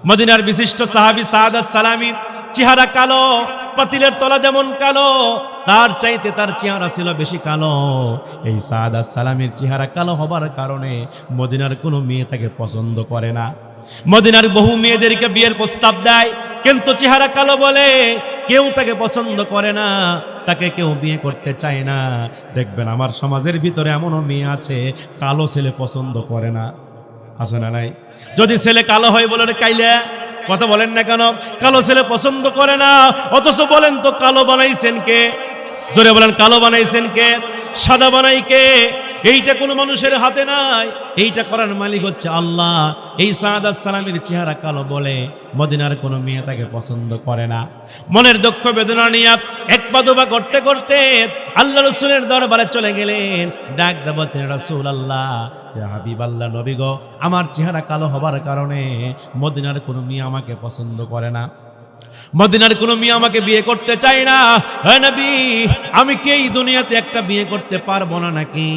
মদিনার বিশিষ্ট সাহাবী সাদ আস-সালামী চেহারা কালো, পাতিলের তলা যেমন কালো তার চাইতে তার চেহারা ছিল বেশি কালো। এই সাদ আস-সালামীর চেহারা কালো হবার কারণে মদিনার কোনো মেয়ে তাকে পছন্দ করে না। মদিনার বহু মেয়েদেরকে বিয়ের প্রস্তাব দেয়, কিন্তু চেহারা কালো বলে কেউ তাকে পছন্দ করে না, তাকে কেউ বিয়ে করতে চায় না। দেখবেন আমার সমাজের ভিতরে এমনও মেয়ে আছে কালো ছেলে পছন্দ করে না, আছে না নাই? যদি ছেলে কালো হয় বলে কাইলে কথা বলেন না কেন? কালো ছেলে পছন্দ করে না, অথচ বলেন তো কালো বানাইছেন কে? জোরে বলেন, কালো বানাইছেন কে? সাদা বানাই কে? এইটা কোনো মানুষের হাতে নাই, এইটা করার মালিক হচ্ছে আল্লাহ। এই সাদ আস-সালামীর চেহারা কালো বলে মদিনার কোনো মেয়ে তাকে পছন্দ করে না। মনের দুঃখ বেদনা নিয়ে এক পা দুপা করতে করতে আল্লাহ রাসূলের দরবারে চলে গেলেন। ডাক দিয়ে বলছেন, রাসূলুল্লাহ, ইয়া হাবিবাল্লাহ, নবী গো, আমার চেহারা কালো হবার কারণে মদিনার কোনো মেয়ে আমাকে পছন্দ করে না, মদিনার কোনো মেয়ে আমাকে বিয়ে করতে চায় না। হে নবী, আমি কি এই দুনিয়াতে একটা বিয়ে করতে পারবো না নাকি?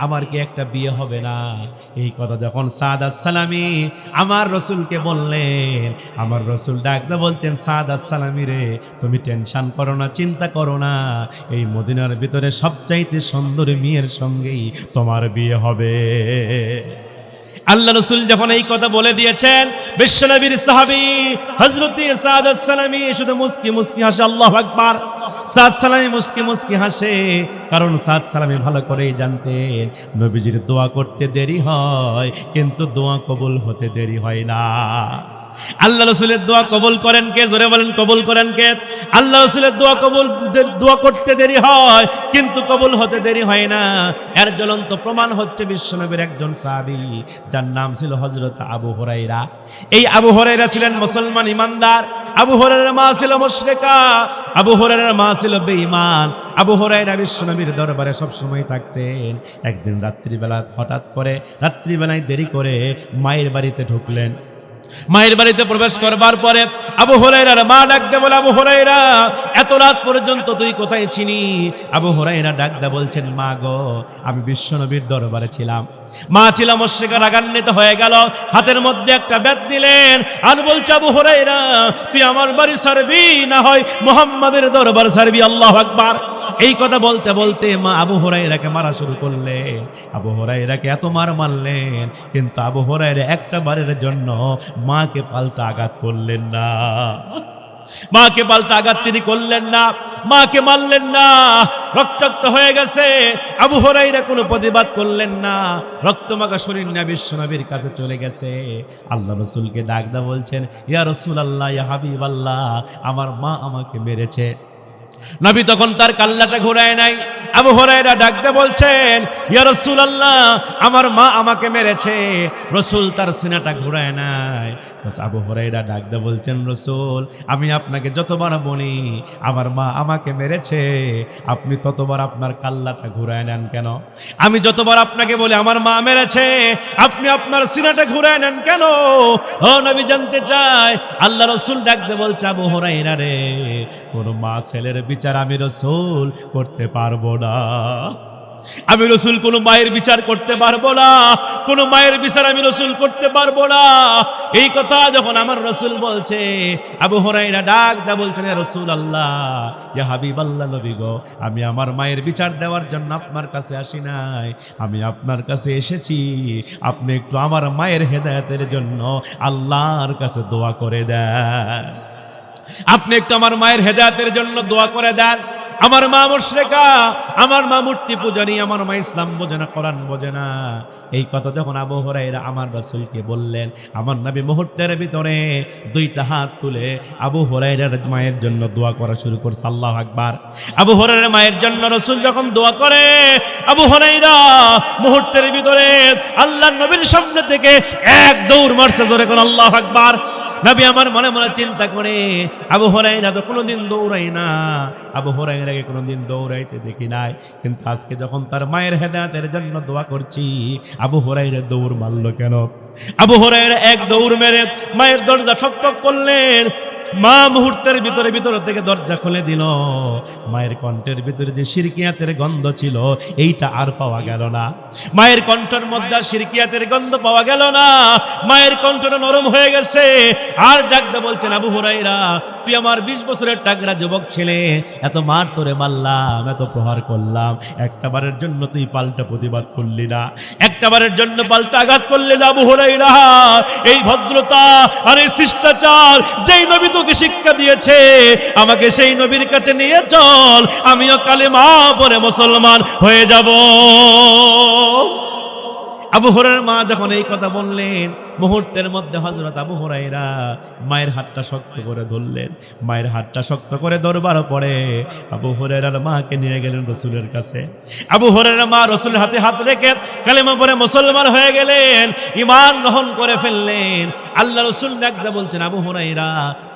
আমার কি একটা বিয়ে হবে না? এই কথা যখন সাদ আস-সালামী আমার রাসূলকে বললেন, আমার রাসূল ডাকতে বলছেন, সাদ আস-সালামী রে, তুমি টেনশন করো না, চিন্তা করো না, এই মদিনার ভিতরে সবচাইতে সুন্দরী মেয়ের সঙ্গেই তোমার বিয়ে হবে। আল্লাহ রাসূল যখন এই কথা বলে দিয়েছেন, বিশ্বনবীর সাহাবী হযরত সাদ আস-সালামী শুধু মুস্কি মুস্কি হাসে। আল্লাহু আকবার। সাদ সালামী মুস্কি মুস্কি হাসে, কারণ সাদ সালামী ভালো করেই জানতেন নবীজির দোয়া করতে দেরি হয়, কিন্তু দোয়া কবুল হতে দেরি হয় না। আল্লাহ রাসূলের দোয়া কবুল করেন কে? জোরে বলেন, কবুল করেন কে? আল্লাহ রাসূলের দোয়া করতে দেরি হয়, কিন্তু কবুল হতে দেরি হয় না। এর জ্বলন্ত প্রমাণ হচ্ছে বিশ্বনবীর একজন সাহাবী, যার নাম ছিল হযরত আবু হুরায়রা। এই আবু হুরায়রা ছিলেন মুসলমান ইমানদার। আবু হুরায়রার মা ছিল মুশরিকা, আবু হুরায়রার মা ছিল বেঈমান। আবু হুরায়রা বিশ্বনবীর দরবারে সব সময় থাকতেন। একদিন রাত্রিবেলা হঠাৎ করে রাত্রিবেলায় দেরি করে মায়ের বাড়িতে ঢুকলেন। মায়ের বাড়িতে প্রবেশ করবার পরে আবু হুরায়রার মা ডাকতে বলে, আবু হুরায়রা, এত রাত পর্যন্ত তুই কোথায় ছিলি? আবু হুরায়রা ডাকতে বলছেন, মা গো, আমি বিশ্বনবীর দরবারে ছিলাম। মা ছিল মুশরিকা, রাগান্বিত হয়ে গেল, হাতের মধ্যে একটা বেত দিলেন আর বলছে, আবু হুরায়রা, তুই আমার বাড়ি ছাড়বি না হয় মুহাম্মাদের দরবার ছাড়বি। আল্লাহু আকবার। এই কথা বলতে বলতে মা আবু হুরায়রাকে মারা শুরু করলেন। আবু হুরায়রাকে এত মারলেন, কিন্তু আবু হুরায়রা একটা বারের জন্য মাকে পাল্টা আঘাত করলেন না। মাকে পাল্টা আঘাত তিনি করলেন না, মাকে মারলেন না। রক্তাক্ত হয়ে গেছে, আবু হুরায়রা কোনো প্রতিবাদ করলেন না। রক্তমাখা শরীর নিয়ে বিশ্বনবীর কাছে চলে গেছে। আল্লাহ রাসূলকে ডাক দা বলছেন, ইয়া রাসূলুল্লাহ, ইয়া হাবিবাল্লাহ, আমার মা আমাকে মেরেছে। নবী তখন তার কাল্লাটা ঘোরায় নাই। আবু হুরায়রা ডাকতে বলছেন, ইয়া রাসূলুল্লাহ, আমার মা আমাকে মেরেছে। রাসূল তার সিনাটা ঘোরায় নাই। আবু হুরায়রা ডাকতে বলছেন, রাসূল, আমি আপনাকে যতবার বলি আমার মা আমাকে মেরেছে, আপনি ততবার আপনার কাল্লাটা ঘোরায় নেন কেন? আমি যতবার আপনাকে বলি আমার মা মেরেছে, আপনি আপনার সিনাটা ঘোরায় নেন কেন? ও নবী জানতে চায়। আল্লাহ রাসূল ডাকতে বলছে, আবু হুরায়রা রে, কোন মা ছেলের বিচার আমি রাসূল করতে পারবো না। আমি রাসূল কোন মায়ের বিচার করতে পারবো না, কোন মায়ের বিচার আমি রাসূল করতে পারবো না। এই কথা যখন আমার রাসূল বলছে, আবু হুরায়রা ডাক দা বলছেন, ইয়া রাসূলুল্লাহ, ইয়া হাবিবাল্লাহ, নবী গো, আমি আমার মায়ের বিচার দেওয়ার জন্য আপনার কাছে আসি নাই, আমি আপনার কাছে এসেছি আপনি একটু আমার মায়ের হেদায়েতের জন্য আল্লাহর কাছে দোয়া করে দেন। আপনি একটু আমার মায়ের হেদায়েতের জন্য দোয়া করে দেন। আমার মা মুশরিকা, আমার মা মূর্তি পূজারী, আমার মা ইসলাম বোঝে না, কোরআন বোঝে না। এই কথা যখন আবু হুরায়রা আমার রাসূলকে বললেন, আমার নবী মুহূর্তের ভিতরে দুইটা হাত তুলে আবু হুরায়রার মায়ের জন্য দোয়া করা শুরু করছে। আল্লাহু আকবার। আবু হুরায়রার মায়ের জন্য রাসূল যখন দোয়া করে, আবু হুরায়রা মুহূর্তের ভিতরে আল্লাহর নবীর সামনে থেকে এক দৌড় মারছে। জোরে কোন আল্লাহু আকবার। নবী আমার মনে মনে চিন্তা করে, আবু হুরায়রা তো কোনোদিন দৌড়ায় না, আবু হুরায়রাকে কোনোদিন দৌড়াইতে দেখি নাই, কিন্তু আজকে যখন তার মায়ের হেদায়েতের জন্য দোয়া করছি, আবু হুরায়রা দৌড় মারলো কেন? আবু হুরায়রা এক দৌড় মেরে মায়ের দরজা ঠকঠক করলেন। মা মুহূর্তের ভিতরে থেকে দরজা খুলে দিল। মায়ের কণ্ঠের ভিতরে যে শিরকিয়াতের গন্ধ ছিল এইটা আর পাওয়া গেল না। মায়ের কণ্ঠের মধ্যে শিরকিয়াতের গন্ধ পাওয়া গেল না। মায়ের কণ্ঠটা নরম হয়ে গেছে। আর ডাকতে বলছেন, আবু হুরায়রা, তুই আমার 20 বছরের টাকরা যুবক ছেলে, এত মার তোরে মারলাম, এত প্রহার করলাম, একটাবারের জন্য তুই পাল্টা প্রতিবাদ করলি না, একটাবারের জন্য পাল্টা আঘাত করলি না। আবু হুরায়রা, এই ভদ্রতা আর এই শিষ্টাচার যেই নবী তোকে শিক্ষা দিয়েছে, আমাকে সেই নবীর কাছে নিয়ে চল, আমিও কালেমা পড়ে মুসলমান হয়ে যাব। আবু হুরায়রার মা যখন এই কথা বললেন, মুহূর্তের মধ্যে হযরত আবু হুরায়রা মায়ের হাতটা শক্ত করে ধরলেন। মায়ের হাতটা শক্ত করে ধরবার পরে আবু হুরায়রার মাকে নিয়ে গেলেন রাসূলের কাছে। আবু হুরায়রার মা রাসূলের হাতে হাত রেখে কালেমা পড়ে মুসলমান হয়ে গেলেন, ঈমান গ্রহণ করে ফেললেন। আল্লাহ রাসূল ডাকতে বলছেন, আবু হুরায়রা,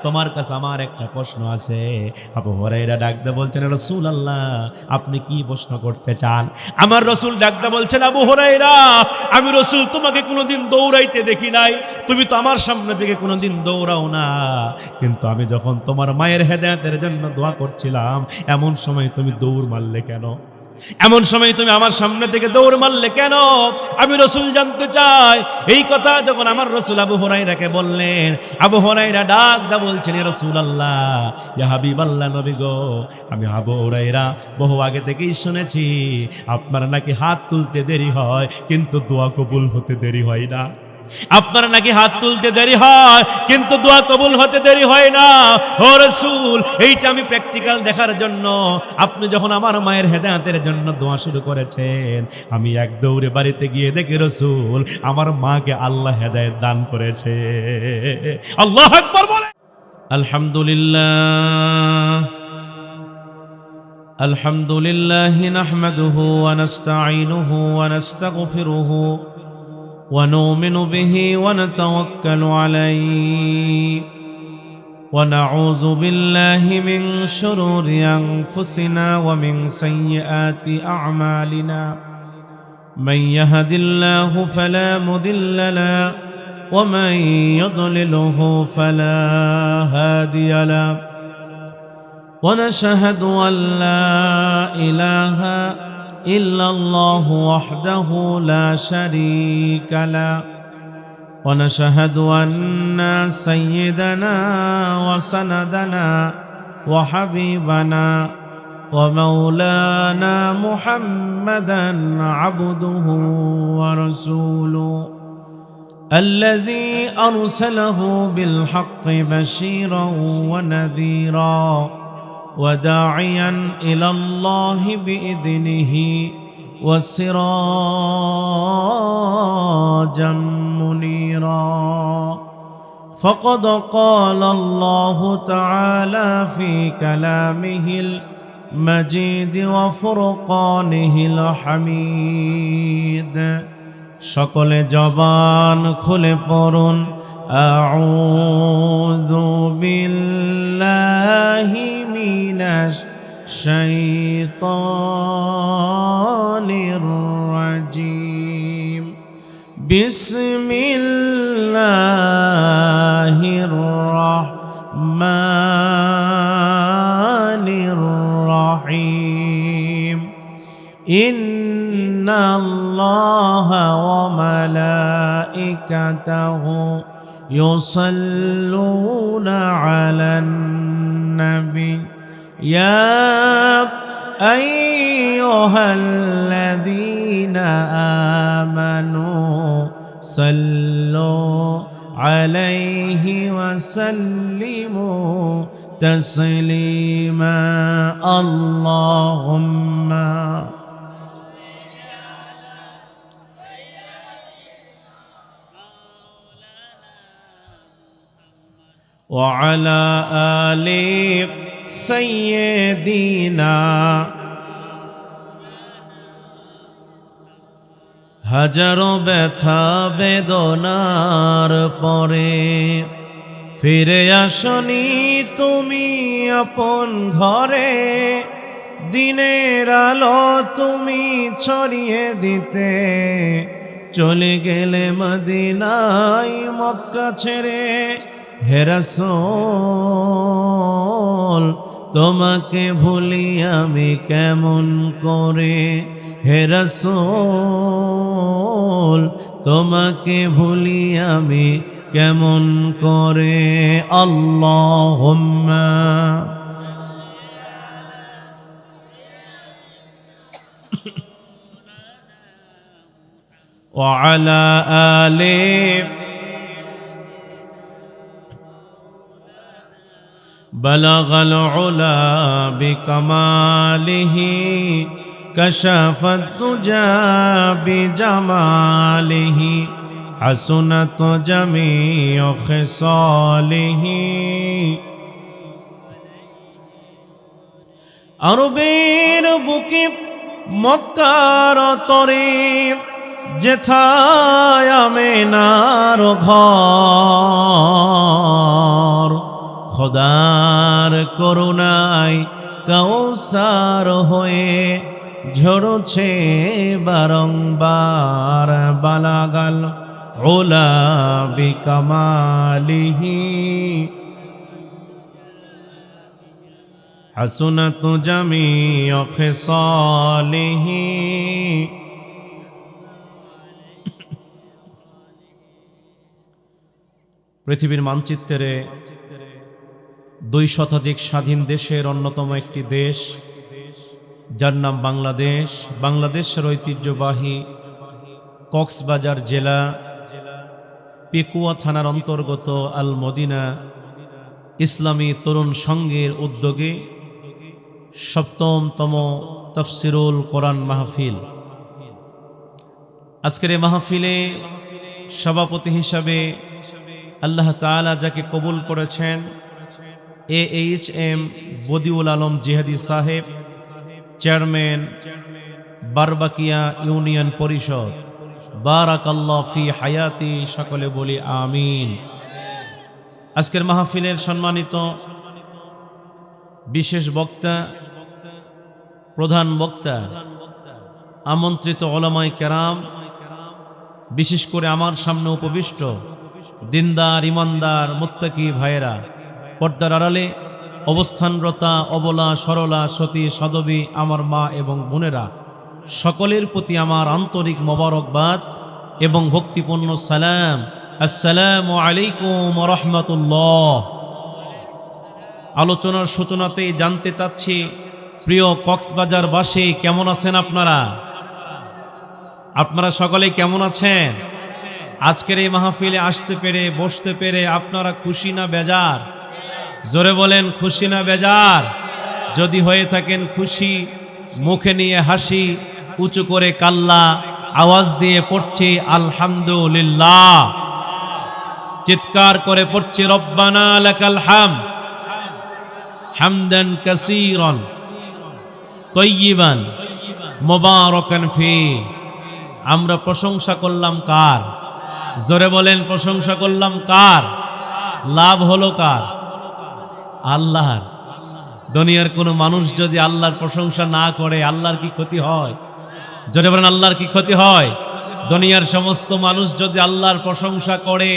তোমার কাছে আমার একটা প্রশ্ন আছে। আবু হুরায়রা ডাকতে বলছেন, রাসূলুল্লাহ, আপনি কি প্রশ্ন করতে চান? আমার রাসূল ডাকতে বলছেন, আবু হুরায়রা, আমি রাসূল তোমাকে কোনোদিন দৌড়াইতে দেখি নাই, তুমি তো আমার সামনে থেকে কোনোদিন দৌড়াও না, কিন্তু আমি যখন তোমার মায়ের হেদায়েতের জন্য দোয়া করছিলাম, এমন সময় তুমি দৌড় মারলে কেন? এমন সময় তুমি আমার সামনে থেকে দৌড় মারলে কেন? আমি রাসূল জানতে চাই। এই কথা যখন আমার রাসূল আবু হুরায়রাকে বললেন, আবু হুরায়রা ডাক দা বলছেন, ইয়া রাসূলুল্লাহ, ইয়া হাবিবাল্লাহ, নবী গো, আমি আবু হুরায়রা বহু আগে থেকেই শুনেছি আপনার নাকি হাত তুলতে দেরি হয় কিন্তু দোয়া কবুল হতে দেরি হয় না। আপনার নাকি হাত তুলতে দেরি হয় কিন্তু দোয়া কবুল হতে দেরি হয় না। ও রাসূল, এইটা আমি প্র্যাকটিক্যাল দেখার জন্য আপনি যখন আমার মায়ের হেদায়েতের জন্য দোয়া শুরু করেছেন, আমি এক দৌড়ে বাড়িতে গিয়ে দেখি রাসূল আমার মাকে আল্লাহ হেদায়েত দান করেছে। আল্লাহু আকবার বলে। আলহামদুলিল্লাহ, আলহামদুলিল্লাহি নাহমাদুহু ওয়া নাস্তাঈনুহু ওয়া নাস্তাগফিরুহু ونؤمن به ونتوكل عليه ونعوذ بالله من شرور أنفسنا ومن سيئات أعمالنا، من يهد الله فلا مضل له ومن يضلله فلا هادي له، ونشهد أن لا إله إلا الله وحده لا شريك له، ونشهد أن سيدنا وسندنا وحبيبنا ومولانا محمدا عبده ورسوله الذي أرسله بالحق بشيرا ونذيرا وداعيا إلى الله بإذنه وسراجا منيرا، فقد قال الله تعالى في كلامه المجيد وفرقانه الحميد، সকল জবান খুলে পড়ুন আউযু বিল্লাহি মিনাশ শাইতানির রাজিম, বিসমিল্লাহির রাহমানির রাহিম, ইন্নাল্লাহা ওয়া মালাইকাতাহু ইউসাল্লুনা আলান নবী ইয়া আইয়ুহাল্লাযীনা আমানু সাল্লু আলাইহি ওয়া সাল্লিমু তাসলিমা। আল্লাহুম্মা وعلى آل سيدنا হাজার ব্যথা বেদনার পরে ফিরে আসনি তুমি আপন ঘরে, দিনের আলো তুমি ছড়িয়ে দিতে চলে গেলে মদিনায় মক্কা ছেড়ে, হে রাসূল তোমাকে ভুলি আমি কেমন করে, হে রাসূল তোমাকে ভুলি আমি কেমন করে। আল্লাহুম্মা ওয়া আলা আলি বালাগাল উলা বিকামালিহি কাশাফাত তুজা বিজামালিহি হাসুনাত জামিউ খিসালিহি। আরবের বুকে মক্কার তরে যেথায় আমেনার ঘর, খোদার করুণায় কাউসার হয়ে ঝরছে বারংবার বালাগাল উলা বিকামালিহি হাসুনাত জামিউ খিসালিহি। পৃথিবীর মানচিত্রে 2 শতাধিক স্বাধীন দেশের অন্যতম একটি দেশ যার নাম বাংলাদেশ। বাংলাদেশের ঐতিহ্যবাহী কক্সবাজার জেলা পেকুয়া থানার অন্তর্গত আল মদিনা ইসলামী তরুণ সংঘের উদ্যোগে 7তম তাফসিরুল কোরআন মাহফিল। আজকের এই মাহফিলে সভাপতি হিসাবে আল্লাহ তাআলা যাকে কবুল করেছেন AHM বদিউল আলম জিহাদি সাহেব, চেয়ারম্যান বারবাকিয়া ইউনিয়ন পরিষদ, বারাকাল্লাহ ফি হায়াতি, সকলে বলি আমিন। আজকের মাহফিলের সম্মানিত বিশেষ বক্তা, প্রধান বক্তা, আমন্ত্রিত উলামায়ে কেরাম, বিশেষ করে আমার সামনে উপবিষ্ট দিনদার ইমানদার মুত্তাকি ভাইয়েরা, পর্দার আড়ালে অবস্থানরতা অবলা সরলা সতী সদবী আমার মা এবং বোনেরা, সকলের প্রতি আমার আন্তরিক মোবারকবাদ এবং ভক্তিপূর্ণ সালাম। আসসালামু আলাইকুম ওয়া রাহমাতুল্লাহ। আলোচনার সূচনাতেই জানতে চাচ্ছি, প্রিয় কক্সবাজারবাসী কেমন আছেন আপনারা? আপনারা সকলেই কেমন আছেন? আজকের এই মাহফিলে আসতে পেরে, বসতে পেরে আপনারা খুশি না বেজার? জোরে বলেন, খুশি না বেজার? যদি হয়ে থাকেন খুশি, মুখে নিয়ে হাসি, উঁচু করে কাল্লা আওয়াজ দিয়ে পড়ছি আলহামদুলিল্লাহ, চিৎকার করে পড়ছি রব্বানা লাকাল হামদ হামদান কাসীরান তাইয়িবান মুবারাকান ফি। আমরা প্রশংসা করলাম কার? জোরে বলেন, প্রশংসা করলাম কার? লাভ হলো কার? আল্লাহর। দুনিয়ার কোনো মানুষ যদি আল্লাহর প্রশংসা না করে, আল্লাহর কি ক্ষতি হয়? জোরে বলেন, আল্লাহর কি ক্ষতি হয়? দুনিয়ার সমস্ত মানুষ যদি আল্লাহর প্রশংসা করে,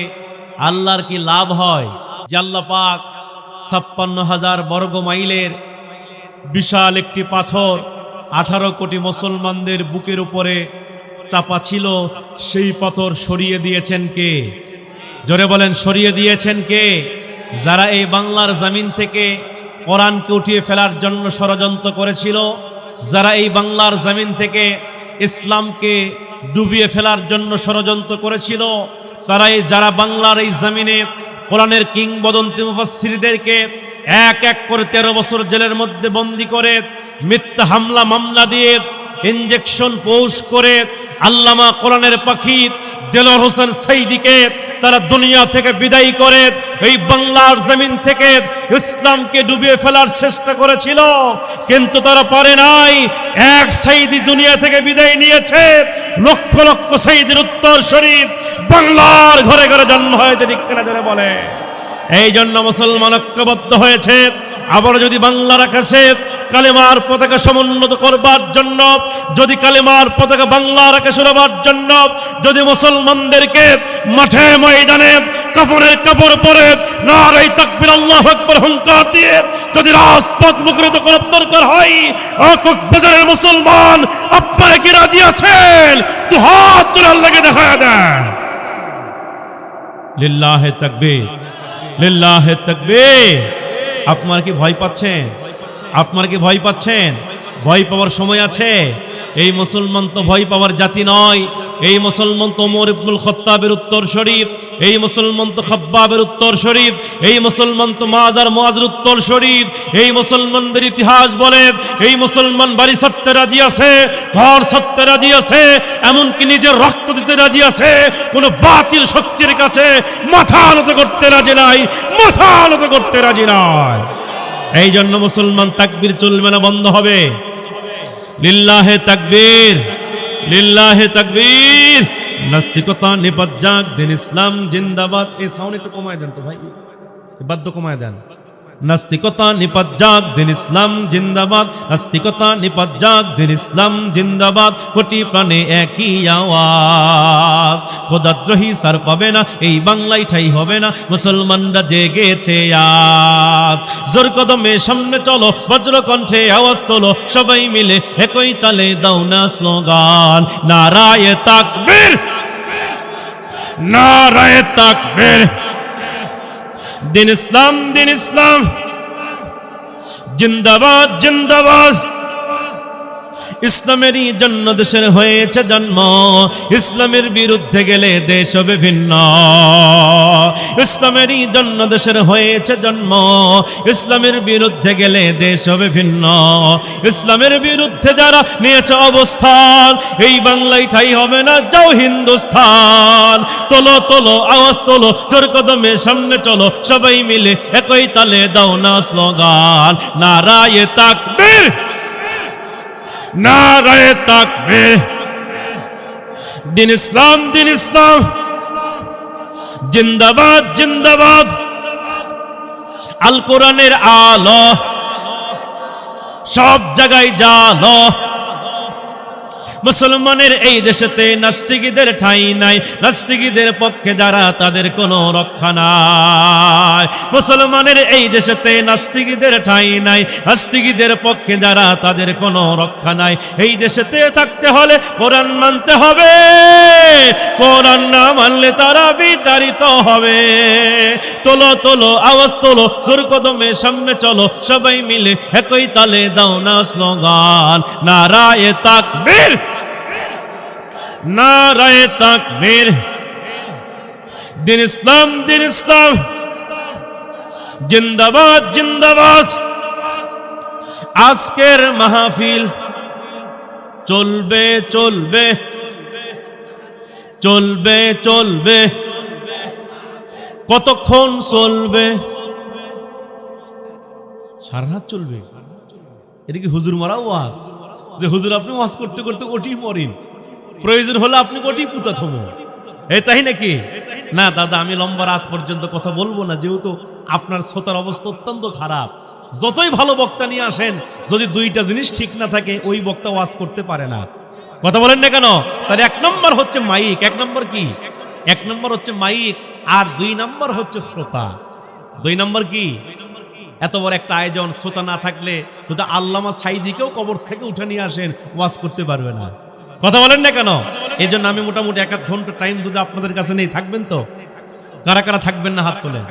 আল্লাহর কি লাভ হয়? যে আল্লাহ পাক 56,000 বর্গ মাইলের বিশাল একটি পাথর 18 কোটি মুসলমানদের বুকের উপরে চাপা ছিল, সেই পাথর সরিয়ে দিয়েছেন কে? জোরে বলেন, সরিয়ে দিয়েছেন কে? যারা এই বাংলার জমিন থেকে কোরআনকে উঠিয়ে ফেলার জন্য ষড়যন্ত্র করেছিল, যারা এই বাংলার জমিন থেকে ইসলামকে ডুবিয়ে ফেলার জন্য ষড়যন্ত্র করেছিল, তারাই যারা বাংলার এই জমিনে কোরআনের কিংবদন্তি মুফাসসিরদেরকে এক এক করে 13 বছর জেলের মধ্যে বন্দী করে, মিথ্যা হামলা মামলা দিয়ে, ইনজেকশন পোষ করে আল্লামা কোরআনের পাখি দেলোয়ার হোসেন সাইদিকে তারা দুনিয়া থেকে বিদায় করে এই বাংলার জমিন থেকে ইসলামকে ডুবিয়ে ফেলার চেষ্টা করেছিল, কিন্তু তারা পারে নাই। এক সাইদি দুনিয়া থেকে বিদায় নিয়েছে, লক্ষ লক্ষ সাইদির উত্তর শরীফ বাংলার ঘরে ঘরে জন্ম হয়েছে, ঠিক কিনা জোরে বলে। এই জন্য মুসলমান ঐক্যবদ্ধ হয়েছে। আবার যদি বাংলার আকাশে কালেমার পতাকা সমুন্নত করবার জন্য, যদি কালেমার পতাকা বাংলার আকাশে উড়াবার জন্য, যদি মুসলমানদেরকে মাঠে ময়দানে কাফনের কাপড় পরে নারে তাকবীর আল্লাহু আকবার হুঙ্কার দিয়ে যদি রাজপথ মুখরিত করার দরকার হয়, কক্সবাজারের মুসলমান আপনারা কি রাজি আছেন? তো হাত তুলে আল্লাহকে দেখা দেন। লিল্লাহে তাকবীর, লিল্লাহে তাকবীর। আপনারা কি ভয় পাচ্ছেন? আপনারা কি ভয় পাচ্ছেন? ভয় পাওয়ার সময় আছে? এই মুসলমান তো ভয় পাওয়ার জাতি নয়। এই মুসলমান তো ওমর ইবনুল খাত্তাবের উত্তর শরীফ, এই মুসলমান তো খাব্বাবের উত্তর শরীফ, এই মুসলমান তো মুআজের উত্তর শরীফ। এই মুসলমানদের ইতিহাস বলে এই মুসলমান বাড়ি ছাড়তে রাজি আছে, ঘর ছাড়তে রাজি আছে, এমনকি নিজের রক্ত দিতে রাজি আছে। কোন বাতিল শক্তির কাছে মাথা নত করতে রাজি নাই, মাথা নত করতে রাজি নয়। এই জন্য মুসলমান তাকবীর চলবে না, বন্ধ হবে। লিল্লাহে তাকবীর, লিল্লাহে তাকবীর। নাস্তিকতা নিপাত যাক, দিন ইসলাম জিন্দাবাদ। এই সাউন্ড একটু কমায় দেন তো ভাই, বাদ্য কমায় দেন। নাস্তিকতা নিপাত যাক, দিন ইসলাম জিন্দাবাদ। নাস্তিকতা নিপাত যাক, দিন ইসলাম জিন্দাবাদ। কোটি প্রাণে একই আওয়াজ, খোদাদ্রোহী সার পাবে না, এই বাংলায় ঠাই হবে না, মুসলমানরা জেগেছে আজ। জোর কদমে সামনে চলো, বজ্র কণ্ঠে আওয়াজ তোলো, সবাই মিলে একই তালে দাও না স্লোগান, নারায়ে তাকবীর, নারায়ে তাকবীর। দিন ইসলাম, দিন ইসলাম জিন্দাবাদ, জিন্দাবাদ। ইসলামেরই জন্য দেশের হয়েছে জন্ম, ইসলামের বিরুদ্ধে গেলে দেশ হবে ভিন্ন। ইসলামেরই জন্য দেশের হয়েছে জন্ম, ইসলামের বিরুদ্ধে গেলে দেশ হবে ভিন্ন। ইসলামের বিরুদ্ধে যারা নিয়েছে অবস্থান, এই বাংলায় ঠাই হবে না, যাও হিন্দুস্তান। তোলো তোলো আওয়াজ তোলো, জোর কদমে সামনে চলো, সবাই মিলে একই তালে দাও না স্লোগান, নারায়ে তাকবীর, নারায়ে তাকবীর। দিন ইসলাম, দিন ইসলাম জিন্দাবাদ, জিন্দাবাদ। আল কোরআনের আলো সব জায়গায় জালো, মুসলমানের এই দেশেতে নাস্তিকদের ঠাঁই নাই, নাস্তিকদের পক্ষে যারা তাদের কোনো রক্ষা নাই। মুসলমানের এই দেশেতে নাস্তিকদের ঠাঁই নাই, নাস্তিকদের পক্ষে যারা তাদের কোনো রক্ষা নাই। এই দেশেতে থাকতে হলে কোরআন মানতে হবে, কোরআন না মানলে তারা বিতাড়িত হবে। তোলো তোলো আওয়াজ তোলো, জোর কদমে সামনে চলো, সবাই মিলে একই তালে দাও না স্লোগান, নারায়ে তাকবীর, নারায়ে তাকবীর। দিন ইসলাম, দিন ইসলাম জিন্দাবাদ, জিন্দাবাদ। আজকের মাহফিল চলবে, চলবে, চলবে, চলবে। কতক্ষণ চলবে? সারা রাত চলবে। এটা কি হুজুর মারা ওয়াজ? যে হুজুর আপনি ওয়াজ করতে করতে ওটি মরেন, প্রয়োজন হলে আপনি ওটি পুতা থমো, এই তাই নাকি? না দাদা, আমি লম্বা রাত পর্যন্ত কথা বলবো না, যেহেতু আপনার শ্রোতার অবস্থা অত্যন্ত খারাপ। যতই ভালো বক্তা নিয়ে আসেন, যদি দুইটা জিনিস ঠিক না থাকে, ওই বক্তা ওয়াজ করতে পারে না। কথা বলেন না কেন? তার এক নম্বর হচ্ছে মাইক। এক নম্বর কি? এক নম্বর হচ্ছে মাইক, আর দুই নম্বর হচ্ছে শ্রোতা। দুই নম্বর কি? এত বড় একটা আয়োজন, শ্রোতা না থাকলে যদি আল্লামা সাইদিকেও কবর থেকে উঠে নিয়ে আসেন, ওয়াজ করতে পারবে না। কথা বলেন না কেন? এই জন্য আমি মোটামুটি 1-1 ঘন্টা টাইম যদি আপনাদের কাছে নেই, থাকবেন তো? কারা কারা থাকবেন না হাত তোলেন।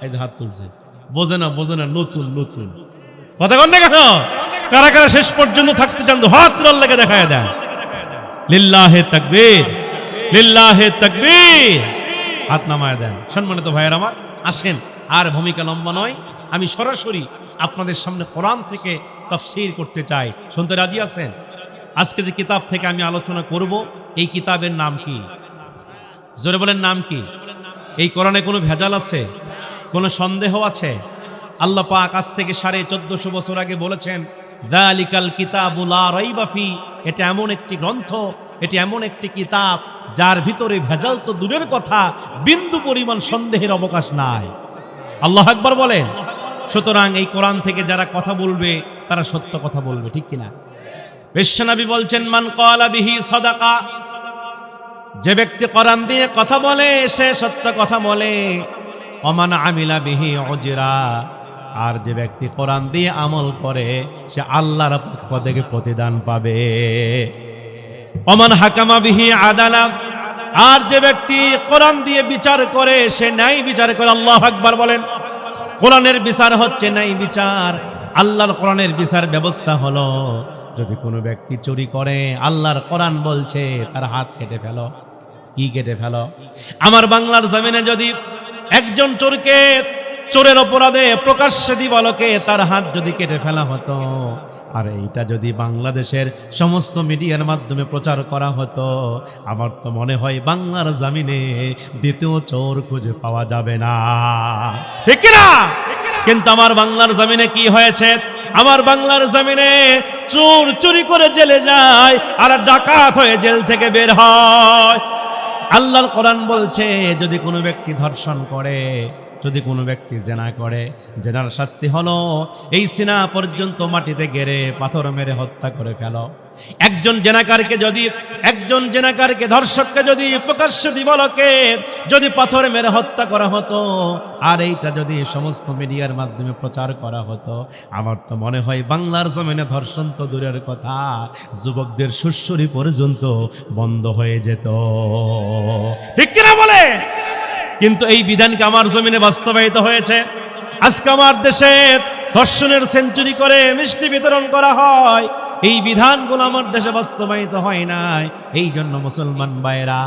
এই যে হাত তুলছে, বোঝে না, বোঝে না, নতুন নতুন। কথা বলেন না কেন? কারা কারা শেষ পর্যন্ত থাকতে চান, হাত আল্লাহকে দেখায় দেন। লিল্লাহে তাকবীর, লিল্লাহে তাকবীর। হাত নামায় দেন। সম্মানিত ভাইয়ের আমার, আসেন, আর ভূমিকা লম্বা নয়, আমি সরাসরি আপনাদের সামনে কোরআন থেকে তাফসীর করতে চাই। শুনতে রাজি আছেন? আজকে যে কিতাব থেকে আমি আলোচনা করব, এই কিতাবের নাম কি? জোরে বলেন, নাম কি? এই কোরআনে কোনো ভেজাল আছে? কোনো সন্দেহ আছে? আল্লাহ পাক আজ থেকে 1450 বছর আগে বলেছেন, যালিকাল কিতাবু লা রাইবা ফি। এটা এমন একটি গ্রন্থ, এটি এমন একটি কিতাব যার ভিতরে ভেজাল তো দূরের কথা, বিন্দু পরিমাণ সন্দেহের অবকাশ নাই। আল্লাহু আকবার বলেন। সুতরাং এই কোরআন থেকে যারা কথা বলবে তারা সত্য কথা বলবে, ঠিক কিনা? বিশ্বনবী বলছেন, মান ক্বালা বিহি সাদাকা, যে ব্যক্তি কোরআন দিয়ে কথা বলে সে সত্য কথা বলে। ওমান আমিলা বিহি উজরা, আর যে ব্যক্তি কোরআন দিয়ে আমল করে সে আল্লাহর পক্ষ থেকে প্রতিদান পাবে। ওমান হাকামা বিহি আদালা, আর যে ব্যক্তি কোরআন দিয়ে বিচার করে সে ন্যায় বিচার করে। আল্লাহু আকবার বলেন। কোরআনের বিচার হচ্ছে ন্যায় বিচার। আল্লাহর কোরআনের বিচার ব্যবস্থা হলো, যদি কোনো ব্যক্তি চুরি করে আল্লাহর কোরআন বলছে তার হাত কেটে ফেলো। কি কেটে ফেলো? আমার বাংলার জমিনে যদি একজন চোরকে চোরের অপরাধে প্রকাশ্যে দিবালোকে তার হাত যদি কেটে ফেলা হতো, আর এইটা যদি বাংলাদেশের সমস্ত মিডিয়ার মাধ্যমে প্রচার করা হতো, আমার তো মনে হয় বাংলার জমিনে দ্বিতীয় চোর খুঁজে পাওয়া যাবে না, ঠিক না? কিন্তু আমার বাংলার জমিনে কি হয়েছে? আমার বাংলার জমিনে চোর চুরি করে জেলে যায় আর ডাকাত হয়ে জেল থেকে বের হয়। আল্লাহর কোরআন বলছে, যদি কোনো ব্যক্তি ধর্ষণ করে, যদি কোনো ব্যক্তি জেনা করে, জেনার শাস্তি হলো এই সিনা পর্যন্ত মাটিতে গেড়ে পাথর মেরে হত্যা করে ফেলো। একজন জেনাকারকে ধর্ষককে যদি প্রকাশ্য দিবালোকে যদি পাথর মেরে হত্যা করা হতো, আর এইটা যদি সমস্ত মিডিয়ার মাধ্যমে প্রচার করা হতো, আমার তো মনে হয় বাংলার জমিনে ধর্ষণ তো দূরের কথা, যুবকদের সুরসুরি পর্যন্ত বন্ধ হয়ে যেত, ঠিক কিনা বলে? কিন্তু এই বিধানকে আমার জমিনে বাস্তবায়িত হয়েছে। আজকে আমার দেশে ধর্ষণের সেঞ্চুরি করে মিষ্টি বিতরণ করা হয়, এই বিধানগুলো আমার দেশে বাস্তবায়িত হয় নাই। এই জন্য মুসলমান ভাইরা,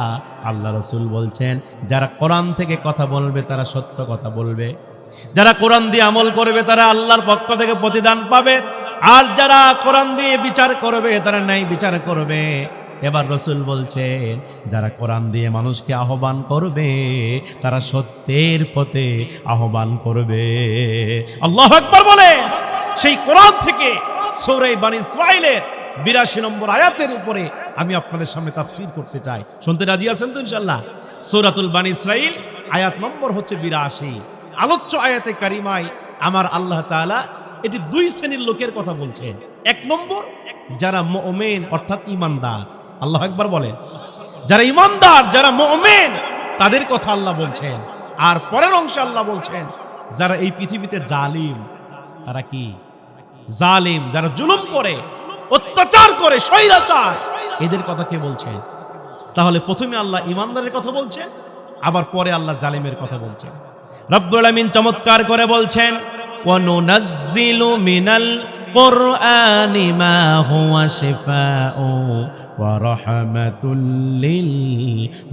আল্লাহ রাসূল বলছেন, যারা কোরআন থেকে কথা বলবে তারা সত্য কথা বলবে, যারা কোরআন দিয়ে আমল করবে তারা আল্লাহর পক্ষ থেকে প্রতিদান পাবে, আর যারা কোরআন দিয়ে বিচার করবে তারা ন্যায় বিচার করবে। এবার রাসূল বলছেন, যারা কোরআন দিয়ে মানুষকে আহ্বান করবে তারা সত্যের পথে আহ্বান করবে। আল্লাহু আকবার বলে। সেই কোরআন থেকে সূরা বনী ইসরাঈলের ৮২ নম্বর আয়াতের উপরে আমি আপনাদের সামনে তাফসীর করতে চাই। শুনতে রাজি আছেন তো ইনশাআল্লাহ? সূরাতুল বনী ইসরাঈল আয়াত নম্বর হচ্ছে ৮২। আলোচ্য আয়াতে কারিমায় আমার আল্লাহ তাআলা এটি দুই শ্রেণীর লোকের কথা বলছেন। এক নম্বর, যারা মুমিন অর্থাৎ ঈমানদার। আল্লাহু আকবার বলেন। যারা ঈমানদার, যারা মুমিন, তাদের কথা আল্লাহ বলছেন। আর পরের অংশে আল্লাহ বলছেন, যারা এই পৃথিবীতে জালিম, তারা কি জালিম, যারা জুলুম করে, অত্যাচার করে, স্বৈরাচার, এদের কথা কে বলছেন? তাহলে প্রথমে আল্লাহ ঈমানদারের কথা বলছেন, আবার পরে আল্লাহ জালিমের কথা বলছেন। রব্বুল আমিন চমৎকার করে বলছেন, ওয়ানুনাজ্জিলু মিনাল কুরআনি মা হুয়া শিফাউ ওয়া রাহমাতুল লিল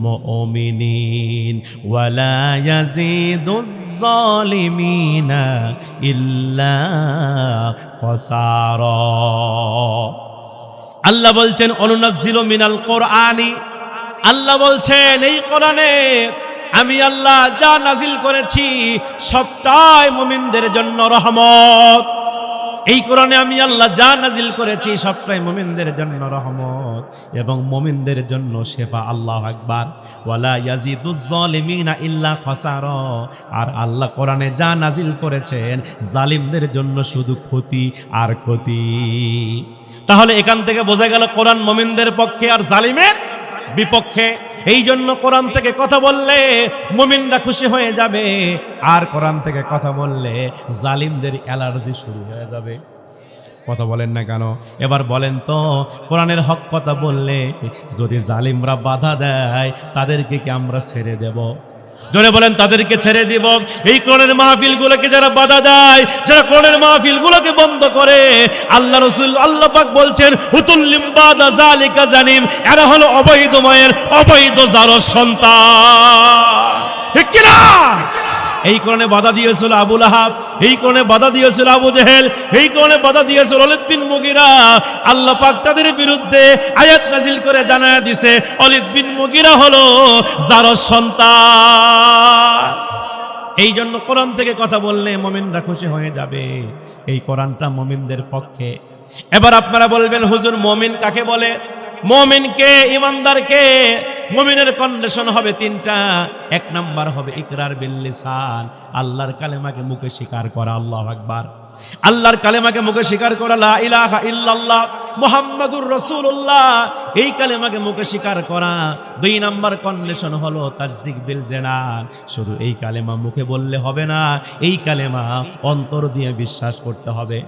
মুমিনিন ওয়া লা ইয়াজিদুজ জালিমিনা ইল্লা খাসারা। আল্লাহ বলছেন, অনুনাজ্জিলু মিনাল কুরআনি, আল্লাহ বলছেন এই কোরআনে আমি আল্লাহ যা নাজিল করেছি সবটাই মুমিনদের জন্য রহমত। এই কোরআনে আমি আল্লাহ যা নাজিল করেছি সবটাই মুমিনদের জন্য রহমত এবং মুমিনদের জন্য শেফা। আল্লাহু আকবার। ওয়ালা ইয়াজিদুজ জালিমিনা ইল্লা খাসারা। আর আল্লাহ কোরআনে যা নাজিল করেছেন জালিমদের জন্য শুধু ক্ষতি আর ক্ষতি। তাহলে এখান থেকে বোঝা গেল কোরআন মুমিনদের পক্ষে আর জালিমের বিপক্ষে। এই জন্য কোরআন থেকে কথা বললে মুমিনরা খুশি হয়ে যাবে, আর কোরআন থেকে কথা বললে জালিমদের অ্যালার্জি শুরু হয়ে যাবে। কথা বলেন না কেন? এবার বলেন তো, কোরআনের হক কথা বললে যদি জালিমরা বাধা দেয় তাদেরকে কি আমরা ছেড়ে দেব? জোরে বলেন, তাদেরকে ছেড়ে দিব? এই কোরআনের মাহফিলগুলোকে যারা বাধা দেয়, যারা কোরআনের মাহফিলগুলোকে বন্ধ করে, আল্লাহ রাসূল আল্লাহ পাক বলছেন, উতুল্লিম বাদা যালিকা জানিম, এরা হলো অবৈধ মায়ের অবৈধ জারর সন্তান, ঠিক কি না? এই কোরআনে বাধা দিয়েছিল আবু লাহাব, এই কোরআনে বাধা দিয়েছিল আবু জেহেল, এই কোরআনে বাধা দিয়েছিল ওলীদ বিন মুগীরা। আল্লাহ পাক তাদের বিরুদ্ধে আয়াত নাজিল করে জানায়া দিয়েছে, ওলীদ বিন মুগীরা হলো জারর সন্তান। এই জন্য কোরআন থেকে কথা বললে মুমিনরা খুশি হয়ে যাবে। এই কোরআনটা মুমিনদের পক্ষে। এবার আপনারা বলবেন, হুজুর মুমিন কাকে বলে? মুমিনকে, ঈমানদারকে মুমিনের কন্ডিশন হবে তিনটা। এক নাম্বার হবে ইকরার বিল লিসান, আল্লাহর কালেমাকে মুখে স্বীকার করা। আল্লাহু আকবার। আল্লাহর কালেমাকে মুখে স্বীকার করা, লা ইলাহা ইল্লাল্লাহ মুহাম্মাদুর রাসূলুল্লাহ, এই কালেমাকে মুখে স্বীকার করা। দুই নাম্বার কন্ডিশন হলো তাসদিক বিল জানান, শুধু এই কালেমা মুখে বললে হবে না, এই কালেমা অন্তর দিয়ে বিশ্বাস করতে হবে।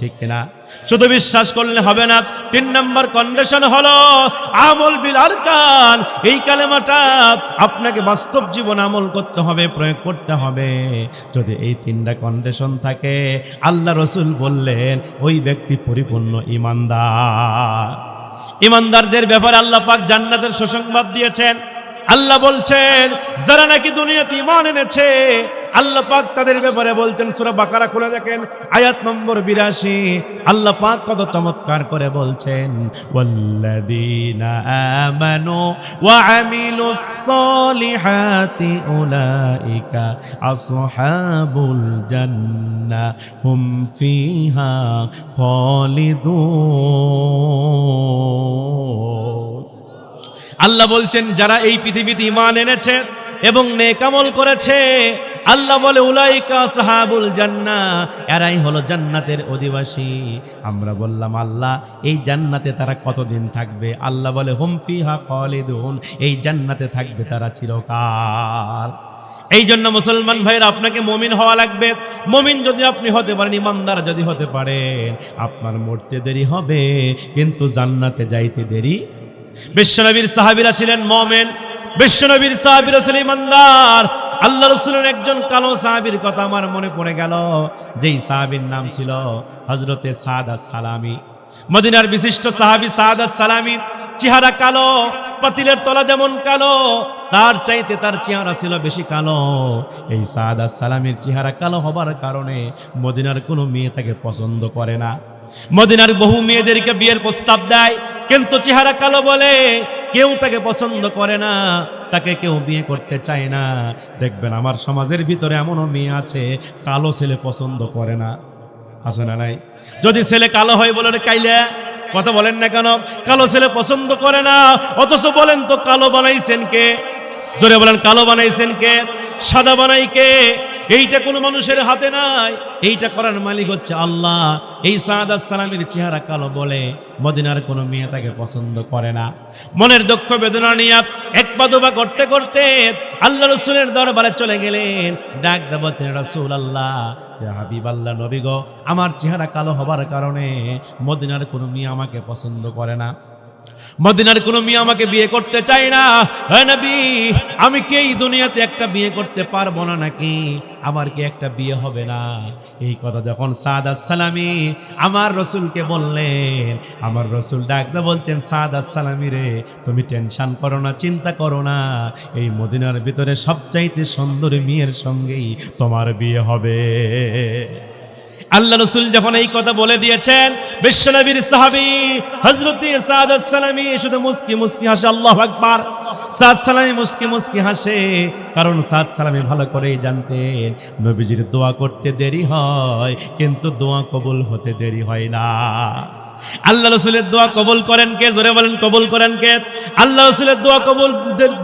ঠিক কিনা? শুধু বিশ্বাস করলে হবে না। তিন নাম্বার কন্ডিশন হলো আমল বিল আরকান, এই কালেমাটা আপনাকে বাস্তব জীবন আমল করতে হবে, প্রয়োগ করতে হবে। যদি এই তিনটা কন্ডিশন থাকে, আল্লাহ রাসূল বললেন ওই ব্যক্তি পরিপূর্ণ ঈমানদার। ঈমানদারদের ব্যাপারে আল্লাহ পাক জান্নাতের সুসংবাদ দিয়েছেন। আল্লাহ বলছেন যারা নাকি দুনিয়াতে ঈমান এনেছে, আল্লাহ পাক তাদের ব্যাপারে বলছেন। সূরা বাকারা খুলে দেখেন, আয়াত নম্বর 82। আল্লাহ পাক কত চমৎকার করে বলছেন, ওয়াল্লাযীনা আমানু ওয়া আমিলুস সলিহাতি উলাইকা আসহাবুল জান্নাহ হুম ফিহা খালিদুন। আল্লাহ বলছেন যারা এই পৃথিবীতে ঈমান এনেছে এবং নেক আমল করেছে, আল্লাহ বলে উলাইকা আসহাবুল জান্নাহ, এরাই হলো জান্নাতের অধিবাসী। আমরা বললাম আল্লাহ এই জান্নাতে তারা কতদিন থাকবে? আল্লাহ বলে হুম ফিহা খালিদুন, এই জান্নাতে থাকবে তারা চিরকাল। এই জন্য মুসলমান ভাইরা আপনাকে মুমিন হওয়া লাগবে। মুমিন যদি আপনি হতে পারেন, ইমানদার যদি হতে পারেন, আপনার মরতে দেরি হবে কিন্তু জান্নাতে যাইতে দেরি। বিশ্বনবীর সাহাবীরা ছিলেন মুমিন, বিশ্বনবীর সাহাবীরা ছিলেন ইমানদার। আল্লাহ রাসূলের একজন কালো সাহাবীর কথা আমার মনে পড়ে গেল, যেই সাহাবীর নাম ছিল হযরতে সাদ আস-সালামি। মদিনার বিশিষ্ট সাহাবী সাদ আস-সালামি, চেহারা কালো, পাতিলের তলা যেমন কালো, তার চাইতে তার চেহারা ছিল বেশি কালো। এই সাদ আস-সালামির চেহারা কালো হবার কারণে মদিনার কোনো মেয়ে তাকে পছন্দ করে না। মদিনার বহু মেয়েদেরকে বিয়ের প্রস্তাব দেয়, কিন্তু চেহারা কালো বলে কেউ তাকে পছন্দ করে না, তাকে কেউ বিয়ে করতে চায় না। দেখবেন আমার সমাজের ভিতরে এমনও মেয়ে আছে কালো ছেলে পছন্দ করে না, আছে না নাই? যদি ছেলে কালো হয় বলে কাইলে কথা বলেন না কেন? কালো ছেলে পছন্দ করে না, অথচ বলেন তো কালো বানাইছেন কে? জোরে বলেন, কালো বানাইছেন কে? সাদা বানাই কে? এইটা কোনো মানুষের হাতে নাই, এইটা করার মালিক হচ্ছে আল্লাহ। এই সাদ আস-সালামির চেহারা কালো বলে মদিনার কোনো মেয়ে তাকে পছন্দ করে না। মনের দুঃখ বেদনা নিয়ে এক পা দুপা করতে করতে আল্লাহ রাসূলের দরবারে চলে গেলেন। ডাক দিয়ে বলছেন, রাসূলুল্লাহ, ইয়া হাবিবাল্লাহ, নবী গো, আমার চেহারা কালো হবার কারণে মদিনার কোনো মেয়ে আমাকে পছন্দ করে না, মদিনার কোনো মেয়ে আমাকে বিয়ে করতে চায় না। হে নবী, আমি কি এই দুনিয়াতে একটা বিয়ে করতে পারবো না নাকি? আমার কি একটা বিয়ে হবে না? এই কথা যখন সাদ আস-সালামি আমার রাসূলকে বললেন, আমার রাসূল ডাকতে বলছেন, সাদ আস-সালামি রে, তুমি টেনশন করো না, চিন্তা করো না, এই মদিনার ভিতরে সবচাইতে সুন্দর মেয়ের সঙ্গেই তোমার বিয়ে হবে। আল্লাহ রাসূল যখন এই কথা বলে দিয়েছেন, বিশ্বনবীর সাহাবী হযরতে সাদ আস-সালামি শুধু মুস্কি মুস্কি হাসে। আল্লাহু আকবার। সাদ সালামি মুস্কি মুস্কি হাসে, কারণ সাদ সালামি ভালো করেই জানতেন নবীজির দোয়া করতে দেরি হয় কিন্তু দোয়া কবুল হতে দেরি হয় না। আল্লাহ রাসূলের দোয়া কবুল করেন কে? জোরে বলেন, কবুল করেন কে? আল্লাহ রাসূলের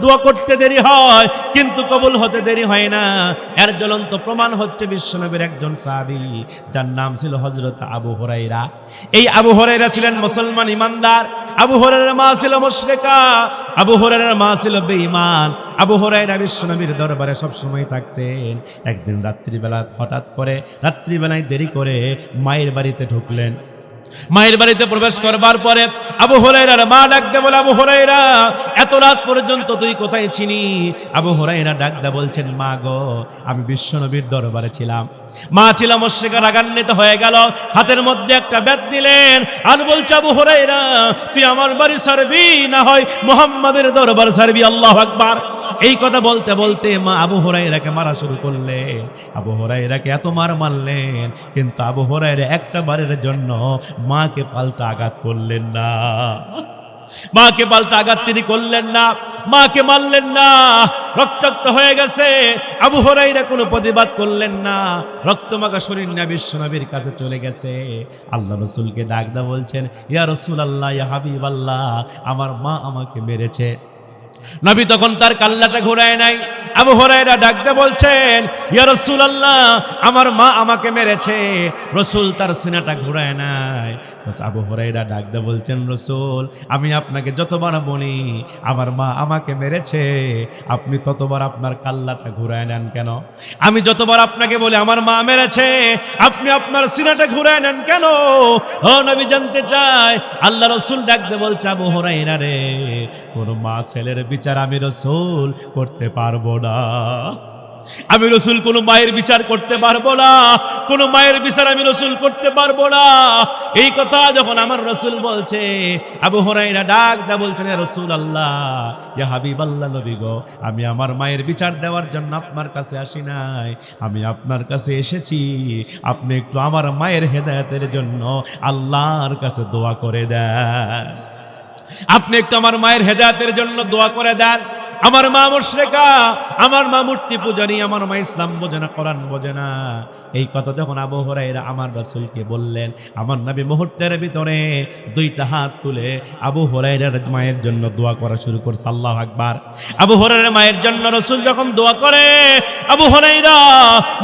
দোয়া করতে দেরি হয় কিন্তু কবুল হতে দেরি হয় না। এর জ্বলন্ত প্রমাণ হচ্ছে বিশ্বনবীর একজন সাহাবী, যার নাম ছিল হযরত আবু হুরায়রা। এই আবু হুরায়রা ছিলেন মুসলমান ইমানদার। আবু হুরায়রার মা ছিল মুশরিকা, আবু হুরায়রার মা ছিল বেঈমান। আবু হুরায়রা বিশ্বনবীর দরবারে সব সময় থাকতেন। একদিন রাত্রিবেলা হঠাৎ করে রাত্রিবেলায় দেরি করে মায়ের বাড়িতে ঢুকলেন। মায়ের বাড়িতে প্রবেশ করবার পরে আবু হুরায়রার মা ডাকতে বলে, আবু হুরায়রা, এত রাত পর্যন্ত তুই কোথায় ছিলি? আবু হুরায়রা ডাকতে বলছেন, মা গো, আমি বিশ্বনবীর দরবারে ছিলাম। মা ছিল মুশরিকা, রাগান্বিত হয়ে গেল, হাতের মধ্যে একটা বেত দিলেন আর বলছে, আবু হুরায়রা, তুই আমার বাড়ি ছাড়বি না হয় মুহাম্মাদের দরবার ছাড়বি। আল্লাহু আকবার। এই কথা বলতে বলতে মা আবু হুরায়রাকে মারা শুরু করলেন। আবু হুরায়রাকে এত মারলেন, কিন্তু আবু হুরায়রা একটা বারের জন্য মাকে পাল্টা আঘাত করলেন না। মাকে পাল্টা আঘাত তিনি করলেন না, মাকে মারলেন না। রক্তাক্ত হয়ে গেছে, আবু হুরায়রা কোনো প্রতিবাদ করলেন না। রক্তমাখা শরীর নিয়ে বিশ্বনবীর কাছে চলে গেছে। আল্লাহ রাসূলকে ডাক দা বলছেন, ইয়া রাসূলুল্লাহ, ইয়া হাবিবাল্লাহ, আমার মা আমাকে মেরেছে। নবী তখন তার কাল্লাটা ঘোরায় নাই। আবু হুরায়রা ডাকতে বলছেন, ইয়া রাসূলুল্লাহ, আমার মা আমাকে মেরেছে। রাসূল তার সিনাটা ঘোরায় নাই। আবু হুরায়রা ডাকতে বলছেন, রাসূল, আমি আপনাকে যতবার বলি আমার মা আমাকে মেরেছে, আপনি ততবার আপনার কাল্লাটা ঘোরায় নেন কেন? আমি যতবার আপনাকে বলি আমার মা মেরেছে, আপনি আপনার সিনাটা ঘোরায় নেন কেন? ও নবী জানতে চায়। আল্লাহ রাসূল ডাকতে বলছে, আবু হুরায়রা রে, কোন মা ছেলের বিচার আমি রাসূল করতে পারবো না। আমি রাসূল কোন মায়ের বিচার করতে পারবো না, কোন মায়ের বিচার আমি রাসূল করতে পারবো না। এই কথা যখন আমার রাসূল বলছে, আবু হুরায়রা ডাক দা বলছেন, ইয়া রাসূলুল্লাহ, ইয়া হাবিবাল্লাহ, নবী গো, আমি আমার মায়ের বিচার দেওয়ার জন্য আপনার কাছে আসি নাই, আমি আপনার কাছে এসেছি, আপনি একটু আমার মায়ের হেদায়েতের জন্য আল্লাহর কাছে দোয়া করে দেন। আপনি একটু আমার মায়ের হেদায়েতের জন্য দোয়া করে দেন। আমার মা মুশরিকা, আমার মা মূর্তি পূজারী, আমার মা ইসলাম বোঝে না, কোরআন বোঝে না। এই কথা যখন আবু হুরায়রা আমার রাসূলকে বললেন, আমার নবী মুহূর্তের ভিতরে দুইটা হাত তুলে আবু হুরায়রার মায়ের জন্য দোয়া করা শুরু করছে। আল্লাহু আকবার। আবু হুরায়রার মায়ের জন্য রাসূল যখন দোয়া করে, আবু হুরায়রা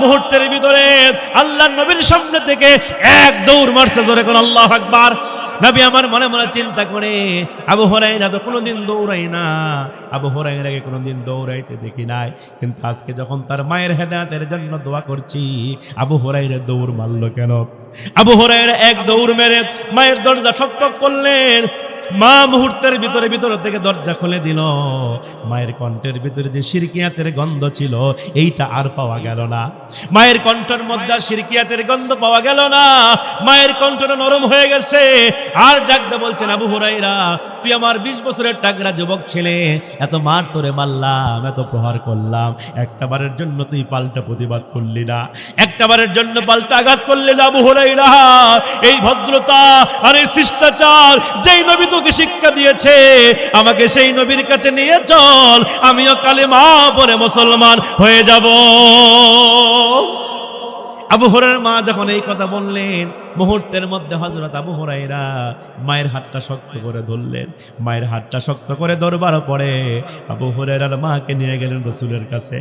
মুহূর্তের ভিতরে আল্লাহর নবীর সামনে থেকে এক দৌড় মারছে, জোরে কোন আল্লাহু আকবার। নবী আমার মনে মনে চিন্তা করে, আবু হুরায়রা তো কোনোদিন দৌড়ায় না, আবু হুরায়রাকে কোনোদিন দৌড়াইতে দেখি নাই, কিন্তু আজকে যখন তার মায়ের হেদায়েতের জন্য দোয়া করছি, আবু হুরায়রা দৌড় মারলো কেন? আবু হুরায়রা এক দৌড় মেরে মায়ের দরজা ঠকঠক করলেন। মা মুহূর্তের ভিতরে থেকে দরজা খুলে দিল। মায়ের কণ্ঠের ভিতরে যে শিরকিয়াতের গন্ধ ছিল, এইটা আর পাওয়া গেল না। মায়ের কণ্ঠের মধ্যে শিরকিয়াতের গন্ধ পাওয়া গেল না। মায়ের কণ্ঠটা নরম হয়ে গেছে। আর ডাকতে বলছেন, আবু হুরায়রা, তুই আমার 20 বছরের টাকরা যুবক ছেলে, এত মার তোরে মারলাম, এত প্রহার করলাম, একটাবারের জন্য তুই পাল্টা প্রতিবাদ করলি না, একটাবারের জন্য পাল্টা আঘাত করলি না। আবু হুরায়রা, এই ভদ্রতা আর এই শিষ্টাচার যেই নবী তোকে শিক্ষা দিয়েছে, আমাকে সেই নবীর কাছে নিয়ে চল, আমিও কালেমা পড়ে মুসলমান হয়ে যাব। আবু হুরায়রার মা যখন এই কথা বললেন, মুহূর্তের মধ্যে হযরত আবু হুরায়রা মায়ের হাতটা শক্ত করে ধরলেন। মায়ের হাতটা শক্ত করে ধরবার পরে আবু হুরায়রার মাকে নিয়ে গেলেন রাসূলের কাছে।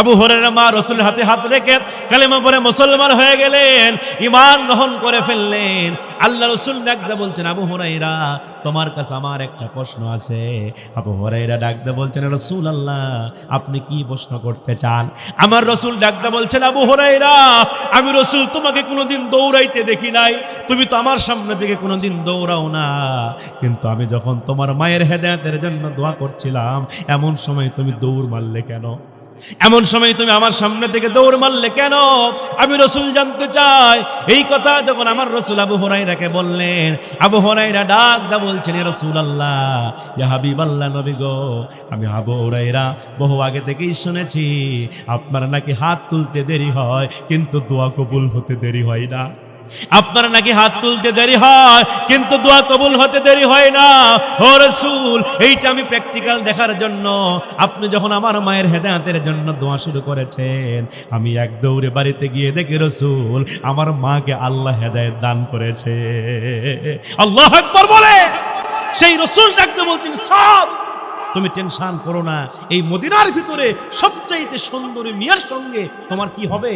আবু হুরায়রার মা রাসূলের হাতে হাত রেখে কালেমা পড়ে মুসলমান হয়ে গেলেন, ঈমান গ্রহণ করে ফেললেন। আল্লাহ রাসূল ডাকতে বলছেন, আবু হুরায়রা, তোমার কাছে আমার একটা প্রশ্ন আছে। আবু হুরায়রা ডাকতে বলছেন, রাসূলুল্লাহ, আপনি কি প্রশ্ন করতে চান? আমার রাসূল ডাকতে বলছেন, আবু হুরায়রা, আমি রাসূল তোমাকে কোনোদিন দৌড়াইতে দেখি নাই, তুমি তো আমার সামনে থেকে কোনোদিন দৌড়াও না, কিন্তু আমি যখন তোমার মায়ের হেদায়েতের জন্য দোয়া করছিলাম, এমন সময় তুমি দৌড় মারলে কেন? এমন সময় তুমি আমার সামনে থেকে দৌড় মারলে কেন? আমি রাসূল জানতে চাই। এই কথা যখন আমার রাসূল আবু হুরায়রাকে বললেন, আবু হুরায়রা ডাক দা বলছেন, ইয়া রাসূলুল্লাহ, ইয়া হাবিবাল্লাহ, নবী গো, আমি আবু হুরায়রা বহু আগে থেকেই শুনেছি আপনার নাকি হাত তুলতে দেরি হয়, কিন্তু দোয়া কবুল হতে দেরি হয় না। আপনার নাকি হাত তুলতে দেরি হয়, কিন্তু দোয়া কবুল হতে দেরি হয় না। ও রাসূল, এইটা আমি প্র্যাকটিক্যাল দেখার জন্য আপনি যখন আমার মায়ের হেদায়েতের জন্য দোয়া শুরু করেছেন, আমি এক দৌড়ে বাড়িতে গিয়ে দেখি রাসূল আমার মাকে আল্লাহ হেদায়েত দান করেছে। আল্লাহু আকবার বলে সেই রাসূল ডাকতে বলছেন, সব তুমি টেনশন করো না, এই মদিনার ভিতরে সবচাইতে সুন্দরী মেয়ের সঙ্গে তোমার কি হবে?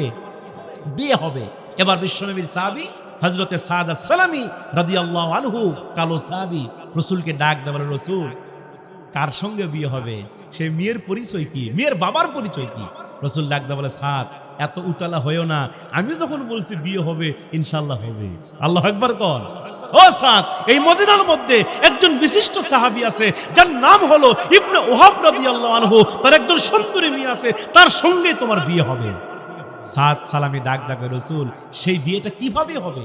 বিয়ে হবে। এবার বিশ্বনবীর সাহাবী হযরতে সাদ আস-সালামী রাদিয়াল্লাহু আনহু, কালো সাহাবী, রাসূলকে ডাক দেয়, বলে, রাসূল, কার সঙ্গে বিয়ে হবে? সেই মেয়ের পরিচয় কি? মেয়ের বাবার পরিচয় কি? রাসূল ডাক দেয়, বলে, সাদ, এত উতলা হয়েও না, আমি যখন বলছি বিয়ে হবে, ইনশাআল্লাহ হবে। আল্লাহু আকবার কর। ও সাদ, এই মদিনার মধ্যে একজন বিশিষ্ট সাহাবী আছে, যার নাম হলো ইবনে ওহাব রাদিয়াল্লাহু আনহু, তার একজন সুন্দরী মেয়ে আছে, তার সঙ্গে তোমার বিয়ে হবে। সাদ সালামি ডাক ডাকে, রাসূল, সেই বিয়েটা কিভাবে হবে?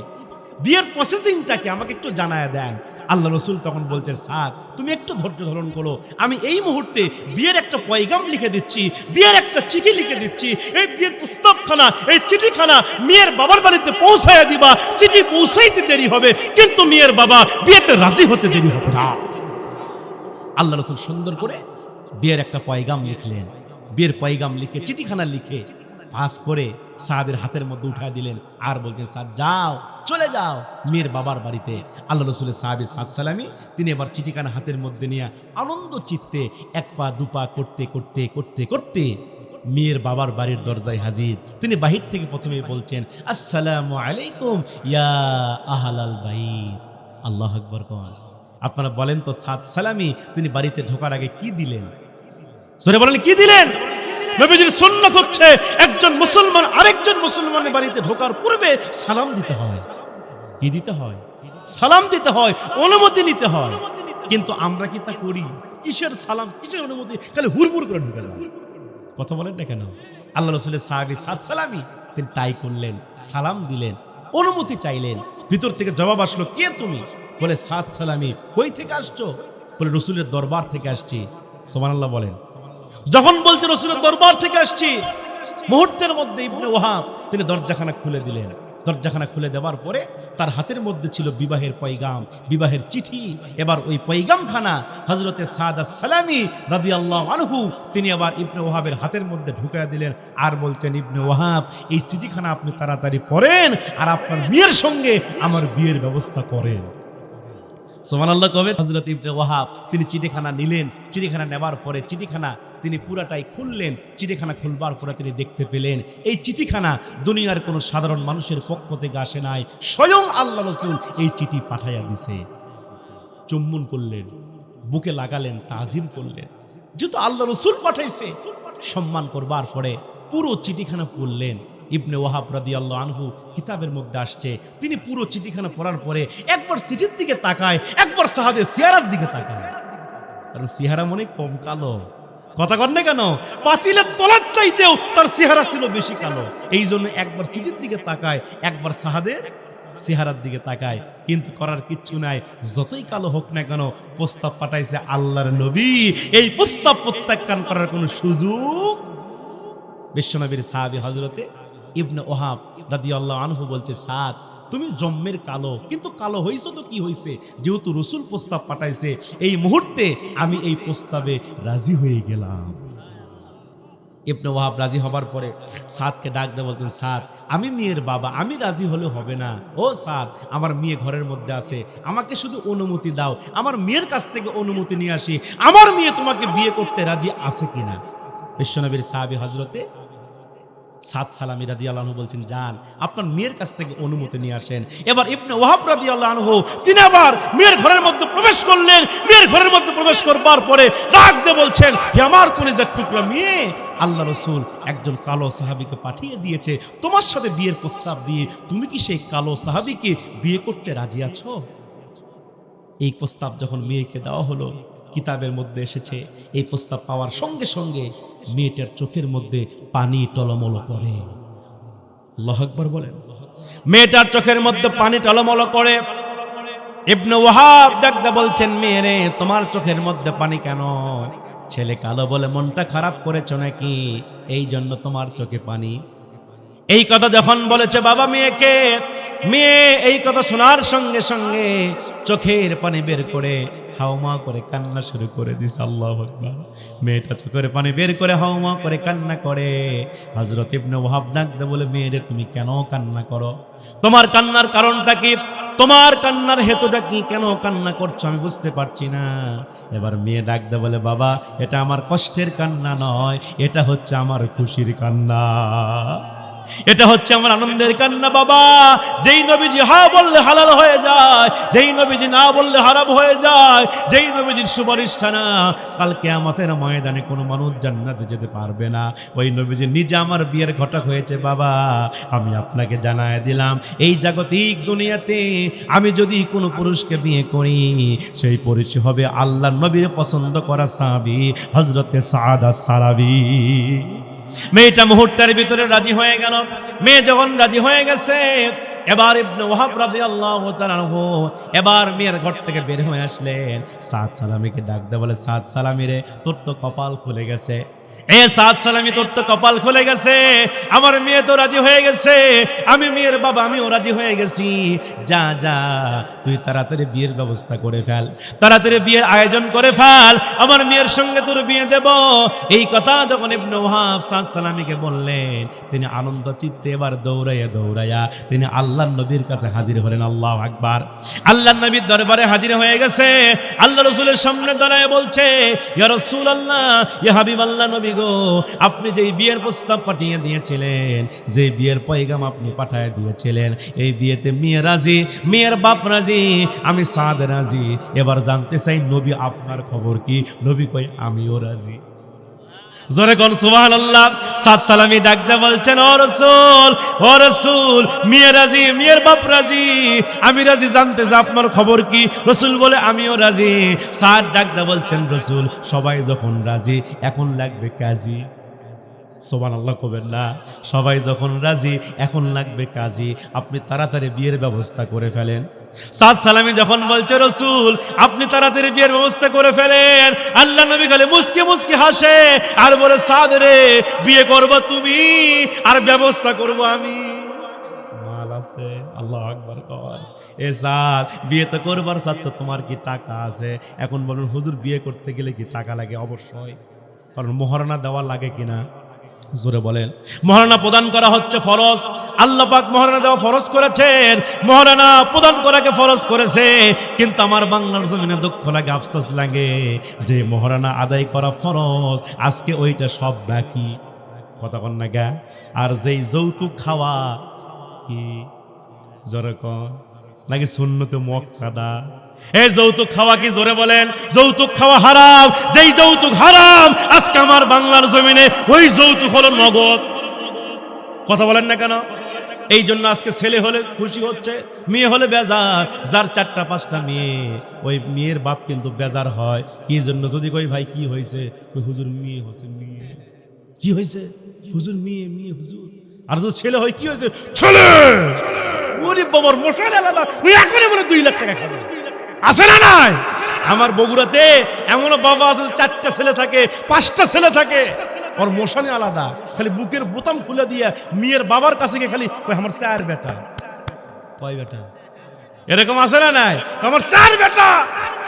বিয়ের প্রসেসিংটা কি আমাকে একটু জানায় দেন। আল্লাহ রাসূল তখন বলতে, সাদ, তুমি একটু ধৈর্য ধারণ করো, আমি এই মুহূর্তে বিয়ের একটা পয়গাম লিখে দিচ্ছি, বিয়ের একটা চিঠি লিখে দিচ্ছি। এই বিয়ের প্রস্তাবখানা, এই চিঠিখানা মেয়ের বাবার বাড়িতে পৌঁছায়া দিবা। চিঠি পৌঁছাইতে দেরি হবে, কিন্তু মেয়ের বাবা বিয়েতে রাজি হতে দেরি হবে না। আল্লাহ রাসূল সুন্দর করে বিয়ের একটা পয়গাম লিখলেন। বিয়ের পয়গাম লিখে, চিঠিখানা লিখে পাস করে সাদের হাতের মধ্যে উঠা দিলেন আর বলতেন সাদ যাও চলে যাও মেয়ের বাবার বাড়িতে। আল্লাহ রসুলের সাহাবী সাদ সালামি তিনি এবার চিঠিখানা হাতের মধ্যে নিয়ে আনন্দ চিত্তে এক পা দুপা করতে করতে করতে করতে মেয়ের বাবার বাড়ির দরজায় হাজির। তিনি বাহির থেকে প্রথমে বলছেন আসসালামু আলাইকুম ইয়া আহলাল বাইত। আল্লাহু আকবার কোন। আপনারা বলেন তো সাদ সালামি তিনি বাড়িতে ঢোকার আগে কি দিলেন? জোরে বলেন কি দিলেন? নবীজির সুন্নাত হচ্ছে একজন মুসলমান আরেকজন মুসলমানের বাড়িতে ঢোকার পূর্বে সালাম দিতে হয়। কি দিতে হয়? সালাম দিতে হয়, অনুমতি নিতে হয়। কিন্তু আমরা কি তা করি? কিসের সালাম, কিসের অনুমতি, খালি হুড়মুড় করে ঢুকে যান। কথা বলেন না কেন? আল্লাহ রসুলের সাহাবী সাদ সালামি তিনি তাই করলেন, সালাম দিলেন, অনুমতি চাইলেন। ভিতর থেকে জবাব আসলো কে তুমি? বলে সাদ সালামি। কই থেকে আসছো? বলে রসুলের দরবার থেকে আসছি। সুবহানাল্লাহ বলেন। যখন বলছে রসুলের দরবার থেকে আসছি, মুহূর্তের মধ্যে ইবনে ওয়াহাব তিনি দরজাখানা খুলে দিলেন। দরজাখানা খুলে দেওয়ার পরে তার হাতের মধ্যে ছিল বিবাহের পয়গাম, বিবাহের চিঠি। এবার ওই পয়গামখানা হযরতে সাদ সালামি রাদিয়াল্লাহু আনহু তিনি আবার ইবনে ওয়াহাবের হাতের মধ্যে ঢুকায়া দিলেন আর বলছেন ইবনে ওয়াহাব এই চিঠিখানা আপনি তাড়াতাড়ি পড়েন আর আপনার মেয়ের সঙ্গে আমার বিয়ের ব্যবস্থা করেন। সুবহানাল্লাহ কবে। হযরত ইবনে ওয়াহাব তিনি চিঠিখানা নিলেন। চিঠিখানা নেবার পরে চিঠিখানা তিনি পুরাটাই খুললেন। চিঠিখানা খুলবার পরে তিনি দেখতে পেলেন এই চিঠিখানা দুনিয়ার কোনো সাধারণ মানুষের পক্ষ থেকে আসে নাই, স্বয়ং আল্লাহ রাসূল এই চিঠি পাঠাইয়া দিছে। চুম্বন করলেন, বুকে লাগালেন, তাজিম করলেন। যেহেতু আল্লাহ রাসূল পাঠাইছে সম্মান করবার পরে পুরো চিঠিখানা পড়লেন। ইবনে ওয়াহাব রাদিয়াল্লাহু আনহু কিতাবের মধ্যে আসছে তিনি পুরো চিঠিখানা পড়ার পরে একবার চিঠির দিকে তাকায়, একবার সাহাদের চেহারার দিকে তাকায়। কারণ চেহারা মনে কম কালো, কথা কন না কেন? পাঁচিলের তলার চাইতেও তার চেহারা ছিল বেশি কালো। এই জন্য একবার চিঠির দিকে তাকায়, একবার সাহাদের চেহারার দিকে তাকায়। কিন্তু করার কিচ্ছু নাই, যতই কালো হোক না কেন প্রস্তাব পাঠাইছে আল্লাহর নবী, এই প্রস্তাব প্রত্যাখ্যান করার কোনো সুযোগ। বিশ্বনবীর সাহাবী হযরতে ইবনে ওয়াহাব রাদিয়াল্লাহু আনহু বলছে সাদ তুমি জন্মের কালো, কিন্তু কালো হইছো তো কি হইছে, যেহেতু রাসূল প্রস্তাব পাঠাইছে এই মুহূর্তে আমি এই প্রস্তাবে রাজি হয়ে গেলাম। ইবনে ওয়াহাব রাজি হবার পরে সাদকে ডাক দিয়ে বলতেন সাদ আমি মেয়ের বাবা, আমি রাজি হলে হবে না। ও সাদ আমার মেয়ে ঘরের মধ্যে আছে, আমাকে শুধু অনুমতি দাও, আমার মেয়ের কাছ থেকে অনুমতি নিয়ে আসি, আমার মেয়ে তোমাকে বিয়ে করতে রাজি আছে কিনা। বিশ্বনবীর সাহাবী হযরতে সাদ সালামি রাদিয়াল্লাহু আনহু বলছেন যান আপনার মেয়ের কাছ থেকে অনুমতি নিয়ে আসেন। এবার ইবনে ওয়াহাব রাদিয়াল্লাহু আনহু তিনি আবার মেয়ের ঘরের মধ্যে প্রবেশ করলেন। মেয়ের ঘরের মধ্যে প্রবেশ করবার পরে ডাক দিয়ে বলছেন হে আমার কলিজার টুকরা মেয়ে, আল্লাহ রাসূল একজন কালো সাহাবীকে পাঠিয়ে দিয়েছে তোমার সাথে বিয়ের প্রস্তাব দিয়ে, তুমি কি সেই কালো সাহাবীকে বিয়ে করতে রাজি আছো? এই প্রস্তাব যখন মেয়েকে দেওয়া হলো, কিতাবের মধ্যে এসেছে এই প্রস্তাব পাওয়ার সঙ্গে সঙ্গে মেয়েটার চোখের মধ্যে পানি টলমল করে। আল্লাহু আকবার বলেন। মেয়েটার চোখের মধ্যে পানি টলমল করে। ইবনে ওয়াহাব ডাকতে বলছেন মেয়েরে তোমার চোখের মধ্যে পানি কেন? ছেলে কালো বলে মনটা খারাপ করেছো নাকি, এই জন্য তোমার চোখে পানি? এই কথা যখন বলেছে বাবা মেয়েকে, মেয়ে এই কথা শোনার সঙ্গে সঙ্গে চোখের পানি বের করে হাওমা করে কান্না শুরু করে দিছে। আল্লাহু আকবার। মেয়েটা চোখের পানি বের করে হাওমা করে কান্না করে। হযরত ইবনে ওয়াহাব ডাকতে বলে মেয়েরে তুমি কেন কান্না করো? তোমার কান্নার কারণটা কি? তোমার কান্নার হেতুটা কি? কেন কান্না করছো আমি বুঝতে পারছি না। এবার মেয়ে ডাকতে বলে বাবা এটা আমার কষ্টের কান্না নয়, এটা হচ্ছে আমার খুশির কান্না, এটা হচ্ছে আমার আনন্দের কান্না। বাবা যেই নবীজি হা বললে হালাল হয়ে যায়, যেই নবীজি না বললে হারাম হয়ে যায়, যেই নবীজির সুপারিশ ছাড়া কাল কিয়ামতের ময়দানে কোনো মানুষ জান্নাতে যেতে পারবে না, ওই নবীজি নিজে আমার বিয়ের ঘটক হয়েছে। বাবা আমি আপনাকে জানায় দিলাম এই জাগতিক দুনিয়াতে আমি যদি কোনো পুরুষকে বিয়ে করি সেই পুরুষ হবে আল্লাহর নবীর পছন্দ করা সাহাবী হযরতে সাদ সালাবী। মেয়েটা মুহূর্তের ভিতরে রাজি হয়ে গেল। মেয়ে যখন রাজি হয়ে গেছে এবার ইবনে ওয়াহাব রাদিয়াল্লাহু তাআলা আনহু এবার মেয়ের ঘর থেকে বের হয়ে আসলেন। সাদ সালামীকে ডাক দিয়ে বলে সাদ সালামী রে তোর তো কপাল খুলে গেছে, এ সাদ সালামি, তোর তো কপাল খুলে গেছে, আমার মেয়ে তো রাজি হয়ে গেছে, আমি মেয়ের বাবা, আমিও রাজি হয়ে গেছি। যা যা, তুই তাড়াতাড়ি বিয়ের ব্যবস্থা করে ফেল, তাড়াতাড়ি বিয়ের আয়োজন করে ফেল, আমার মেয়ের সঙ্গে তোর বিয়ে দেব। এই কথা যখন ইবনে ওয়াহাব সাদ সালামিকে বললেন, তিনি আনন্দ চিত্তে এবার দৌড়াইয়া তিনি আল্লাহর নবীর কাছে হাজির হলেন। আল্লাহু আকবার। আল্লাহর নবীর দরবারে হাজির হয়ে গেছে, আল্লাহ রাসূলের সামনে দাঁড়ায় বলছে, ইয়া রাসূলুল্লাহ, ইয়া হাবিবাল্লাহ, নবী গো, আপনি যেই বিয়ের প্রস্তাব পাঠিয়ে দিয়েছিলেন, যে বিয়ের পয়গাম আপনি পাঠিয়ে দিয়েছিলেন, এই বিয়েতে মেয়ে রাজি, মেয়ের বাপ রাজি, আমি সাদ রাজি। এবার জানতে চাই নবী আপনার খবর কি? নবী কই, আমিও রাজি। জোরে কোন সুবহানাল্লাহ। সাদ সালামি ডাক দিয়ে বলছেন, ও রাসূল, ও রাসূল, মেয়ে রাজি, মেয়ের বাপ রাজি, আমি রাজি, জানতে চাই আপনার খবর কি? রাসূল বলে, আমিও রাজি। সাদ ডাক দিয়ে বলছেন, রাসূল, সবাই যখন রাজি, এখন লাগবে কাজী। সুবহানাল্লাহ কবেন না? সবাই যখন রাজি, এখন লাগবে কাজী, আপনি তাড়াতাড়ি বিয়ের ব্যবস্থা করে ফেলেন। সাদ সালামি যখন বলছে, রাসূল, আপনি তাড়াতাড়ি বিয়ের ব্যবস্থা করে ফেলেন, আল্লাহ নবী খালি মুস্কি মুস্কি হাসে আর বলে, সাদ রে, বিয়ে করব তুমি আর ব্যবস্থা করব আমি। মাল আছে, আল্লাহু আকবার কর। এ সাদ, বিয়ে তো করবার সাথ, তো তোমার কি টাকা আছে? এখন বলুন, হুজুর, বিয়ে করতে গেলে কি টাকা লাগে? অবশ্যই, কারণ মোহরানা দেওয়া লাগে কিনা? জোরে বলেন। মহারণা প্রদান করা হচ্ছে ফরজ। আল্লাহ পাক মহারণা দেওয়া ফরজ করেছেন, মহারণা প্রদান করাকে ফরজ করেছে। কিন্তু আমার বাংলার জমিনে দুঃখ লাগে, আফসোস লাগে, যে মহারণা আদায় করা ফরজ, আজকে ওইটা সব বাকি। কথা কন না গা? আর যেই যৌতুক খাওয়া, কি জোরে কন, নাকি সুন্নতে মুআক্কাদা? এই যৌতুক খাওয়া কি? জোরে বলেন। যৌতুক খাওয়া হারাম। যেই যৌতুক হারাম, আজকে আমার বাংলার জমিনে ওই যৌতুক হলো নগদ। কথা বলেন না কেন? এই জন্য আজকে ছেলে হলে খুশি হচ্ছে, মেয়ে হলে বেজার। যার 4টা-5টা মেয়ে, ওই মেয়ের বাপ কিন্তু বেজার হয়। কি জন্য? যদি কই, ভাই কি হয়েছে? হুজুর, মেয়ে হয়েছে। মেয়ে কি হয়েছে? হুজুর, মেয়ে। মেয়ে হুজুর। আর যদি ছেলে হয়, কি হয়েছে? ছেলে। ওরে বাবার মশাই আলাদা, ওই এখনই মনে 2 লাখ টাকা খাবে। আছে না নাই? আমার বগুড়াতে এমন বাবা আছে, 4টা ছেলে থাকে, 5টা ছেলে থাকে, ওর মোশানি আলাদা। খালি বুকের বোতাম খুলে দিয়ে মেয়ের বাবার কাছে গিয়ে খালি, আমার 4 বেটা। কয় বেটা? এরকম আছে না নাই? আমার 4 বেটা,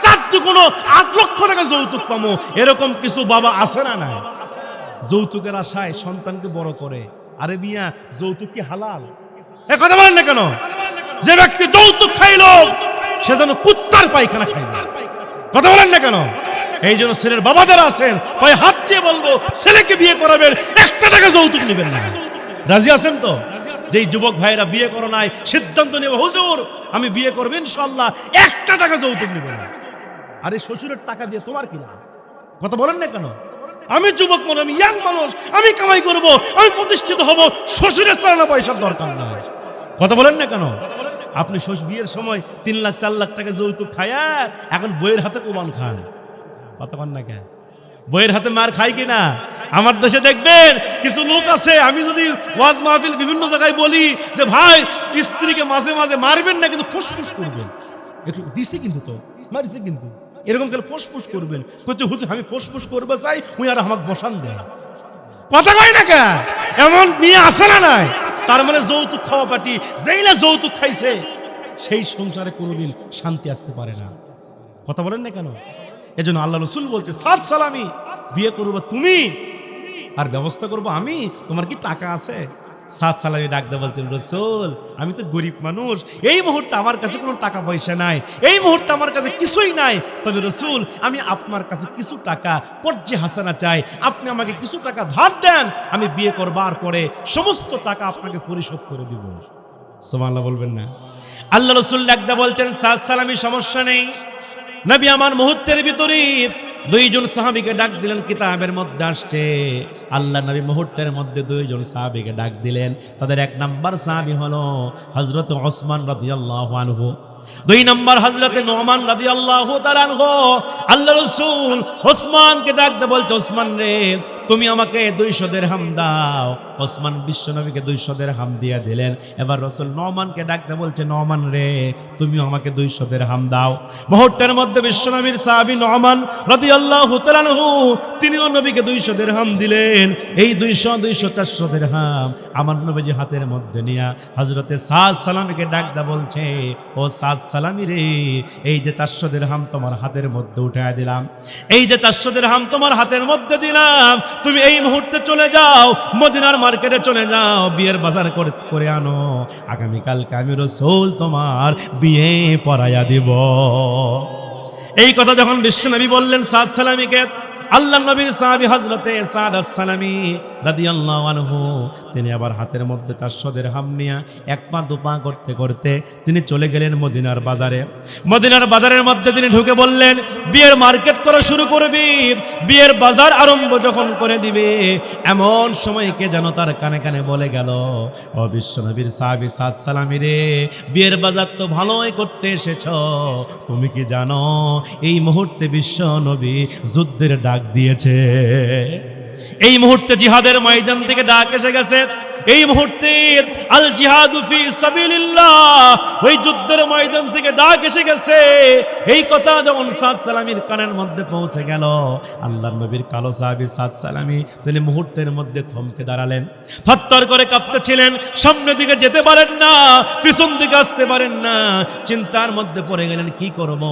4 কোনো 8 লক্ষ টাকা যৌতুক পাবো, এরকম কিছু বাবা আছে না নাই? যৌতুকের আশায় সন্তানকে বড় করে। আরে মিয়া, যৌতুক কি হালাল? এ কথা বলেন না কেন? যে ব্যক্তি যৌতুক খাইল, সে যেন কুত্তার পায়খানা খাইল। কথা বলেন না কেন? এই জন্য ছেলের বাবা যারা আছেন, ভাই হাত দিয়ে বলবো, ছেলেকে বিয়ে করাবেন, 1টা টাকা যৌতুক নেবেন না। রাজি আছেন তো? যেই যুবক ভাইরা বিয়ে করো নাই, সিদ্ধান্ত নেব, হুজুর আমি বিয়ে করব ইনশাআল্লাহ, 1টা টাকা যৌতুক নেবেন না। আরে শ্বশুরের টাকা দিয়ে তোমার কি লাভ? কথা বলেন না কেন? আমি যুবক মানুষ, আমি ইয়াং মানুষ, আমি কামাই করব, আমি প্রতিষ্ঠিত হব, শ্বশুরের চালানা পয়সার দরকার নাই। কথা বলেন না কেন? আপনি বিয়ের সময় 3 লাখ 4 লাখ টাকা যৌতুক খায়া এখন বইয়ের হাতে কোরবান খান। কথা বলেন না কেন? বইয়ের হাতে মার খাই কিনা? আমার দেশে দেখবেন কিছু লোক আছে, আমি যদি ওয়াজ মাহফিল বিভিন্ন জায়গায় বলি যে ভাই স্ত্রীকে মাঝে মাঝে মারবেন না, কিন্তু ফুসফুস করবেন, একটু দিছে কিন্তু, তো মারিছে কিন্তু, এরকম করে ফুসফুস করবেন। কইতে হুজুর আমি ফুসফুস করবে চাই, উই আর আমাকে বসান দেয়। কথা কয় না কে? এমন নিয়ে আসে না নাই? তার মানে যৌতুক খাওয়া পার্টি, যেই না যৌতুক খাইছে, সেই সংসারে কোনোদিন শান্তি আসতে পারে না। কথা বলেন না কেন? এজন্য আল্লাহ রাসূল বলতে, সাদ সালামি, বিয়ে করবো তুমি আর ব্যবস্থা করবো আমি, তোমার কি টাকা আছে? সাদ সালামি ডাক দিয়ে বলতেন, রাসূল আমি তো গরিব মানুষ, এই মুহূর্তে আমার কাছে কোনো টাকা পয়সা নাই, এই মুহূর্তে আমার কাছে কিছুই নাই, তবে রাসূল আমি আপনার কাছে কিছু টাকা কর্জে হাসানা চাই, আপনি আমাকে কিছু টাকা ধার দেন, আমি বিয়ে করবার পরে সমস্ত টাকা আপনাকে পরিশোধ করে দিব। সুবহানাল্লাহ বলবেন না? আল্লাহ রাসূল ডাক দিয়ে বলছেন, সাদ সালামি সমস্যা নেই। নবী আমার মুহূর্তের ভিতরে 2 জন সাহাবীকে ডাক দিলেন, কিতাবের মধ্যে আসছে আল্লাহ নবী মুহূর্তের মধ্যে 2 জন সাহাবীকে ডাক দিলেন। তাদের 1 নাম্বার সাহাবী হলো হযরত ওসমান রাদিয়াল্লাহু আনহু, 2 নাম্বার হযরত নুমান রাদিয়াল্লাহু তাআলা আনহু। আল্লাহ রাসূল ওসমানকে ডাক দিয়ে বলছে, ওসমান রে, তুমি আমাকে 200 দিরহাম দাও। ওসমান বিশ্বনবীকে 200 দিরহাম দিয়ে দিলেন। এবার রাসূল নওমানকে ডাকতে বলছে, নওমান রে, তুমিও আমাকে 200 দিরহাম দাও। মুহূর্তের মধ্যে বিশ্বনবীর সাহাবী নওমান রাদিয়াল্লাহু তাআলা আনহু তিনিও নবীকে 200 দিরহাম দিলেন। এই 200 400 দিরহাম আমার নবীজি হাতের মধ্যে নিয়া হযরতে সাদ সালামীকে ডাকতে বলছে, ও সাদ সালামী রে, এই যে 400 দিরহাম তোমার হাতের মধ্যে উঠায় দিলাম, এই যে 400 দিরহাম তোমার হাতের মধ্যে দিলাম, তুমি এই মুহূর্তে চলে যাও, মদিনার মার্কেটে চলে যাও, বিয়ের বাজার করে আনো, আগামীকালকে আমি রাসূল তোমার বিয়ে পড়াইয়া দিব। এই কথা যখন বিশ্বনবী বললেন সাদ সালামীকে, আল্লাহর নবীর সাহাবী হযরতে সাদ আস-সালামী রাদিয়াল্লাহু আনহু তিনি আবার হাতের মধ্যে 400 দিরহাম নিয়ে এক পা দুপা করতে করতে তিনি চলে গেলেন মদিনার বাজারে। মদিনার বাজারের মধ্যে তিনি ঢুকে বললেন, বিয়ের মার্কেট করা শুরু করবি, বিয়ের বাজার আরম্ভ যখন করে দিবে, এমন সময় কে যেন তার কানে কানে বলে গেল, ও বিশ্বনবীর সাহাবী সাদ সালামী রে, বিয়ের বাজার তো ভালোই করতে এসেছো, তুমি কি জানো এই মুহূর্তে বিশ্বনবী যুদ্ধের ডাক দিয়েছে, এই মুহূর্তে জিহাদের ময়দান থেকে ডাক এসে গেছে, এই মুহূর্তে আল জিহাদু ফি সাবিলিল্লাহ, ওই যুদ্ধের ময়দান থেকে ডাক এসে গেছে। এই কথা যখন সাদ সালামীর কানের মধ্যে পৌঁছে গেল, আল্লাহর নবীর কালো সাহাবী সাদ সালামী তিনি মুহূর্তের মধ্যে থমকে দাঁড়ালেন, থরথর করে কাঁপতেছিলেন, সামনের দিকে যেতে পারেন না, পিছন দিকে আসতে পারেন না, চিন্তার মধ্যে পড়ে গেলেন, কি করব,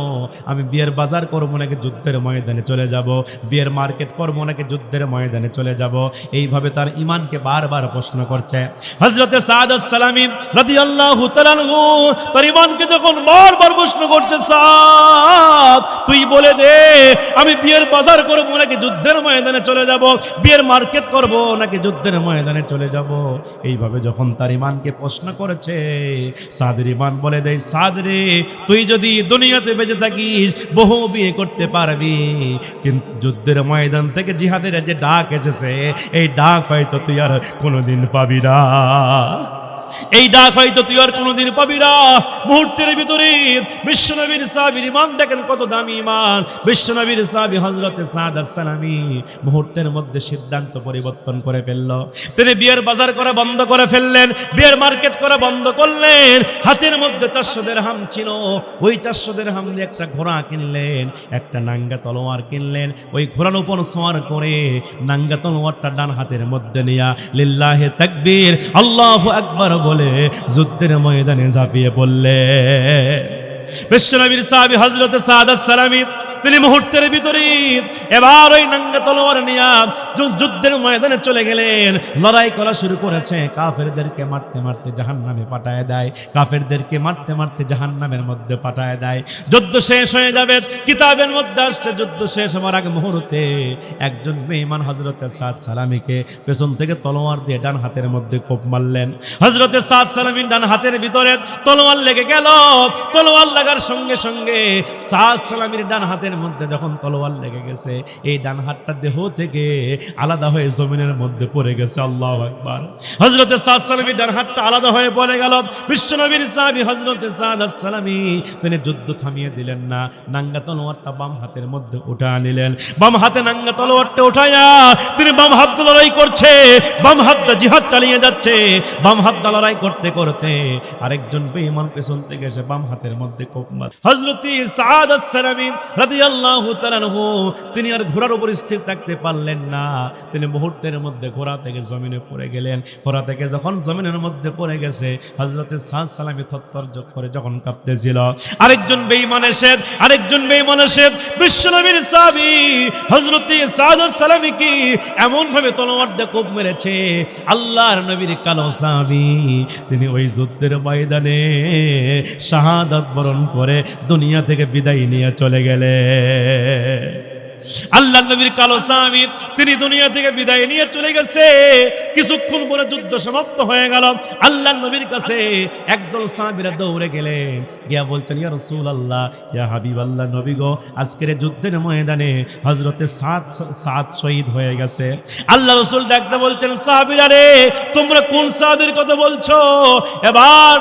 আমি বিয়ের বাজার করব নাকি যুদ্ধের ময়দানে চলে যাব, বিয়ের মার্কেট করব নাকি যুদ্ধের ময়দানে চলে যাব, এইভাবে তার ঈমানকে বারবার প্রশ্ন করছে। হযরতে সাদ আস-সালামী রাদিয়াল্লাহু তাআলা আনহু তার ঈমানকে যখন বারবার প্রশ্ন করছে, সাদ তুই বলে দে, আমি বিয়ের বাজার করব নাকি যুদ্ধের ময়দানে চলে যাব, বিয়ের মার্কেট করব নাকি যুদ্ধের ময়দানে চলে যাব, এইভাবে যখন তার ঈমানকে প্রশ্ন করেছে, সাদের ঈমান বলে দেয়, সাদ রে, তুই যদি দুনিয়াতে বেঁচে থাকিস বহু বিয়ে করতে পারবি, কিন্তু যুদ্ধের ময়দান থেকে জিহাদের যে ডাক এসেছে, এই ডাক হয়তো তুই আর কোনোদিন পাবি না, এই ডাক হয়তো তুই আর কোনোদিন পাবি না। মুহূর্তের ভিতরে বিশ্বনবীর সাহাবীর ঈমান দেখেন কত দামি ঈমান। বিশ্বনবীর সাহাবী হযরতে সাদ আস-সালামী মুহূর্তের মধ্যে সিদ্ধান্ত পরিবর্তন করে ফেলল, তিনি বিয়ের বাজার করা বন্ধ করে ফেললেন, বিয়ের মার্কেট করা বন্ধ করলেন। হাতের মধ্যে 400 দিরহাম ছিল, ওই 400 দিরহাম দিয়ে একটা ঘোড়া কিনলেন, একটা নাঙ্গা তলোয়ার কিনলেন, ওই ঘোড়ার উপর সওয়ার করে নাঙ্গা তলোয়ারটা ডান হাতের মধ্যে নিয়া লিল্লাহি তাকবীর আল্লাহু আকবার বলে যুদ্ধের ময়দানে ঝাঁপিয়ে পড়লে। বিশ্বনবীর সাহাবী হযরতে সাদ আস-সালামী তিনি মুহূর্তের ভিতরে এবার ওই নাঙ্গা তলোয়ার নিয়ে যুদ্ধের ময়দানে চলে গেলেন, লড়াই করা শুরু করেছে, কাফেরদেরকে মারতে মারতে জাহান্নামে পাঠায় দেয়, কাফেরদেরকে মারতে মারতে জাহান্নামের মধ্যে পাঠায় দেয়। যুদ্ধ শেষ হয়ে যাবে, কিতাবের মধ্যে আসছে যুদ্ধ শেষ হওয়ার আগে মুহূর্তে একজন বেঈমান হযরতে সাদ সালামীকে পেছন থেকে তলোয়ার দিয়ে ডান হাতের মধ্যে কোপ মারলেন। হযরতে সাদ সালামীর ডান হাতের ভিতরে তলোয়ার লেগে গেল, তলোয়ার লাগার সঙ্গে সঙ্গে সাদ সালামীর ডান হাতের মধ্যে যখন তলোয়ার লেগে গেছে, এই ডান হাতটা দেহ থেকে আলাদা হয়ে জমিনের মধ্যে পড়ে গেছে। আল্লাহু আকবার। হযরতে সাদ সালামীর ডান হাতটা আলাদা হয়ে পড়ে গেল। বিশ্বনবীর সাহাবী হযরতে সাদ আস-সালামী তিনি যুদ্ধ থামিয়ে দিলেন না, নাঙ্গা তলোয়ারটা বাম হাতের মধ্যে উঠা নিলেন, বাম হাতে নাঙ্গা তলোয়ারটা উঠায়া তিনি বাম হাত দিয়ে লড়াই করছে, বাম হাত দিয়ে জিহাদ চালিয়ে যাচ্ছে, বাম হাত দিয়ে লড়াই করতে করতে আরেকজন বেঈমান পেছন থেকে এসে বাম হাতের মধ্যে কোপ মার। হযরতে সাদ আস-সালামী রাদিয়াল্লাহু তাআলা আনহু তিনি আর ঘোড়ার উপর স্থির থাকতে পারলেন না, তিনি মুহূর্তের মধ্যে ঘোড়া থেকে জমিনে পড়ে গেলেন। ঘোড়া থেকে যখন জমিনের মধ্যে পড়ে গেছে, হযরতে সাদ সালামী থরথর করে যখন কাঁপতেছিল, আরেকজন বেঈমান এসে বিশ্বনবীর সাহাবী হযরতে সাদ সালামী কি এমন ভাবে তলোয়ার দিয়ে কোপ মেরেছে, আল্লাহর নবীর কালো সাহাবী তিনি ওই যুদ্ধের ময়দানে শাহাদাত বরণ করে দুনিয়া থেকে বিদায় নিয়ে চলে গেলেন। আল্লাহর নবীর কালো সাহাবী তিনি দুনিয়া থেকে বিদায় নিয়ে চলে গেছে। কিছুক্ষণ পরে যুদ্ধ সমাপ্ত হয়ে গেল। আল্লাহর নবীর কাছে একদল সাহাবীরা দৌড়ে গেলেন, গিয়া বলছেন, ইয়া রাসূলুল্লাহ, ইয়া হাবিবাল্লাহ, নবী গো, আজকের যুদ্ধের ময়দানে হযরতে সাদ শহীদ হয়ে গেছে। আল্লাহ রাসূল ডাকতে বলছেন, সাহাবীরা রে, তোমরা কোন সাদের কথা বলছো? এবার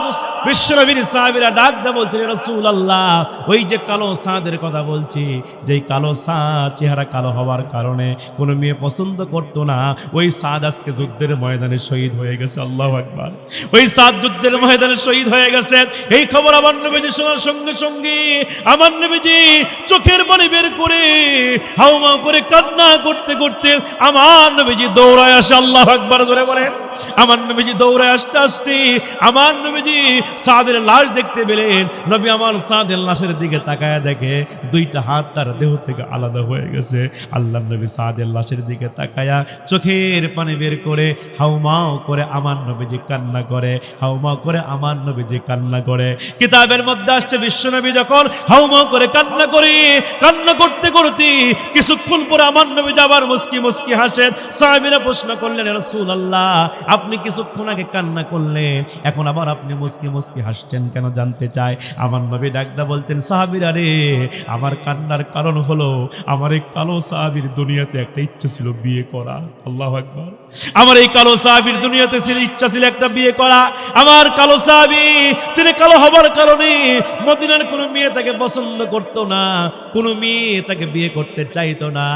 বিশ্বনবীর সাহাবীরা ডাকতে বলছেন, ইয়া রাসূলুল্লাহ, ওই যে কালো সাদের কথা বলছি, যেই কালো সাদ চেহারা কালো হওয়ার কারণে কোনো মেয়ে পছন্দ করতো না। ওই সাদ আজকে যুদ্ধের ময়দানে শহীদ হয়ে গেছে। আল্লাহু আকবার। ওই সাদ যুদ্ধের ময়দানে শহীদ হয়ে গেছে। এই খবর আমার নবীজি শোনার সঙ্গে সঙ্গে আমার নবীজি চোখের পানি বের করে হাউমাউ করে কান্না করতে করতে আমার নবীজি দৌড়ায় আসে। আল্লাহু আকবার জোরে বলেন। আমার নবীজি দৌড়ায় আসতে আসতে আমার নবীজি সাদের লাশ দেখতে পেলেন। নবী আমার সাদের লাশের দিকে তাকায়া দেখে দুইটা হাত তার দেহ থেকে আলাদা হয়ে গেছে। আল্লাহর নবী সাদের লাশের দিকে তাকায়া চোখের পানি বের করে হাউমাউ করে আমার নবীজি কান্না করে, হাউমাউ করে আমার নবীজি কান্না করে। কিতাবের মধ্যে আসছে বিশ্বনবী যখন হাউমাউ করে কান্না করতে করতে কিছুক্ষণ পরে আমার নবীজি আবার মুস্কি মুস্কি হাসেন। সাহাবীরা প্রশ্ন করলেন, ইয়া রাসূলুল্লাহ, আপনি কিছুক্ষণ আগে কান্না করলেন, এখন আবার আপনি মুস্কি মুস্কি হাসছেন কেন জানতে চাই। আমার নবী ডাকদা বলতেন, সাহাবীরা রে, আমার কান্নার কারণ হলো আমার এই কালো সাহাবীর দুনিয়াতে একটা ইচ্ছা ছিল বিয়ে করা। আল্লাহু আকবার। আমার এই কালো সাহাবীর দুনিয়াতে ইচ্ছা ছিল একটা বিয়ে করা। আমার কালো সাহাবী, তিনি কালো হবার কারণে মদিনার কোনো মেয়ে তাকে পছন্দ করতো না, কোনো মেয়ে তাকে বিয়ে করতে চাইতো না।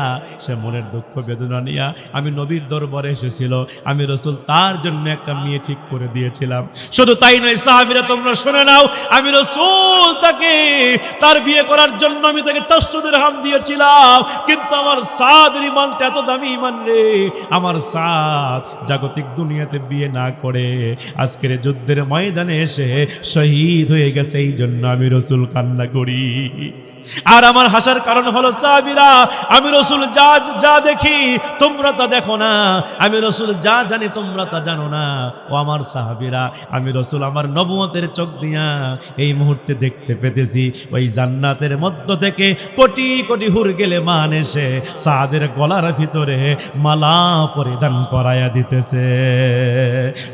সে মনের দুঃখ বেদনা নিয়ে আমি নবীর দরবারে এসেছিল। আমি রাসূল তার জন্য একটা মেয়ে ঠিক করে দিয়েছিলাম। শুধু তাই নয় সাহাবীরা, তোমরা শুনে নাও, আমি রাসূল তাকে তার বিয়ে করার জন্য আমি তাকে 400 দিরহাম দিয়েছিলাম। কিন্তু আমার সাদের ইমানটা এত দামি ইমান রে, আমার সাদ জাগতিক দুনিয়াতে বিয়ে না করে আজকের যুদ্ধের ময়দানে এসে শহীদ হয়ে গেছে। এই জন্য আমি রাসূল কান্না করি। আর আমার হাসার কারণ হলো সাহাবীরা, আমি রাসূল যা দেখি তোমরা তা দেখো না, আমি রাসূল যা জানি তোমরা তা জানো না। ও আমার সাহাবীরা, আমি রাসূল আমার নবুয়তের চোখ দিয়া এই মুহূর্তে দেখতে পেতেছি ওই জান্নাতের মধ্য থেকে কোটি কোটি হুর গেলে মান এসে সাদের গলার ভিতরে মালা পরিধান করায়া দিতেছে।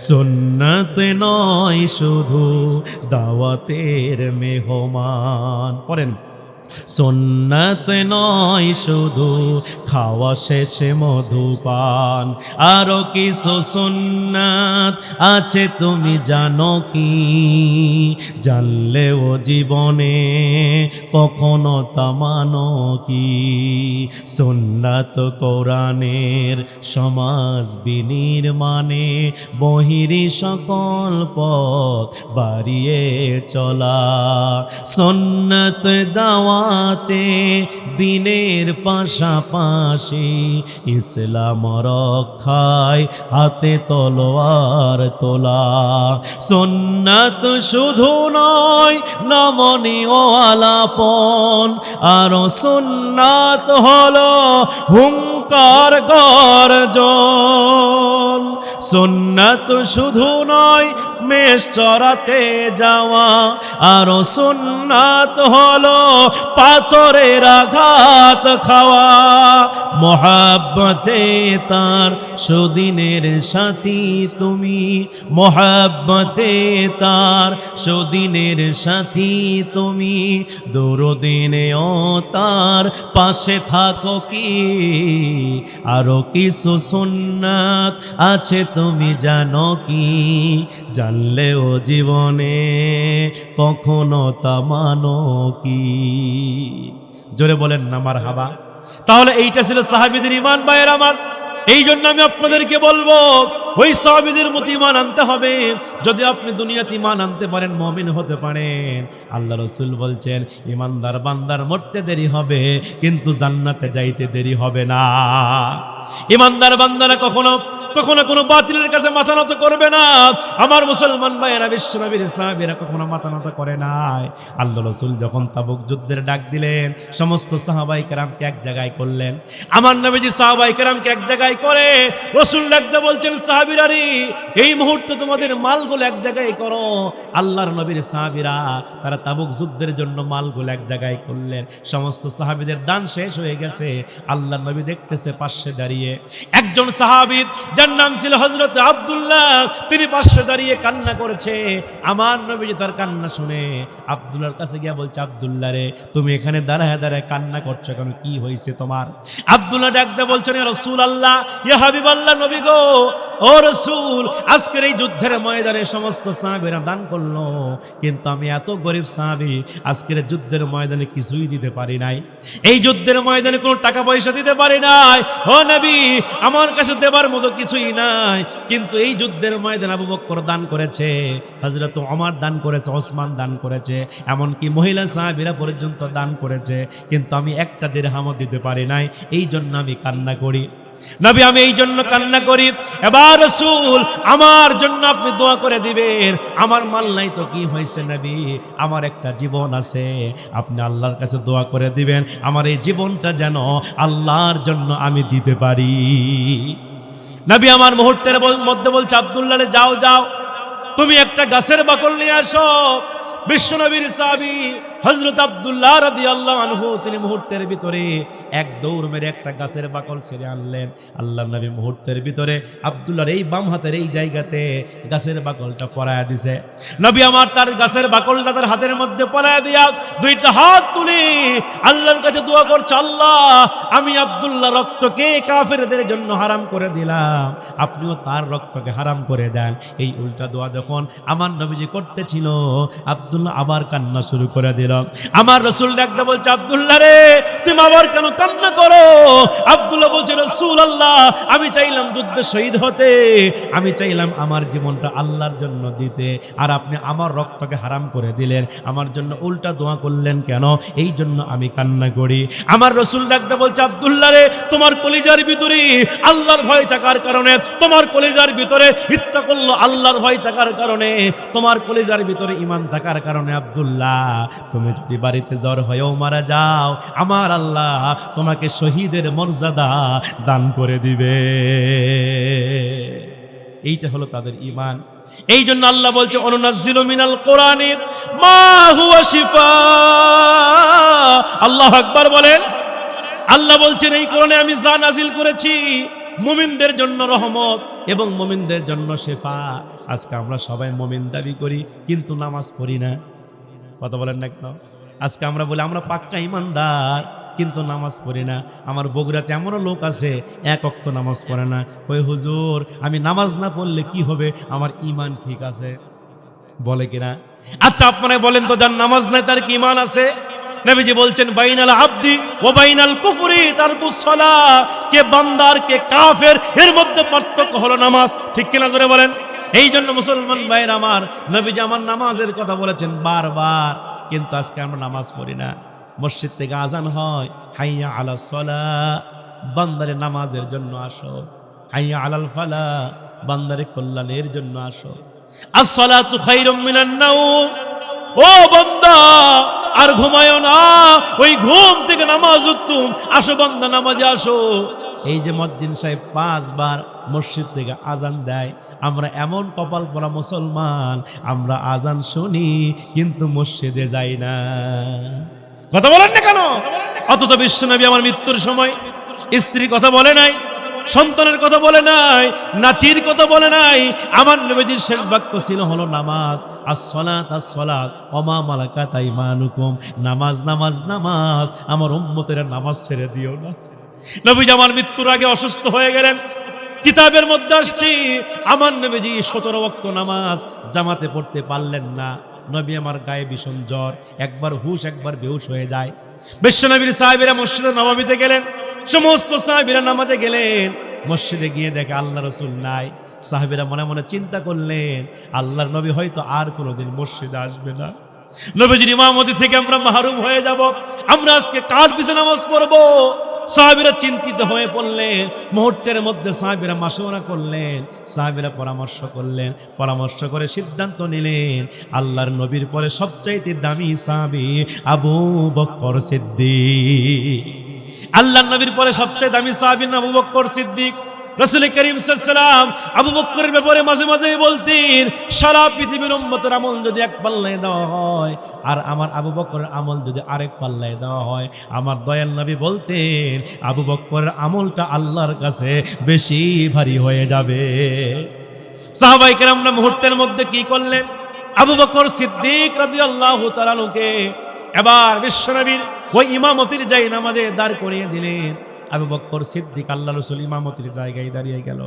সুন্নাত নয় শুধু দাওয়াতের মেহমান। পড়েন, সুন্নাত নয় শুধু খাওয়া শেষে মধুপান, আরো কিছু সুন্নাত আছে তুমি জানো কি? জানলেও জীবনে কখনো তা মানো কি? সুন্নাত কোরআনের সমাজ বিনির্মাণে বহিরি সকল পথ বাড়িয়ে চলা। সুন্নাত দাওয়া দিনের পাশাপাশি ইসলাম রক্ষায় হাতে তলোয়ার তোলা। সুন্নাত শুধু নয় নমনী ও আলাপন, আর সুন্নাত হলো হুঙ্কার গর্জন। সুন্নাত শুধু নয় মেষ চরাতে যাওয়া, আর সুন্নাত হলো পাথরের আঘাত খাওয়া। মহাব্বতে তার সুদিনের সাথী তুমি, মহাব্বতে তার সুদিনের সাথী তুমি, দুরদিনেও তার পাশে থাকো কি? আরো কিছু সুন্নাত আছে তুমি জানো কি? জানলেও জীবনে কখনো তা মানো কি? জোরে বলেন না মারহাবা। তাহলে এইটা ছিল সাহাবীদের ঈমান ভাইয়ের আমার। এই জন্য আমি আপনাদেরকে বলবো ওই সাহাবীদের মতো ঈমান আনতে হবে। যদি আপনি দুনিয়াতে ঈমান আনতে পারেন, মুমিন হতে পারেন, আল্লাহ রাসূল বলছেন ঈমানদার বান্দার মরতে দেরি হবে কিন্তু জান্নাতে যাইতে দেরি হবে না। ঈমানদার বান্দারা কখনো কখনো কোনো বাতিলের কাছে মাথা নত করবে না। আমার মুসলমান ভাইয়েরা, বিশ্বনবীর সাহাবীরা কখনো মাথা নত করে নাই। আল্লাহ রাসূল যখন তাবুক যুদ্ধের ডাক দিলেন, সমস্ত সাহাবায়ে কেরামকে এক জায়গায় করলেন। আমার নবীজি সাহাবায়ে কেরামকে এক জায়গায় করে রাসূল ডাকতে বলছেন, সাহাবীরা রে, এই মুহূর্তে তোমাদের মালগুলো এক জায়গায় করো। আল্লাহর নবীর সাহাবীরা তারা তাবুক যুদ্ধের জন্য মালগুলো এক জায়গায় করলেন। সমস্ত সাহাবীদের দান শেষ হয়ে গেছে। আল্লাহর নবী দেখতেছে পাশে দাঁড়িয়ে একজন সাহাবী, যার নাম ছিল হযরত আব্দুল্লাহ, তিনি পাশে দাঁড়িয়ে কান্না করেছে। আমার নবীজি তার কান্না শুনে আব্দুল্লাহর কাছে গিয়ে বলছে, আব্দুল্লাহ রে, তুমি এখানে দাঁড়ায় দাঁড়ায় কান্না করছো কেন? কি হয়েছে তোমার? আব্দুল্লাহ ডাকতে বলছেন, ইয়া রাসূলুল্লাহ, ইয়া হাবিবাল্লাহ, নবী গো, ও রাসূল, আজকের এই যুদ্ধের ময়দানে সমস্ত সাহাবীরা দান করলো, কিন্তু আমি এত গরিব সাহাবী আজকের যুদ্ধের ময়দানে কিছুই দিতে পারি নাই। এই যুদ্ধের ময়দানে কোনো টাকা পয়সা দিতে পারি নাই। ও নবী, আমার কাছে দেবার মতো কিছুই নাই, কিন্তু এই যুদ্ধের ময়দানে আবু বকর দান করেছে, হযরত ওমর দান করেছে, ওসমান দান করেছে, এমনকি মহিলা সাহাবীরা পর্যন্ত দান করেছে, কিন্তু আমি একটা দিরহামও দিতে পারি নাই। এই জন্য আমি কান্না করি। নবী, আমি এই জন্য কান্না করি। এবার রাসূল, আমার জন্য আপনি দোয়া করে দিবেন। আমার মাল নাই তো কি হয়েছে নবী, আমার একটা জীবন আছে, আপনি আল্লাহর কাছে দোয়া করে দিবেন আমার এই জীবনটা যেন আল্লাহর জন্য আমি দিতে পারি। নবী আমার মুহূর্তের মধ্যে বলছে, আব্দুল্লাহ রে, যাও যাও, তুমি একটা গাছের বাকল নিয়ে আসো। বিশ্বনবীর সাহাবী হযরত আব্দুল্লাহ রাদিয়াল্লাহু আনহু তিনি মুহূর্তের ভিতরে এক দৌড় মেরে একটা গাছের বাকল ছেড়ে আনলেন। আল্লাহর নবী মুহূর্তের ভিতরে আব্দুল্লাহর এই বাম হাতের এই জায়গাতে গাছের বাকলটা পরায়া দিছে। নবী আমার তার গাছের বাকলটা তার হাতের মধ্যে পরায়া দিয়া দুইটা হাত তুলে আল্লাহর কাছে দোয়া করছে, আল্লাহ, আমি আব্দুল্লাহ রক্তকে কাফেরদের জন্য হারাম করে দিলাম, আপনিও তার রক্তকে হারাম করে দেন। এই উল্টা দোয়া যখন আমার নবীজি করতেছিল, আব্দুল্লাহ আবার কান্না শুরু করে দিল। আমার রাসূল ডাকতে বলছে, আব্দুল্লাহ রে, তুমি আবার কেন কান্না করো? আব্দুল্লাহ বলছে, রাসূলুল্লাহ, আমি চাইলাম যুদ্ধে শহীদ হতে, আমি চাইলাম আমার জীবনটা আল্লাহর জন্য দিতে, আর আপনি আমার রক্তকে হারাম করে দিলেন, আমার জন্য উল্টা দোয়া করলেন কেন? এই জন্য আমি কান্না করি। আমার রাসূল ডাকতে বলছে, আব্দুল্লাহ রে, তোমার কলিজার ভিতরে আল্লাহর ভয় থাকার কারণে, তোমার কলিজার ভিতরে ইত্তাকুল্লাহ আল্লাহর ভয় থাকার কারণে, তোমার কলিজার ভিতরে ঈমান থাকার কারণে, আব্দুল্লাহ, তুমি যদি বাড়িতে জ্বর হয়েও মারা যাও, আমার আল্লাহ তোমাকে শহীদের মর্যাদা দান করে দিবে। এইটা হলো তাদের ঈমান। এই জন্য আল্লাহ বলছে, অনুনাজ্জিলু মিনাল কোরআনি মা হুয়া শিফা। আল্লাহু আকবার বলেন। আল্লাহ বলছেন, এই কোরআনে আমি যা নাজিল করেছি মুমিনদের জন্য রহমত এবং মুমিনদের জন্য শিফা। আজকে আমরা সবাই মুমিন দাবি করি, কিন্তু নামাজ পড়ি না। কথা বলেন না কেন? আজকে আমরা বলি আমরা পাক্কা ইমানদার, কিন্তু নামাজ পড়ি না। আমার বগুড়াতে এমনও লোক আছে এক ওয়াক্ত নামাজ পড়ে না। ওই হুজুর, আমি নামাজ না পড়লে কি হবে, আমার ঈমান ঠিক আছে, বলে কিনা? আচ্ছা আপনারা বলেন তো, যার নামাজ নাই তার কি ঈমান আছে? নবীজি বলছেন, বাইনাল আবদি ওয়া বাইনাল কুফরি তারকুস সালাহ, কে বান্দার কে কাফের, এর মধ্যে পার্থক্য হলো নামাজ। ঠিক কিনা জোরে বলেন? এই জন্য মুসলমান ভাইরা আমার, নবীজি আমার নামাজের কথা বলেছেন বারবার, কিন্তু আজকে আমরা নামাজ পড়ি না। মসজিদ থেকে আজান হয়, হাইয়া আলাস সালাহ, বান্দারে নামাজের জন্য আসো। হাইয়া আলাল ফালাহ, বান্দারে কল্যাণের জন্য আসো। আস-সালাতু খায়রুম মিনান নাওম, ও বান্দা আর ঘুমায়ো না, ওই ঘুম থেকে নামাজ উত্তম, আসো বান্দা নামাজে আসো। এই যে মুয়াজ্জিন সাহেব 5 বার মসজিদ থেকে আজান দেয়, আমরা এমন কপাল পরা মুসলমান, আমরা আজান শুনি কিন্তু মসজিদে যাই না। কথা বলেন না কেন? অথচ বিশ্বনবী আমার মৃত্যুর সময় স্ত্রীর কথা বলে নাই, সন্তানের কথা বলে নাই, নাতির কথা বলে নাই। আমার নবীজির শেষ বাক্য ছিল হলো নামাজ। আস-সালাত আস-সালাত ওয়া মা মালাকাত আইমানুকুম, নামাজ নামাজ নামাজ, আমার উম্মতেরা নামাজ ছেড়ে দিও না। নবীজি আমার মৃত্যুর আগে অসুস্থ হয়ে গেলেন। কিতাবের মধ্যে আসছে আমার নবীজি 17 ওয়াক্ত নামাজ জামাতে পড়তে পারলেন না। নবী আমার গায়ে ভীষণ জ্বর, একবার হুশ একবার বেহুশ হয়ে যায়। বিশ্বনবীর সাহাবীরা মসজিদে নববীতে গেলেন, সমস্ত সাহাবীরা নামাজে গেলেন। মসজিদে গিয়ে দেখে আল্লাহ রাসূল নাই। সাহাবীরা মনে মনে চিন্তা করলেন, আল্লাহর নবী হয়তো আর কোনোদিন মসজিদে আসবে না। নবীজির ইমামতি থেকে আমরা মাহরুম হয়ে যাব, আমরা আজকে কার পিছনে নামাজ পড়বো? সাহাবীরা চিন্তিত হয়ে পড়লেন। মুহূর্তের মধ্যে সাহাবীরা মাশওয়ারা করলেন, সাহাবীরা পরামর্শ করলেন, পরামর্শ করে সিদ্ধান্ত নিলেন, আল্লাহর নবীর পরে সবচাইতে দামি সাহাবী আবু বকর সিদ্দিক। আল্লাহর নবীর পরে সবচেয়ে দামি সাহাবীর নাম আবু বকর সিদ্দিক। রাসূল করিম সাল্লাল্লাহু আলাইহি ওয়াসাল্লাম আবু বকরের ব্যাপারে মাঝে মাঝে বলতেন, সারা পৃথিবীর উম্মতের আমল যদি এক পাল্লায় দেওয়া হয়, আর আমার আবু বকরের আমল যদি আরেক পাল্লায় দেওয়া হয়, আমার দয়াল নবী বলতেন আবু বকরের আমলটা আল্লাহর কাছে বেশি ভারী হয়ে যাবে। সাহাবায়ে কেরামরা মুহূর্তের মধ্যে কি করলেন? আবু বকর সিদ্দিক রাদিয়াল্লাহু তাআলা আনহুকে এবার বিশ্বনবীর ওই ইমামতির জায়গায় নামাজে দাঁড় করিয়ে দিলেন। আবু বকর সিদ্দিক আল্লাহর রাসূল ইমামতির জায়গায় দাঁড়িয়ে গেল।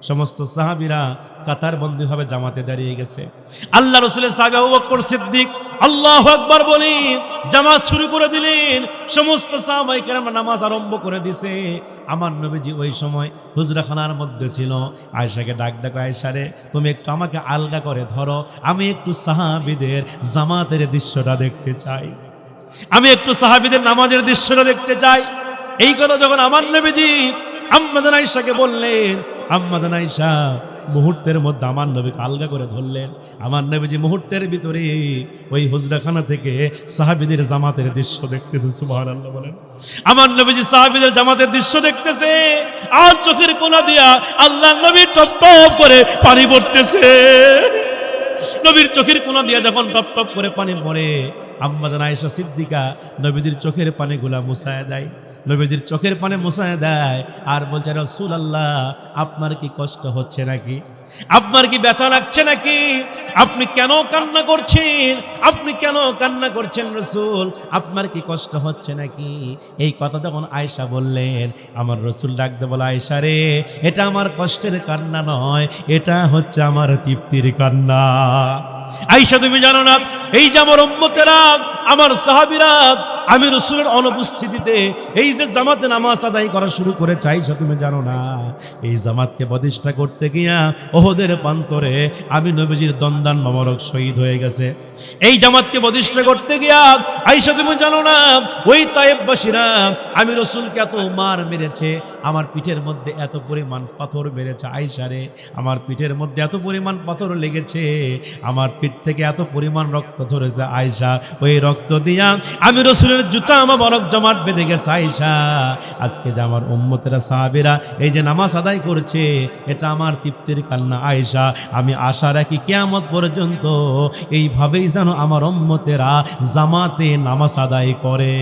সমস্ত সাহাবীরা কাতারবন্দি ভাবে জামাতে দাঁড়িয়ে গেছে। আল্লাহ রাসূলের সাহাবী আবু বকর সিদ্দিক আল্লাহু আকবার বলি জামাত শুরু করে দিলেন। সমস্ত সাহাবায়ে কেরাম নামাজ আরম্ভ করে দিয়েছে। আমার নবীজি ওই সময় হুজরাখানার মধ্যে ছিল। আয়েশাকে ডাক দেখো, আয়েশা রে তুমি একটু আমাকে আলগা করে ধরো, আমি একটু সাহাবীদের জামাতের দৃশ্যটা দেখতে চাই, আমি একটু সাহাবীদের নামাজের দৃশ্যটা দেখতে চাই। এই কথা যখন আমার নবীজি আম্মা জান আয়েশাকে বললেন, আম্মা জান আয়েশা মুহূর্তের মধ্যে আমার নবীকে আলগা করে ধরলেন। আমার নবীজি মুহূর্তের ভিতরে ওই হুজরাখানা থেকে সাহাবীদের জামাতের দৃশ্য দেখতেছে। সুবহানাল্লাহ বলেন। আমার নবীজি সাহাবীদের জামাতের দৃশ্য দেখতেছে, আর চোখের কোনা দিয়া আল্লাহর নবী টপ টপ করে পানি পড়তেছে। নবীর চোখের কোনা দিয়া যখন টপ টপ করে পানি পড়ে, আম্মা জান আয়েশা সিদ্দিকা নবীদের চোখের পানিগুলা মুছায়া দেয়, নবীজির চোখের পানি মুছায়া দেয় আর বলছে, রাসূলুল্লাহ আপনার কি কষ্ট হচ্ছে নাকি, আপনার কি ব্যথা লাগছে নাকি, আপনি কেন কান্না করছেন, আপনি কেন কান্না করছেন রাসূল, আপনার কি কষ্ট হচ্ছে নাকি? এই কথা যখন আয়েশা বললেন, আমার রাসূল ডাকতে বলে, আয়েশা রে এটা আমার কষ্টের কান্না নয়, এটা হচ্ছে আমার তৃপ্তির কান্না। আয়েশা তুমি জানো না, এই যে আমার উম্মতেরা, আমার সাহাবীরা আমি রাসূলের অনুপস্থিতিতে এই যে জামাতে নামাজ আদায় করা শুরু করেছে, আয়েশা তুমি জানো না এই জামাতকে প্রতিষ্ঠা করতে গিয়া ওহদের প্রান্তরে আমি নবীজির দন্দান মোবারক শহীদ হয়ে গেছে। এই জামাতকে প্রতিষ্ঠা করতে গিয়া আয়েশা তুমি জানো না ওই তায়েববাসীরা আমি রাসূলকে এত মার মেরেছে, আমার পিঠের মধ্যে এত পরিমাণ পাথর মেরেছে। আয়েশা রে আমার পিঠের মধ্যে এত পরিমাণ পাথর লেগেছে, আমার পিঠ থেকে এত পরিমাণ রক্ত ঝরেছে। আয়েশা ওই রক্ত দিয়া আমি রাসূলের জুতা মোবারক জমাট বেঁধে গেছে। আয়েশা আজকে যে আমার উম্মতেরা সাহাবীরা এই যে নামাজ আদায় করছে, এটা আমার তৃপ্তির কান্না। আয়েশা আমি আশা রাখি কিয়ামত পর্যন্ত এইভাবেই যেন আমার উম্মতেরা জামাতে নামাজ আদায় করে।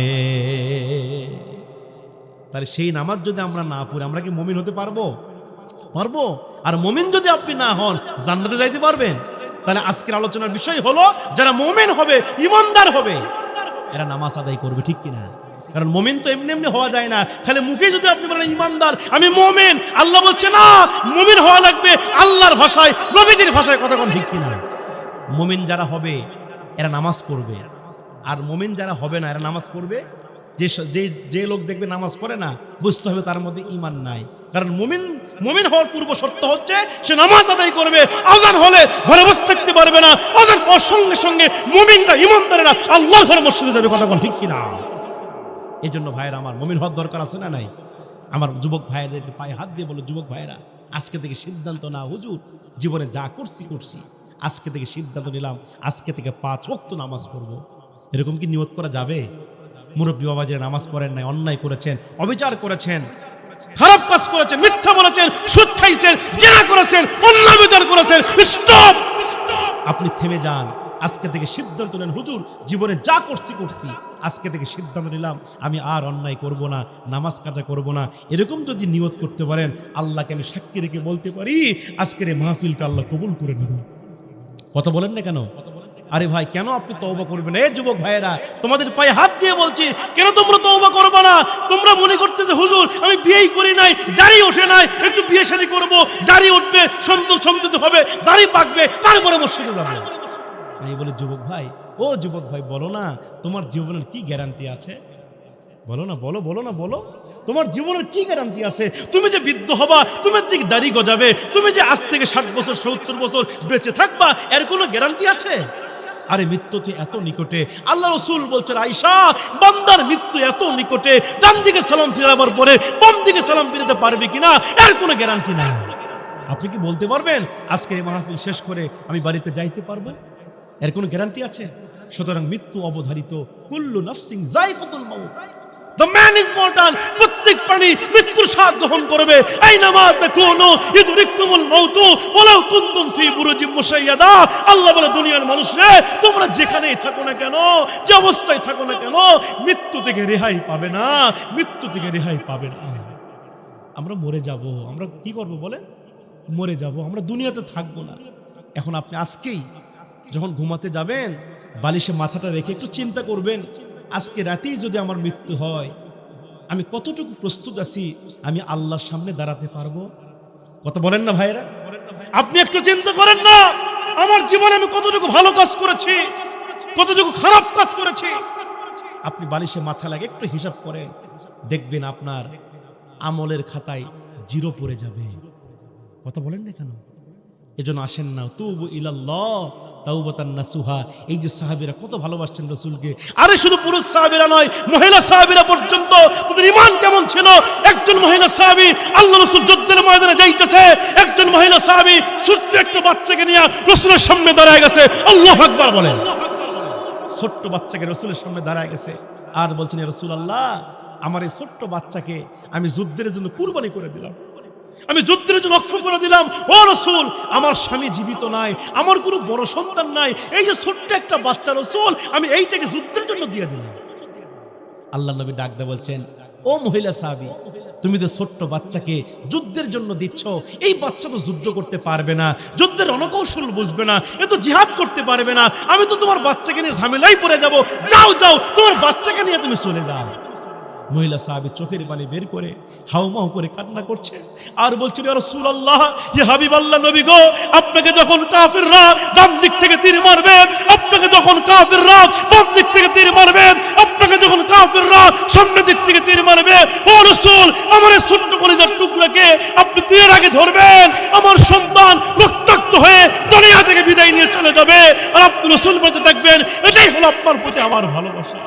তাহলে সেই নামাজ যদি আমরা না পড়ি, আমরা কি মুমিন হতে পারবো? পারবো? আর মুমিন যদি আপনি না হন, জান্নাতে যাইতে পারবেন? তাহলে আজকের আলোচনার বিষয় হলো যারা মুমিন হবে, ঈমানদার হবে, এরা নামাজ আদায় করবে, ঠিক কিনা? কারণ মুমিন তো এমনি এমনি হওয়া যায় না। খালি মুখে যদি আপনি বলেন ঈমানদার, আমি মুমিন, আল্লাহ বলছে না, মুমিন হওয়া লাগবে আল্লাহর ভাষায়, নবীজির ভাষায়, কথা কোন ঠিক কিনা? মুমিন যারা হবে এরা নামাজ পড়বে, আর মুমিন যারা হবে না এরা নামাজ পড়বে। যে লোক দেখবে নামাজ পড়ে না, বুঝতে হবে তার মধ্যে ঈমান নাই। কারণ মুমিন হওয়ার পূর্ব শর্ত হচ্ছে সে নামাজ আদায় করবে। আযান হলে ঘরে বসে থাকতে পারবে না, আযান হওয়ার সঙ্গে সঙ্গে মুমিনরা, ঈমানদারেরা আল্লাহর ঘরে মসজিদে যাবে, কথা কোন ঠিক কিনা? এই জন্য ভাইয়েরা আমার মুমিন হওয়ার দরকার আছে না নাই? আমার যুবক ভাইয়েদেরকে পায়ে হাত দিয়ে বলো, যুবক ভাইয়েরা আজকে থেকে সিদ্ধান্ত না, হুজুর জীবনে যা করছি আজকে থেকে সিদ্ধান্ত নিলাম, আজকে থেকে 5 ওয়াক্ত নামাজ পড়বো। এরকম কি নিয়ত করা যাবে? মুরব্বী বাবা যে নামাজ পড়েন নাই, অন্যায় করেছেন, অবিচার করেছেন, খারাপ কাজ করেছেন, মিথ্যা বলেছেন, সুদ খাইছেন, জিনা করেছেন, অন্যায় বিচার করেছেন, স্টপ! আপনি থেমে যান। আজকে থেকে সিদ্ধান্ত নেন, হুজুর জীবনে যা করছি আজকে থেকে সিদ্ধান্ত নিলাম আমি আর অন্যায় করব না, নামাজ কাজা করব না। এরকম যদি নিয়ত করতে পারেন, আল্লাহকে আমি সাক্ষী রেখে বলতে পারি আজকের এই মাহফিলটা আল্লাহ কবুল করে নেবেন। কথা বলেন না কেন? আরে ভাই কেন আপনি তওবা করবেন? এই যুবক ভাইয়েরা তোমাদের পায়ে হাত দিয়ে বলছি, কেন তোমরা তওবা করবে না? তোমরা মনে করতে যে হুজুর আমি বিয়েই করি নাই, দাড়ি ওঠে নাই, একটু বিয়ে শাদী করবো, দাড়ি উঠবে, সন্তান হবে, দাড়ি পাকবে, তারপরে মসজিদে যাবে। আমি বলি যুবক ভাই, ও যুবক ভাই বলো না তোমার জীবনের কি গ্যারান্টি আছে? বলো না, বলো তোমার জীবনের কি গ্যারান্টি আছে? তুমি যে বৃদ্ধ হবা, তুমি যে দাড়ি গজাবে, তুমি যে আজ থেকে 60 বছর 70 বছর বেঁচে থাকবা, এর কোনো গ্যারান্টি আছে? আরে মৃত্যু তো এত নিকটে। আল্লাহ রাসূল বলছেন, আয়েশা বান্দার মৃত্যু এত নিকটে, ডান দিকে সালাম ফিরাবার পরে বাম দিকে সালাম ফিরাতে পারবে কিনা এর কোনো গ্যারান্টি নাই। আপনি কি বলতে পারবেন আজকের এই মাহফিল শেষ করে আমি বাড়িতে যাইতে পারবো? এর কোনো গ্যারান্টি আছে? সুতরাং মৃত্যু অবধারিত, কুল্লু নাফসিন যায়কাতুল মাউত, দ্য ম্যান ইজ মর্টাল, প্রত্যেক প্রাণী মৃত্যুর স্বাদ গ্রহণ করবে। আইনামা তাকুনু ইদরিকুমুল মাউত ওয়ালাউ কুনতুম ফি বুরুজিম মুশাইয়াদা। আল্লাহ বলে দুনিয়ার মানুষ রে, তোমরা যেখানেই থাকো না কেন, যে অবস্থায় থাকো না কেন, মৃত্যু থেকে রেহাই পাবে না, মৃত্যু থেকে রেহাই পাবে না। আমরা মরে যাব, আমরা কি করব বলে? মরে যাব, আমরা দুনিয়াতে থাকবো না। এখন আপনি আজকেই যখন ঘুমাতে যাবেন, বালিশে মাথাটা রেখে একটু চিন্তা করবেন, আজকে রাতেই যদি আমার মৃত্যু হয়, আমি কতটুকু প্রস্তুত আছি আমি আল্লাহর সামনে দাঁড়াতে পারবো? কথা বলেন না ভাইরা? আপনি একটু চিন্তা করেন না, আমার জীবনে আমি কতটুকু ভালো কাজ করেছি, কতটুকু খারাপ কাজ করেছি। আপনি বালিশে মাথা লাগে একটু হিসাব করেন, দেখবেন আপনার আমলের খাতায় জিরো পড়ে যাবে। কথা বলেন না কেন? এজন্য আসেন না, তুবু ইলাল্লাহ তাওবাতান নাসুহা। এই যে সাহাবীরা কত ভালোবাসতেন রাসূলকে, আরে শুধু পুরুষ সাহাবীরা নয়, মহিলা সাহাবীরা পর্যন্ত তাদের ঈমান কেমন ছিল। একজন মহিলা সাহাবী আল্লাহ রাসূল যুদ্ধের ময়দানে যাইতেছে, একজন মহিলা সাহাবী ছোট্ট একটা বাচ্চাকে নিয়ে রাসূলের সামনে দাঁড়ায় গেছে। আল্লাহু আকবার বলেন। ছোট্ট বাচ্চাকে রাসূলের সামনে দাঁড়ায় গেছে আর বলছেন, ইয়া রাসূলুল্লাহ, আমার এই ছোট্ট বাচ্চাকে আমি যুদ্ধের জন্য কুরবানি করে দিলাম, আমি যুদ্ধের জন্য ওয়াকফ করে দিলাম। ও রাসূল, আমার স্বামী জীবিত নাই, আমার কোনো বড় সন্তান নাই, এই যে ছোট্ট একটা বাচ্চা রাসূল, আমি এইটাকে যুদ্ধের জন্য দিয়ে দিলাম। আল্লাহ নবী ডাক দিয়ে বলছেন, ও মহিলা সাহাবী, তুমি তো ছোট্ট বাচ্চাকে যুদ্ধের জন্য দিচ্ছ, এই বাচ্চা তো যুদ্ধ করতে পারবে না, যুদ্ধের রণকৌশল বুঝবে না, এ তো জিহাদ করতে পারবে না, আমি তো তোমার বাচ্চাকে নিয়ে ঝামেলায় পড়ে যাব, যাও যাও তোমার বাচ্চাকে নিয়ে তুমি চলে যাও। মহিলা সাহাবী চোখের পানি বের করে হাউমাউ করে কান্না করছে আর বলছিল, ইয়া রাসূলুল্লাহ, ইয়া হাবিবাল্লাহ, নবী গো, আপনাকে যখন কাফিররা ডান দিক থেকে তীর মারবে, আপনাকে যখন কাফিররা বাম দিক থেকে তীর মারবে, আপনাকে যখন কাফিররা সামনের দিক থেকে তীর মারবে, ও রাসূল, আমার এই ছোট্ট কলিজার টুকরাকে আপনি তীরের আগে ধরবেন, আমার সন্তান রক্তাক্ত হয়ে দুনিয়া থেকে বিদায় নিয়ে চলে যাবে আর আপনি রাসূল বেঁচে থাকবেন, এটাই হলো আপনার প্রতি আমার ভালোবাসা।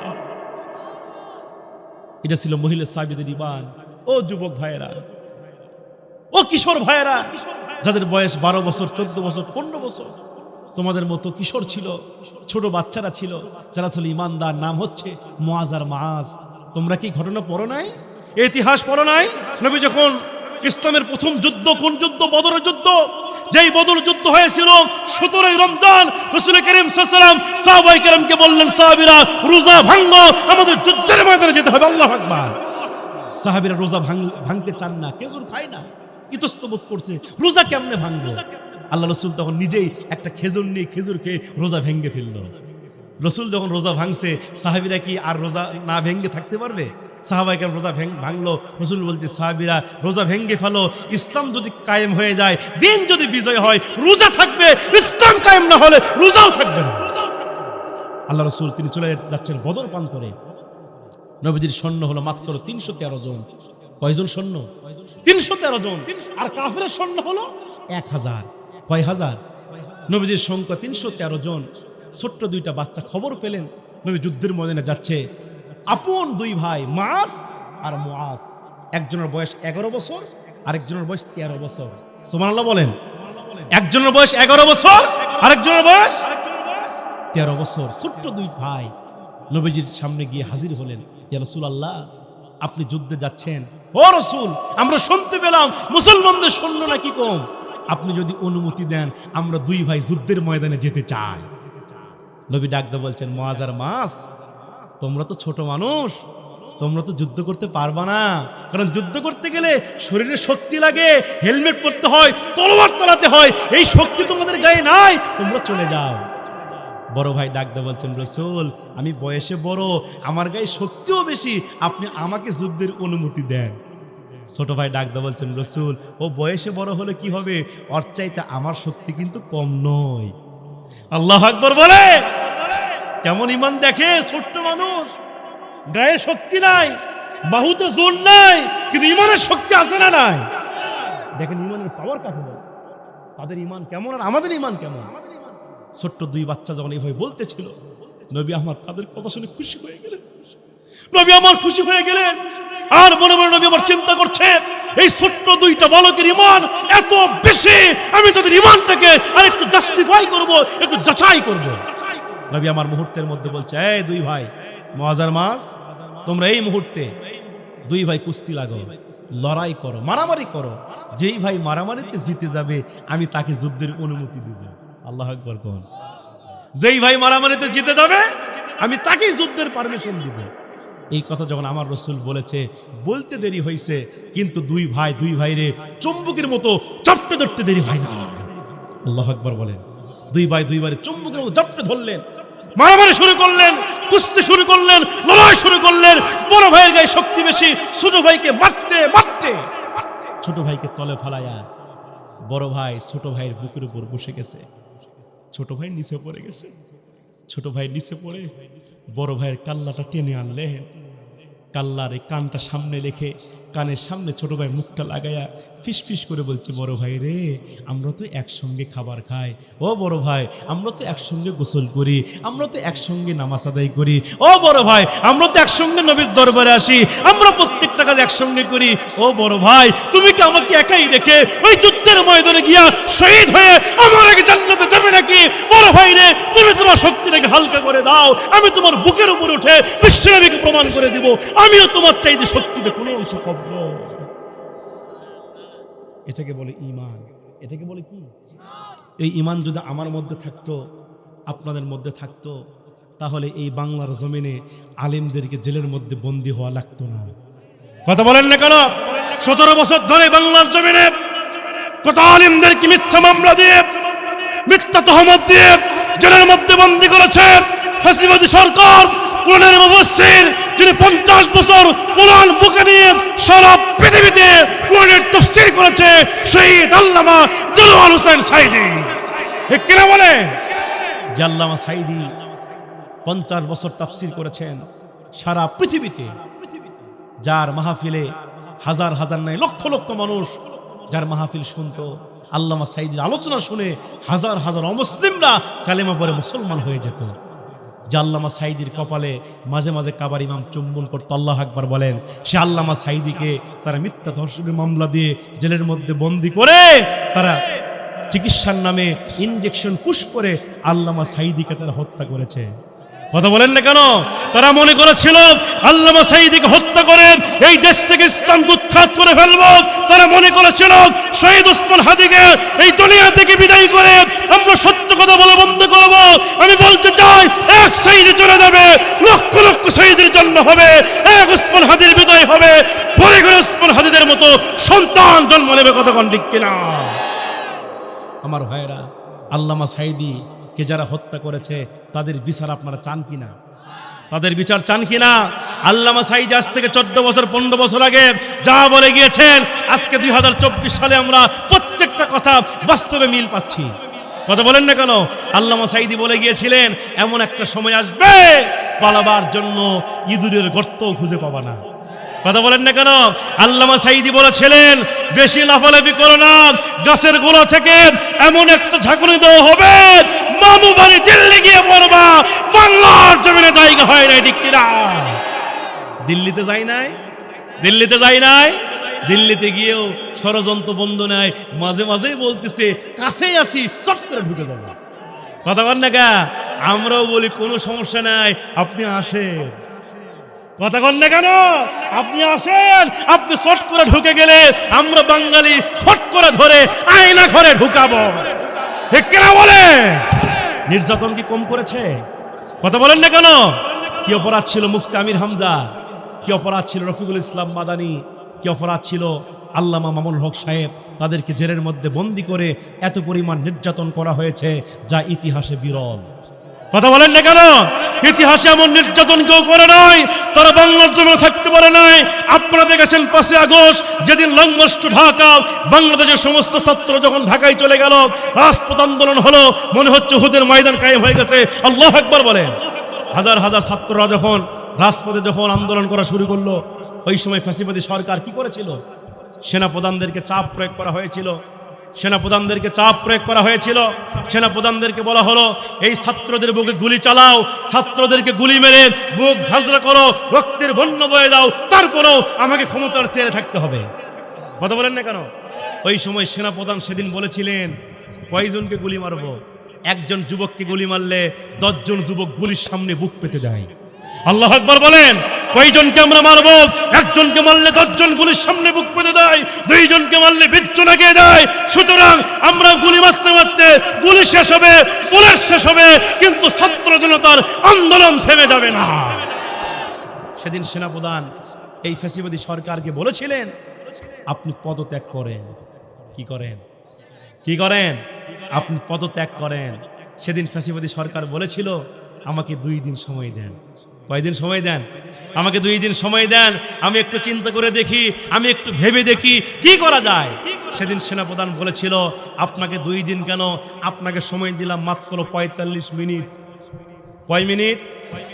এটা ছিল মহিলা সাহাবীদের ঈমান। ও যুবক ভাইয়েরা, ও কিশোর ভাইয়েরা, যাদের বয়স 12 বছর, 14 বছর, 15 বছর, তোমাদের মতো কিশোর ছিল, ছোট বাচ্চারা ছিল, যারা ছিল ঈমানদার, নাম হচ্ছে মুআজ আর মাআজ। তোমরা কি ঘটনা পড়ো নাই? ইতিহাস পড়ো নাই? নবী যখন ইসলামের প্রথম যুদ্ধ, কোন যুদ্ধ? বদরের যুদ্ধ। যেই বদর যুদ্ধ হয়েছিল 17 রমজান, রাসূল করিম সাল্লাল্লাহু আলাইহি ওয়াসাল্লাম সাহাবায়ে কেরামকে বললেন, সাহাবীরা রোজা ভাঙো, আমাদের যুদ্ধের ময়দানে যেতে হবে। আল্লাহু আকবার। সাহাবীরা রোজা ভাঙতে চান না, খেজুর খায় না, ইতস্তবোধ করছে, রোজা কেমনে ভাঙবো? আল্লাহ রাসূল তখন নিজেই একটা খেজুর নিয়ে খেজুর খেয়ে রোজা ভেঙে ফেললো। রাসূল যখন রোজা ভাঙছে, সাহাবীরা কি আর রোজা না ভেঙে থাকতে পারবে? সাহাবায়ে কেরাম রোজা ভাঙলো, রাসূল বলতে, সাহাবীরা রোজা ভেঙে ফেলো, ইসলাম যদি কায়েম হয়ে যায়, দিন যদি বিজয় হয়, রোজা থাকবে, ইসলাম কায়েম না হলে রোজাও থাকবে না। আল্লাহ রাসূল তিনি চলে যাচ্ছেন বদর প্রান্তরে। নবীজির সৈন্য হলো মাত্র 313 জন। কয়জন সৈন্য? 313 জন। আর কাফেরের সৈন্য হলো 1000। কয় হাজার? নবীজির সংখ্যা 313 জন। ছোট্ট দুইটা বাচ্চা খবর পেলেন নবী যুদ্ধের ময়দানে যাচ্ছে। আপন দুই ভাই মাস আর মুআজ, একজনের বয়স 11 বছর, আরেকজনের বয়স 13 বছর। সুবহানাল্লাহ বলেন। একজনের বয়স 11 বছর, আরেকজনের বয়স 13 বছর। ছোট্ট দুই ভাই নবীজির সামনে গিয়ে হাজির হলেন। ইয়া রাসূলুল্লাহ, আপনি যুদ্ধে যাচ্ছেন। ও রাসূল, আমরা শুনতে পেলাম মুসলমানদের সৈন্য নাকি কম, আপনি যদি অনুমতি দেন আমরা দুই ভাই যুদ্ধের ময়দানে যেতে চাই। নবী ডাক দিয়ে বলছেন, মুআজ আর মাস, তোমরা তো ছোট মানুষ, তোমরা তো যুদ্ধ করতে পারবা না, কারণ যুদ্ধ করতে গেলে শরীরে শক্তি লাগে, হেলমেট পরতে হয়, তলোয়ার চালাতে হয়, এই শক্তি তোমাদের গায়ে নাই, তোমরা চলে যাও। বড় ভাই ডাক দিয়ে বলছেন, রাসূল, আমি বয়সে বড়, আমার গায়ে শক্তিও বেশি, আপনি আমাকে যুদ্ধের অনুমতি দেন। ছোট ভাই ডাক দিয়ে বলছেন, রাসূল, ও বয়সে বড় হলে কি হবে, ওর চাইতে আমার শক্তি কিন্তু কম নয়। আল্লাহু আকবার বলে। কেমন ঈমান দেখে, ছোট্ট মানুষ, গায়ে শক্তি নাই, বাহুতে জোর নাই, কিন্তু ঈমানের শক্তি আছে না নাই? দেখেন ঈমানের পাওয়ার কাকে বলে, তাদের ঈমান কেমন আর আমাদের ঈমান কেমন। ছোট্ট দুই বাচ্চা যখন এইভাবে বলতেছিল, নবী আমার তাদের কথা শুনে খুশি হয়ে গেলেন। নবী আমার খুশি হয়ে গেলেন। আর মনে মনে নবী আমার চিন্তা করছে, এই ছোট্ট দুইটা বালকের ঈমান এত বেশি, আমি তাদের ঈমানটাকে আর একটু জাস্টিফাই করব, একটু যাচাই করব। নবী আমার মুহূর্তের মধ্যে বলছে, এই দুই ভাই মুআজ আর মাস, তোমরা এই মুহূর্তে দুই ভাই কুস্তি লাগো, লড়াই করো, মারামারি করো, যেই ভাই মারামারিতে জিতে যাবে আমি তাকে যুদ্ধের অনুমতি দেব। আল্লাহু আকবার কোন। যেই ভাই মারামারিতে জিতে যাবে আমি তাকেই যুদ্ধের পারমিশন দিব। এই কথা যখন আমার রাসূল বলেছে, বলতে দেরি হয়েছে, কিন্তু দুই ভাইরে চুম্বকের মতো চাপটে ধরতে দেরি হয় না। আল্লাহু আকবার বলেন। দুই ভাইরে চুম্বকের মতো চাপটে ধরলেন, মারামারি শুরু করলেন, কুস্তি শুরু করলেন, লড়াই শুরু করলেন। বড় ভাইয়ের গায়ে শক্তি বেশি, ছোট ভাইকে মারতে মারতে ছোট ভাইকে তলে ফেলায়া বড় ভাই ছোট ভাইয়ের বুকের উপর বসে গেছে, ছোট ভাই নিচে পড়ে গেছে। ছোট ভাই নিচে পড়ে বড় ভাইয়ের কাল্লাটা টেনে আনলেন, কাল্লার এই কানটা সামনে রেখে কানের সামনে ছোট ভাই মুখটা লাগাইয়া ফিস ফিস করে বলছে, বড় ভাই রে, আমরা তো একসঙ্গে খাবার খাই। ও বড় ভাই, আমরা তো একসঙ্গে গোসল করি, আমরা তো একসঙ্গে নামাজ আদায় করি। ও বড় ভাই, আমরা তো একসঙ্গে নবীর দরবারে আসি, আমরা প্রত্যেকটা কাজ একসঙ্গে করি। ও বড় ভাই, তুমি কি আমাকে একাই রেখে ওই যুদ্ধের ময়দানে গিয়া শহীদ হয়ে আমার আগে জান্নাতে যাবে নাকি? বড় ভাই রে, তুমি তোমার শক্তিটাকে হালকা করে দাও, আমি তোমার বুকের উপর উঠে বিশ্বনবীকে প্রমাণ করে দিব আমিও তোমার চাইতে শক্তিতে কোনো অংশ কম নই। এটাকে বলে ঈমান। এটাকে বলে কি? এই ঈমান যদি আমার মধ্যে থাকতো, আপনাদের মধ্যে থাকতো, তাহলে এই বাংলার জমিনে আলেমদেরকে জেলের মধ্যে বন্দী হওয়া লাগতো না। কথা বলেন না কেন? 17 বছর ধরে বাংলার জমিনে কত আলেমদেরকে মিথ্যা মামলা দিয়ে, মিথ্যা তহমত দিয়ে জেলের মধ্যে বন্দী করেছে ফ্যাসিবাদী সরকার। কোরআনের মুফাসসির যিনি 50 বছর কোরআন বুকে নিয়ে সারা পৃথিবীতে কোরআনের তাফসীর করেছে, শহীদ আল্লামা দেলোয়ার হোসেন সাঈদী। ঠিক কিনা বলে? যে আল্লামা সাঈদী 50 বছর তাফসীর করেছেন সারা পৃথিবীতে, যার মাহফিলে হাজার হাজার নয় লক্ষ লক্ষ মানুষ যার মাহফিল শুনতো, আল্লামা সাঈদীর আলোচনা শুনে হাজার হাজার অমুসলিমরা কালেমা পড়ে মুসলমান হয়ে যেত। যে আল্লামা সাঈদীর কপালে মাঝে মাঝে কাবার ইমাম চুম্বন করতো, আল্লাহু আকবার বলেন, সে আল্লামা সাঈদীকে তারা মিথ্যা ধর্ষণের মামলা দিয়ে জেলের মধ্যে বন্দী করে তারা চিকিৎসার নামে ইনজেকশন পুশ করে আল্লামা সাঈদীকে তারা হত্যা করেছে। কথা বলেন না কেন? তারা মনে করেছিল আল্লামা সাঈদীকে হত্যা করে এই দেশ থেকে ইসলামকে উৎখাত করে ফেলবো। তারা মনে করেছিল শহীদ ওসমান হাদিকে এই দুনিয়া থেকে বিদায় করে আমরা সত্য কথা বলা বন্ধ করব। আমি বলতে চাই, এক সাঈদী চলে যাবে, লক্ষ লক্ষ শহীদের জন্ম হবে, এক ওসমান হাদির বিদায় হবে, পরে করে ওসমান হাদিদের মতো সন্তান জন্ম নেবে। কথা কোন ঠিক কিনা? আমার ভাইরা, আল্লামা সাঈদী কে যারা হত্যা করেছে তাদের বিচার আপনারা চান কিনা? তাদের বিচার চান কিনা? আল্লামা সাঈদী আজ থেকে 14 বছর 15 বছর আগে যা বলে গিয়েছেন, আজকে 2024 সালে আমরা প্রত্যেকটা কথা বাস্তবে মিল পাচ্ছি। কথা বলেন না কেন? আল্লামা সাঈদী বলে গিয়েছিলেন, এমন একটা সময় আসবে পালাবার জন্য ইঁদুরের গর্তও খুঁজে পাবা না। কথা বলেন না কেন? আল্লামা সাঈদী বলেছিলেন, বেশি লাফালাফি করো না, গাছের গোড়া থেকে এমন একটা ঝাঁকুনি দেওয়া হবে, মামু বাড়ি দিল্লি গিয়ে পড়বা। বাংলার জমিনে জায়গা হয় নাই, ঠিক কিনা? দিল্লিতে যাই নাই, দিল্লিতে যাই নাই, দিল্লিতে গিয়েও ষড়যন্ত্র বন্ধ নাই, মাঝে মাঝেই বলতেছে কাছেই আসি, চট করে ঢুকে যাবো। কথা বলেন না কা? আমরাও বলি কোনো সমস্যা নাই, আপনি আসেন। কথা বলেন না কেন? আপনি আসেন, আপনি শর্ট করে ঢুকে গেলে আমরা বাঙালি ফট করে ধরে আয়না ঘরে ঢুকাবো। ঠিক কিনা বলে? নির্যাতন কি কম করেছে? কথা বলেন না কেন? কি অপরাধ ছিল মুফতি আমির হামজা, কি অপরাধ ছিল রফিকুল ইসলাম মাদানী, কি অপরাধ ছিল আল্লামা মামুনুল হক সাহেব? তাদেরকে জেলের মধ্যে বন্দী করে এত পরিমাণ নির্যাতন করা হয়েছে যা ইতিহাসে বিরল। কথা বলেন না কেন? ইতিহাসে এমন নির্যাতন কেউ করে নাই, তারা বাংলার জমিনে থাকতে পারে নাই। আপনারা দেখেছেন 5 আগস্ট যেদিন লং মার্চ টু ঢাকা, বাংলাদেশের সমস্ত ছাত্র যখন ঢাকায় চলে গেল, রাজপথ আন্দোলন হলো, মনে হচ্ছে হুদের ময়দান কায়েম হয়ে গেছে। আল্লাহু আকবার বলেন। হাজার হাজার ছাত্ররা যখন রাজপথে যখন আন্দোলন করা শুরু করলো, ওই সময় ফ্যাসিবাদী সরকার কি করেছিল? সেনাপ্রধানদেরকে চাপ প্রয়োগ করা হয়েছিল, সেনাপ্রধানদেরকে চাপ প্রয়োগ করা হয়েছিল। সেনাপ্রধানদেরকে বলা হলো, এই ছাত্রদের বুকে গুলি চালাও, ছাত্রদেরকে গুলি মেরে বুক ঝাঁঝরা করো, রক্তের বন্যা বয়ে দাও, তারপরেও আমাকে ক্ষমতার চেয়ারে থাকতে হবে। কথা বলেন না কেন? ওই সময় সেনাপ্রধান সেদিন বলেছিলেন, কয়জনকে গুলি মারবো? একজন যুবককে গুলি মারলে 10 জন যুবক গুলির সামনে বুক পেতে যায়। আল্লাহু আকবার বলেন। কয়জনকে আমরা মারবো? একজনকে মারলে 10 জন গুলির সামনে বুক পেতে দেয়, 2 জনকে মারলে বিচ্ছু লাগিয়ে দেয়। সুতরাং আমরা গুলি মারতে মারতে গুলি শেষ হবে, বুলেট শেষ হবে, কিন্তু ছাত্র জনতার আন্দোলন থেমে যাবে না। সেদিন সেনাপ্রধান এই ফ্যাসিবাদী সরকারকে বলেছিলেন, আপনি পদত্যাগ করেন। কি করেন? কি করেন? আপনি পদত্যাগ করেন। সেদিন ফ্যাসিবাদী সরকার বলেছিল, আমাকে 2 দিন সময় দেন। কয়দিন সময় দেন? আমাকে 2 দিন সময় দেন, আমি একটু চিন্তা করে দেখি, আমি একটু ভেবে দেখি কি করা যায়। সেদিন সেনাপ্রধান বলেছিল, আপনাকে 2 দিন কেন, আপনাকে সময় দিলাম মাত্র 45 মিনিট। কয় মিনিট?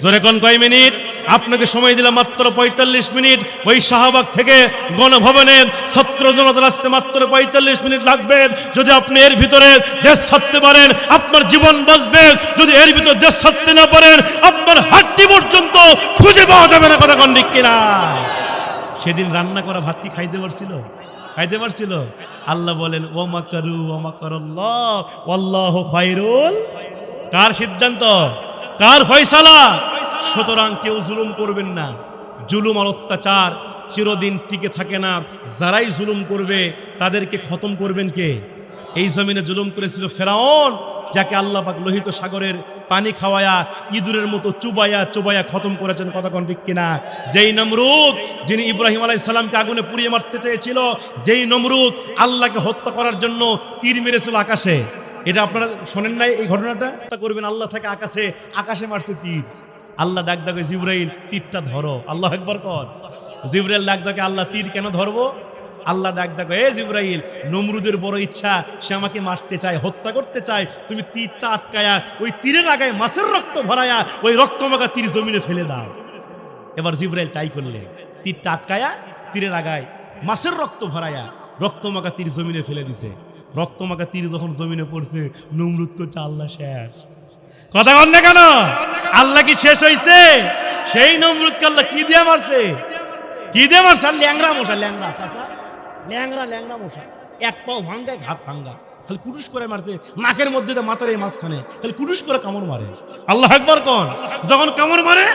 জোরে কোন কয় মিনিট? আপনাকে সময় দিলাম মাত্র 45 মিনিট। ওই শাহবাগ থেকে গণভবনের ছাত্র জনতার আসতে মাত্র 45 মিনিট লাগবে। যদি আপনি এর ভিতরে দেশ ছাড়তে পারেন, আপনার জীবন বাঁচবে। যদি এর ভিতরে দেশ ছাড়তে না পারেন, আপনার হাড্ডি পর্যন্ত খুঁজে পাওয়া যাবে না। কথা কোন ঠিক কিনা? সেদিন রান্না করা ভাত কি খাইতে পারছিল? খাইতে পারছিল? আল্লাহ বলেন, ও মাকারু ওয়া মাকারাল্লাহ ওয়াল্লাহু খায়রুল। কার সিদ্ধান্ত? কার ফয়সালা? সুতরাং কেউ জুলুম করবেন না। জুলুম আর অত্যাচার চিরদিন টিকে থাকে না। যারাই জুলুম করবে তাদেরকে খতম করবেন কে? এই জমিনে জুলুম করেছিল ফেরাউন, যাকে আল্লাহ পাক লোহিত সাগরের পানি খাওয়ায়া ইঁদুরের মতো চুবাইয়া চুবাইয়া খতম করেছেন। কথা কোন ঠিক কিনা? যেই নমরুদ, যিনি ইব্রাহিম আলাইহিস সালামকে আগুনে পুড়িয়ে মারতে চেয়েছিল, যেই নমরুদ আল্লাহকে হত্যা করার জন্য তীর মেরেছিল আকাশে, এটা আপনারা শোনেন নাই এই ঘটনাটা? করবেন আল্লাহ থেকে আকাশে, আকাশে মারছে তীর। আল্লাহ ডাক ডাকে, জিবরাইল তীরটা ধরো। আল্লাহ একবার কর। জিবরাইল ডাক ডাকে, আল্লাহ তীর কেন ধরবো? আল্লাহ ডাক ডাকে, এ জিবরাইল, নমরুদের বড় ইচ্ছা, সে আমাকে মারতে চায়, হত্যা করতে চায়। তুমি তীরটা আটকায়া ওই তীরের আগায় মাছের রক্ত ভরায়া ওই রক্তমাখা তীর জমিনে ফেলে দাও। এবার জিবরাইল তাই করলেন, তীরটা আটকায়া তীরের আগায় মাছের রক্ত ভরায়া রক্তমাখা তীর জমিনে ফেলে দিছে। রক্তমাখা তীর যখন জমিনে পড়ছে, নমরুদ করছে আল্লাহ শেষ। কথা বল না কেন? আল্লাহ কি শেষ হইছে? সেই নমরুদকে আল্লাহ কি দিয়ে মারছে? কি দিয়ে মারছে? ল্যাংরা মশা, ল্যাংরা ল্যাংরা ল্যাংরা মশা, এক পাও ভাঙ্গায় হাত ভাঙ্গা, খালি কুটুস করে মারছে। নাকের মধ্যে মাথার এই মাঝখানে খালি কুটুস করে কামড় মারে। আল্লাহ একবার কোন। যখন কামড় মারে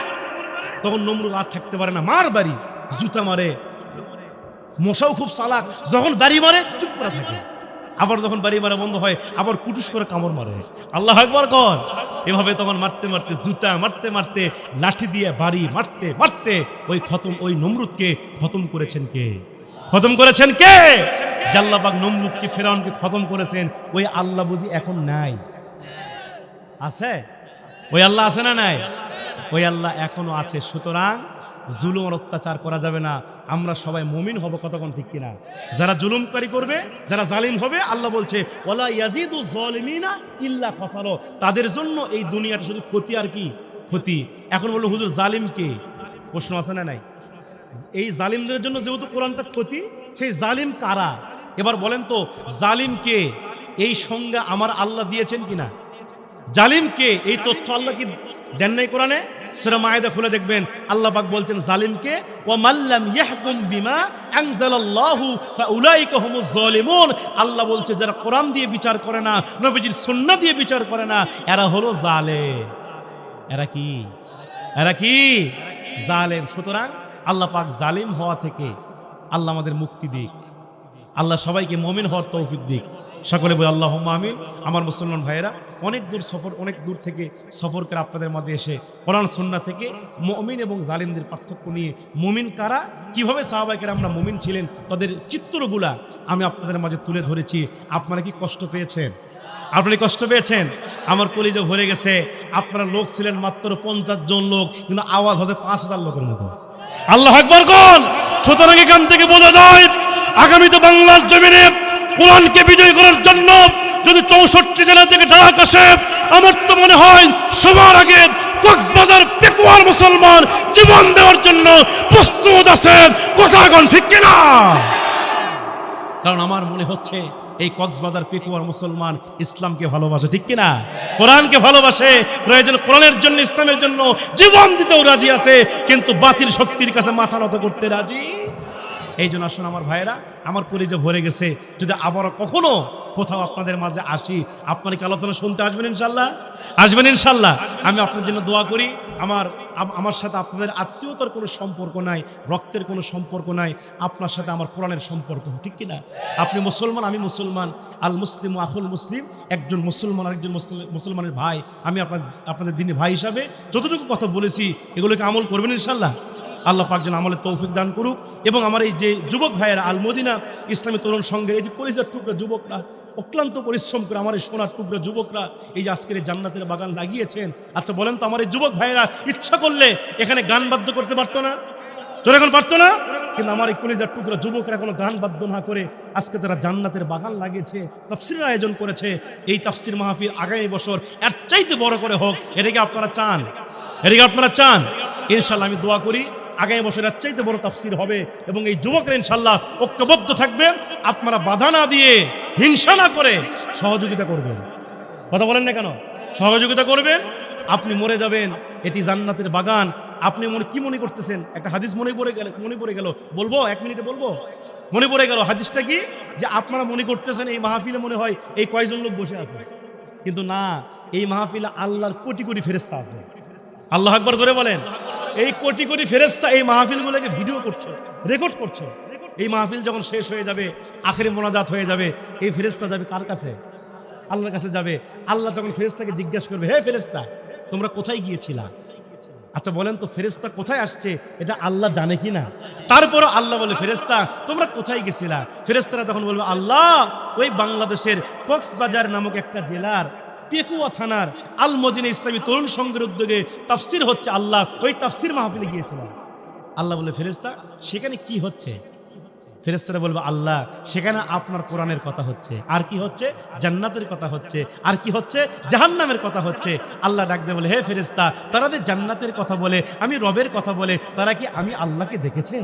তখন নমরুদ আর থাকতে পারে না, মার বাড়ি জুতা মারে। মশাও খুব চালাক, যখন বাড়ি মারে চুপ করে থাকে, আবার যখন বাড়ি মারা বন্ধ হয় আবার কুটুস করে কামড় মারে। আল্লাহ একবার কর। এভাবে তখন মারতে মারতে, জুতা মারতে মারতে, লাঠি দিয়ে বাড়ি মারতে মারতে ওই খতম, ওই নমরুদকে খতম করেছেন কে? খতম করেছেন কে? আল্লাহ পাক নমরুদকে, ফেরাউনকে খতম করেছেন। ওই আল্লাহ বুঝি এখন নাই? আছে? ওই আল্লাহ আছে না নাই? ওই আল্লাহ এখনো আছে। সুতরাং জুলুম আর অত্যাচার করা যাবে না। আমরা সবাই মুমিন হব। কতক্ষণ ঠিক কিনা? যারা জুলুমকারী করবে, যারা জালিম হবে, আল্লাহ বলছে ওয়ালা ইয়াজিদু যালিমিনা ইল্লা খাসারা, তাদের জন্য এই দুনিয়াটা শুধু ক্ষতি আর কি ক্ষতি। এখন বললো হুজুর জালিম কে? প্রশ্ন আছে না নাই? এই জালিমদের জন্য যেহেতু কোরআনটা ক্ষতি, সেই জালিম কারা? এবার বলেন তো, জালিম কে? এই সংজ্ঞা আমার আল্লাহ দিয়েছেন কিনা? জালিম কে? এই তথ্য আল্লাহ কি দেন নাই কোরআনে? সূরা মায়েদা খুলে দেখবেন, আল্লাহ পাক বলছেন জালিমকে, ওয়া মাল্লাম ইয়াহকুম বিমা আনজালাল্লাহু ফাউলাইকা হুমুজ জালিমুন। আল্লাহ বলছে যারা কোরআন দিয়ে বিচার করে না, নবীজির সুন্নাহ দিয়ে বিচার করে না, এরা হলো জালেম। এরা কি? এরা কি? জালেম। সুতরাং আল্লাহ পাক জালিম হওয়া থেকে আল্লাহ আমাদের মুক্তি দিক। আল্লাহ সবাইকে মুমিন হওয়ার তৌফিক দিক। সকলে বলে আল্লাহুম্মা আমিন। আমার মুসলমান ভাইয়েরা, অনেক দূর থেকে সফর করে আপনাদের মাঝে এসে কোরআন সুন্নাহ থেকে মুমিন এবং জালিমদের পার্থক্য নিয়ে, মুমিন কারা, কিভাবে সাহাবায়ে কেরামরা মুমিন ছিলেন, তাদের চিত্রগুলা আমি আপনাদের মাঝে তুলে ধরেছি। আপনারা কি কষ্ট পেয়েছেন? আপনারা কষ্ট পেয়েছেন? আমার কলিজা ভরে গেছে। আপনারা লোক ছিলেন মাত্র 50 জন লোক, কিন্তু আওয়াজ হচ্ছে 5000 লোকের মতো। আল্লাহু আকবার কোন। সুতরাং এখান থেকে বোঝা যায় আগামীতে বাংলার জমিনে কোরআনকে বিজয় করার জন্য যদি 64 জেলা থেকে ডাক আসে, আমার তো মনে হয় সবার আগে কক্সবাজার পেকুয়ার মুসলমান জীবন দেওয়ার জন্য প্রস্তুত আছে। কথা কোন ঠিক কিনা? কারণ আমার মনে হচ্ছে এই কক্সবাজার পেকুয়ার মুসলমান ইসলামকে ভালোবাসে, ঠিক কিনা? কোরআনকে ভালোবাসে, প্রয়োজন কোরআনের জন্য, ইসলামের জন্য জীবন দিতেও রাজি আছে, কিন্তু বাতিল শক্তির কাছে মাথা নত করতে রাজি। এই জন্য আসুন আমার ভাইয়েরা, আমার কলিজা ভরে গেছে। যদি আবার কখনো কোথাও আপনাদের মাঝে আসি, আপনারা কি আলোচনা শুনতে আসবেন ইনশাল্লাহ? আসবেন ইনশাল্লাহ। আমি আপনার জন্য দোয়া করি। আমার সাথে আপনাদের আত্মীয়তার কোনো সম্পর্ক নাই, রক্তের কোনো সম্পর্ক নাই, আপনার সাথে আমার কোরআনের সম্পর্ক, ঠিক কিনা? আপনি মুসলমান, আমি মুসলমান। আল মুসলিম আখুল মুসলিম, একজন মুসলমান আরেকজন মুসলমানের ভাই। আমি আপনাদের দিনে ভাই হিসাবে যতটুকু কথা বলেছি এগুলোকে আমল করবেন ইনশাল্লাহ। আল্লাহ পাক যেন আমলের তৌফিক দান করুক। এবং আমার এই যে যুবক ভাইয়েরা, আল মদিনা ইসলামী তরুণ সংঘের এই যে কলিজার টুকরা যুবকরা, অক্লান্ত পরিশ্রম করে আমার এই সোনার টুকরা যুবকরা এই যে আজকের এই জান্নাতের বাগান লাগিয়েছেন। আচ্ছা বলেন তো, আমার এই যুবক ভাইয়েরা ইচ্ছা করলে এখানে গান বাদ্য করতে পারতো না? তোরা এখন পারতো না? কিন্তু আমার এই কলিজার টুকরা যুবকরা কোনো গান বাদ্য না করে আজকে তারা জান্নাতের বাগান লাগিয়েছে, তাফসিরের আয়োজন করেছে। এই তাফসির মাহফিল আগামী বছর এর চাইতে বড় করে হোক, এটাকে আপনারা চান? এটাকে আপনারা চান? ইনশাল্লাহ আমি দোয়া করি আগামী বছর এর চাইতে বড় তাফসির হবে এবং এই যুবকরা ইনশাল্লাহ ঐক্যবদ্ধ থাকবেন। আপনারা বাধা না দিয়ে, হিংসা না করে সহযোগিতা করবেন। কথা বলেন না কেন? সহযোগিতা করবেন। আপনি মরে যাবেন, এটি জান্নাতের বাগান। আপনি কি মনে করতেছেন? একটা হাদিস মনে পড়ে গেল, বলবো 1 মিনিটে বলবো। মনে পড়ে গেল হাদিসটা কি, যে আপনারা মনে করতেছেন এই মাহফিলে মনে হয় এই কয়জন লোক বসে আছে, কিন্তু না, এই মাহফিলে আল্লাহর কোটি কোটি ফেরেশতা আছে। আল্লাহু আকবার জোরে বলেন। এই কোটি কোটি ফেরেশতা এই মাহফিলগুলোকে ভিডিও করছে, রেকর্ড করছে। এই মাহফিল যখন শেষ হয়ে যাবে, আখেরি মোনাজাত হয়ে যাবে, এই ফেরেশতা যাবে কার কাছে? আল্লাহর কাছে যাবে। আল্লাহ তখন ফেরেশতাকে জিজ্ঞাসা করবে, হে ফেরেশতা, তোমরা কোথায় গিয়েছিলা? আচ্ছা বলেন তো, ফেরেশতা কোথায় আসছে এটা আল্লাহ জানে কি না? তারপরও আল্লাহ বলে, ফেরেশতা তোমরা কোথায় গেছিলা? ফেরেশতারা তখন বলবে, আল্লাহ ওই বাংলাদেশের কক্সবাজার নামক একটা জেলার পেকুয়া থানার আল মদিনা ইসলামী তরুণ সংঘের উদ্যোগে তাফসির হচ্ছে, আল্লাহ ওই তাফসির মাহফিলে গিয়েছিলাম। আল্লাহ বলে, ফেরেশতা সেখানে কি হচ্ছে? ফেরেশতারা বলবে, আল্লাহ সেখানে আপনার কোরআনের কথা হচ্ছে, আর কি হচ্ছে? জান্নাতের কথা হচ্ছে, আর কি হচ্ছে? জাহান্নামের কথা হচ্ছে। আল্লাহ ডাক দিয়ে বলে, হে ফেরেশতা, তারা যে জান্নাতের কথা বলে, আমি রবের কথা বলে, তারা কি আমি আল্লাহকে দেখেছে?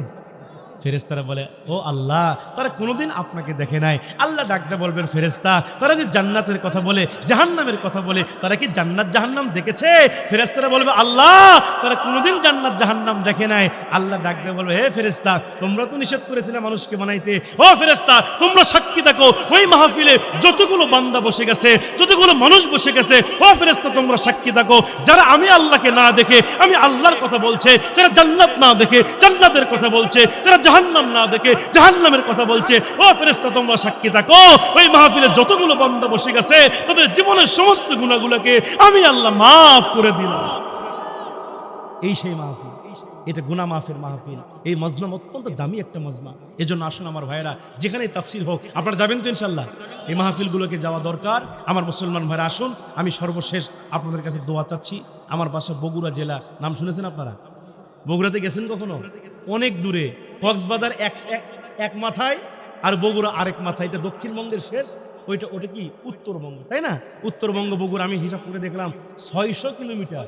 ফেরেশতারা বলে, ও আল্লাহ, তারা কোনোদিন আপনাকে দেখে নাই। আল্লাহ ডাকতে বলবেন, ফেরেশতা তারা যে জান্নাতের কথা বলে, জাহান্নামের কথা বলে, তারা কি জান্নাত জাহান্নাম দেখেছে? ফেরেশতারা বলবে, আল্লাহ তারা কোনোদিন জান্নাত জাহান্নাম দেখে নাই। আল্লাহ ডাকতে বলবে, হে ফেরেশতা, তোমরা তো নিষেধ করেছিলে মানুষকে বানাইতে। ও ফেরেশতা, তোমরা সাক্ষী থাকো, ওই মাহফিলে যতগুলো বান্দা বসে গেছে, যতগুলো মানুষ বসে গেছে, ও ফেরেশতা তোমরা সাক্ষী থাকো, যারা আমি আল্লাহকে না দেখে আমি আল্লাহর কথা বলছে, যারা জান্নাত না দেখে জান্নাতের কথা বলছে, যারা জাহান্নাম না দেখে জাহান্নামের কথা বলছে, ও ফেরেশতা তোমরা সাক্ষী থাকো, ওই মাহফিলে যতগুলো বান্দা বসে গেছে তাদের জীবনের সমস্ত গুনাহগুলোকে আমি আল্লাহ মাফ করে দিলাম। এই সেই মাহফিল, এটা গুনাহ মাফের মাহফিল। এই মজমা অত্যন্ত দামি একটা মজমা। এজন্য আসুন আমার ভাইরা, যেখানে তাফসির হোক আপনারা যাবেন তো ইনশাল্লাহ? এই মাহফিলগুলোকে যাওয়া দরকার আমার মুসলমান ভাইরা। আসুন, আমি সর্বশেষ আপনাদের কাছে দোয়া চাচ্ছি। আমার বাসা বগুড়া জেলা, নাম শুনেছেন আপনারা? বগুড়াতে গেছেন কখনো? অনেক দূরে। কক্সবাজার এক মাথায় আর বগুড়া আরেক মাথায়, এটা দক্ষিণবঙ্গের শেষ, ওটা কি উত্তরবঙ্গ, তাই না? উত্তরবঙ্গ বগুড়া। আমি হিসাব করে দেখলাম 600 কিলোমিটার।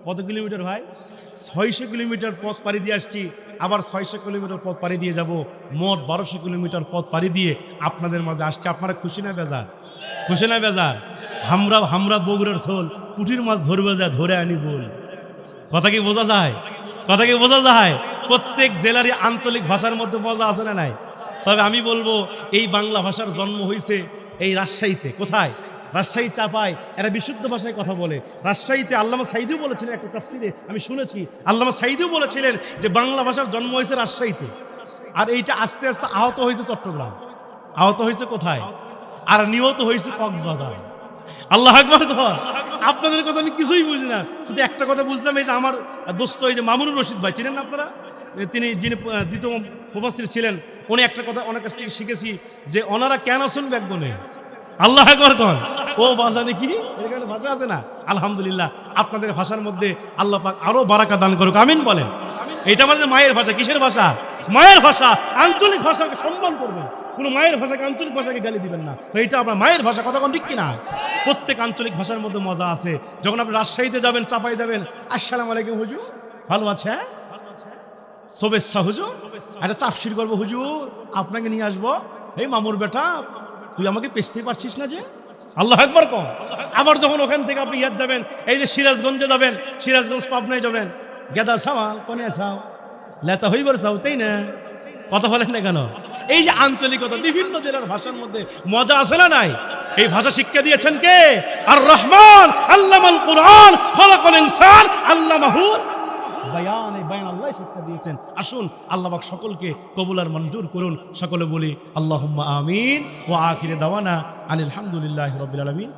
কত কিলোমিটার ভাই? 600 কিলোমিটার পথ পাড়ি দিয়ে আসছি, আবার 600 কিলোমিটার পথ পাড়ি দিয়ে যাব, মোট 1200 কিলোমিটার পথ পাড়ি দিয়ে আপনাদের মাঝে আসছে। আপনারা খুশি না বেজার? খুশি না বেজার? হামরা বগুড়ার ছোল, পুঁটির মাছ ধরবে যা, ধরে আনি বল। কথা কি বোঝা যায়? কথা কি বোঝা যায়? প্রত্যেক জেলারই আঞ্চলিক ভাষার মধ্যে মজা আছে না নাই? তবে আমি বলবো, এই বাংলা ভাষার জন্ম হয়েছে এই রাজশাহীতে। কোথায়? রাজশাহী চাপায়। এরা বিশুদ্ধ ভাষায় কথা বলে। রাজশাহীতে আল্লামা সাইদিও বলেছিলেন একটা তাফসিরে, আমি শুনেছি, আল্লামা সাইদিও বলেছিলেন যে বাংলা ভাষার জন্ম হয়েছে রাজশাহীতে, আর এইটা আস্তে আস্তে আহত হয়েছে চট্টগ্রাম, আহত হয়েছে কোথায়, আর নিহত হয়েছে কক্সবাজার। আল্লাহ আকবার কর। আপনাদের কথা আমি কিছুই বুঝি না, শুধু একটা কথা বুঝলাম, এই যে আমার দোস্ত এই যে মামুনুর রশিদ ভাই, চিনেন না আপনারা? তিনি যিনি দ্বিতীয় মুফাসসির ছিলেন, উনি একটা কথা ওনার কাছ থেকে শিখেছি যে ওনারা কেন শুনবে একদমে। আল্লাহ আকবার কর। ও ভাষা নাকি এখানে ভাষা আছে না? আলহামদুলিল্লাহ, আপনাদের ভাষার মধ্যে আল্লাহ পাক আরো বারাকা দান করুক, আমিন বলেন। এটা আমাদের মায়ের ভাষা। কিসের ভাষা? মায়ের ভাষা। আঞ্চলিক ভাষাকে সম্মান করবেন, কোনো মায়ের ভাষাকে আঞ্চলিক ভাষাকে গালি দিবেন না। তো এটা আপনার মায়ের ভাষা, কথা কোন ঠিক কিনা? প্রত্যেক আঞ্চলিক ভাষার মধ্যে মজা আছে। যখন আপনি রাজশাহীতে যাবেন, চাপাই যাবেন, আসসালামু আলাইকুম হুজুর, ভালো আছে? শুভেচ্ছা হুজুর, একটা চাপসির করবো হুজুর, আপনাকে নিয়ে আসবো। এই মামুর বেটা, তুই আমাকে পেছতে পারছিস না যে? আল্লাহ একবার কম। আবার যখন ওখান থেকে আপনি ইয়াদ যাবেন, এই যে সিরাজগঞ্জে যাবেন, সিরাজগঞ্জ পাবনায় যাবেন, গেদা সাওয়াল কোনে চাও, লেতা হইবার চাও, তাই না? কথা বলেন না কেন? এই যে আঞ্চলিকতা, বিভিন্ন জেলার ভাষার মধ্যে মজা আছে না নাই? এই ভাষা শিক্ষা দিয়েছেন কে? আর রহমান আল্লামাল কুরআন খলাকাল ইনসান আল্লামাহুল বায়ান। এই বায়ান আল্লাহ শিক্ষা দিয়েছেন। আসুন, আল্লাহ পাক সকলকে কবুল আর মঞ্জুর করুন। সকলে বলি আল্লাহুম্মা আমিন। ওয়া আখিরে দাওয়ানা আনিল হামদুলিল্লাহি রাব্বিল আলামিন।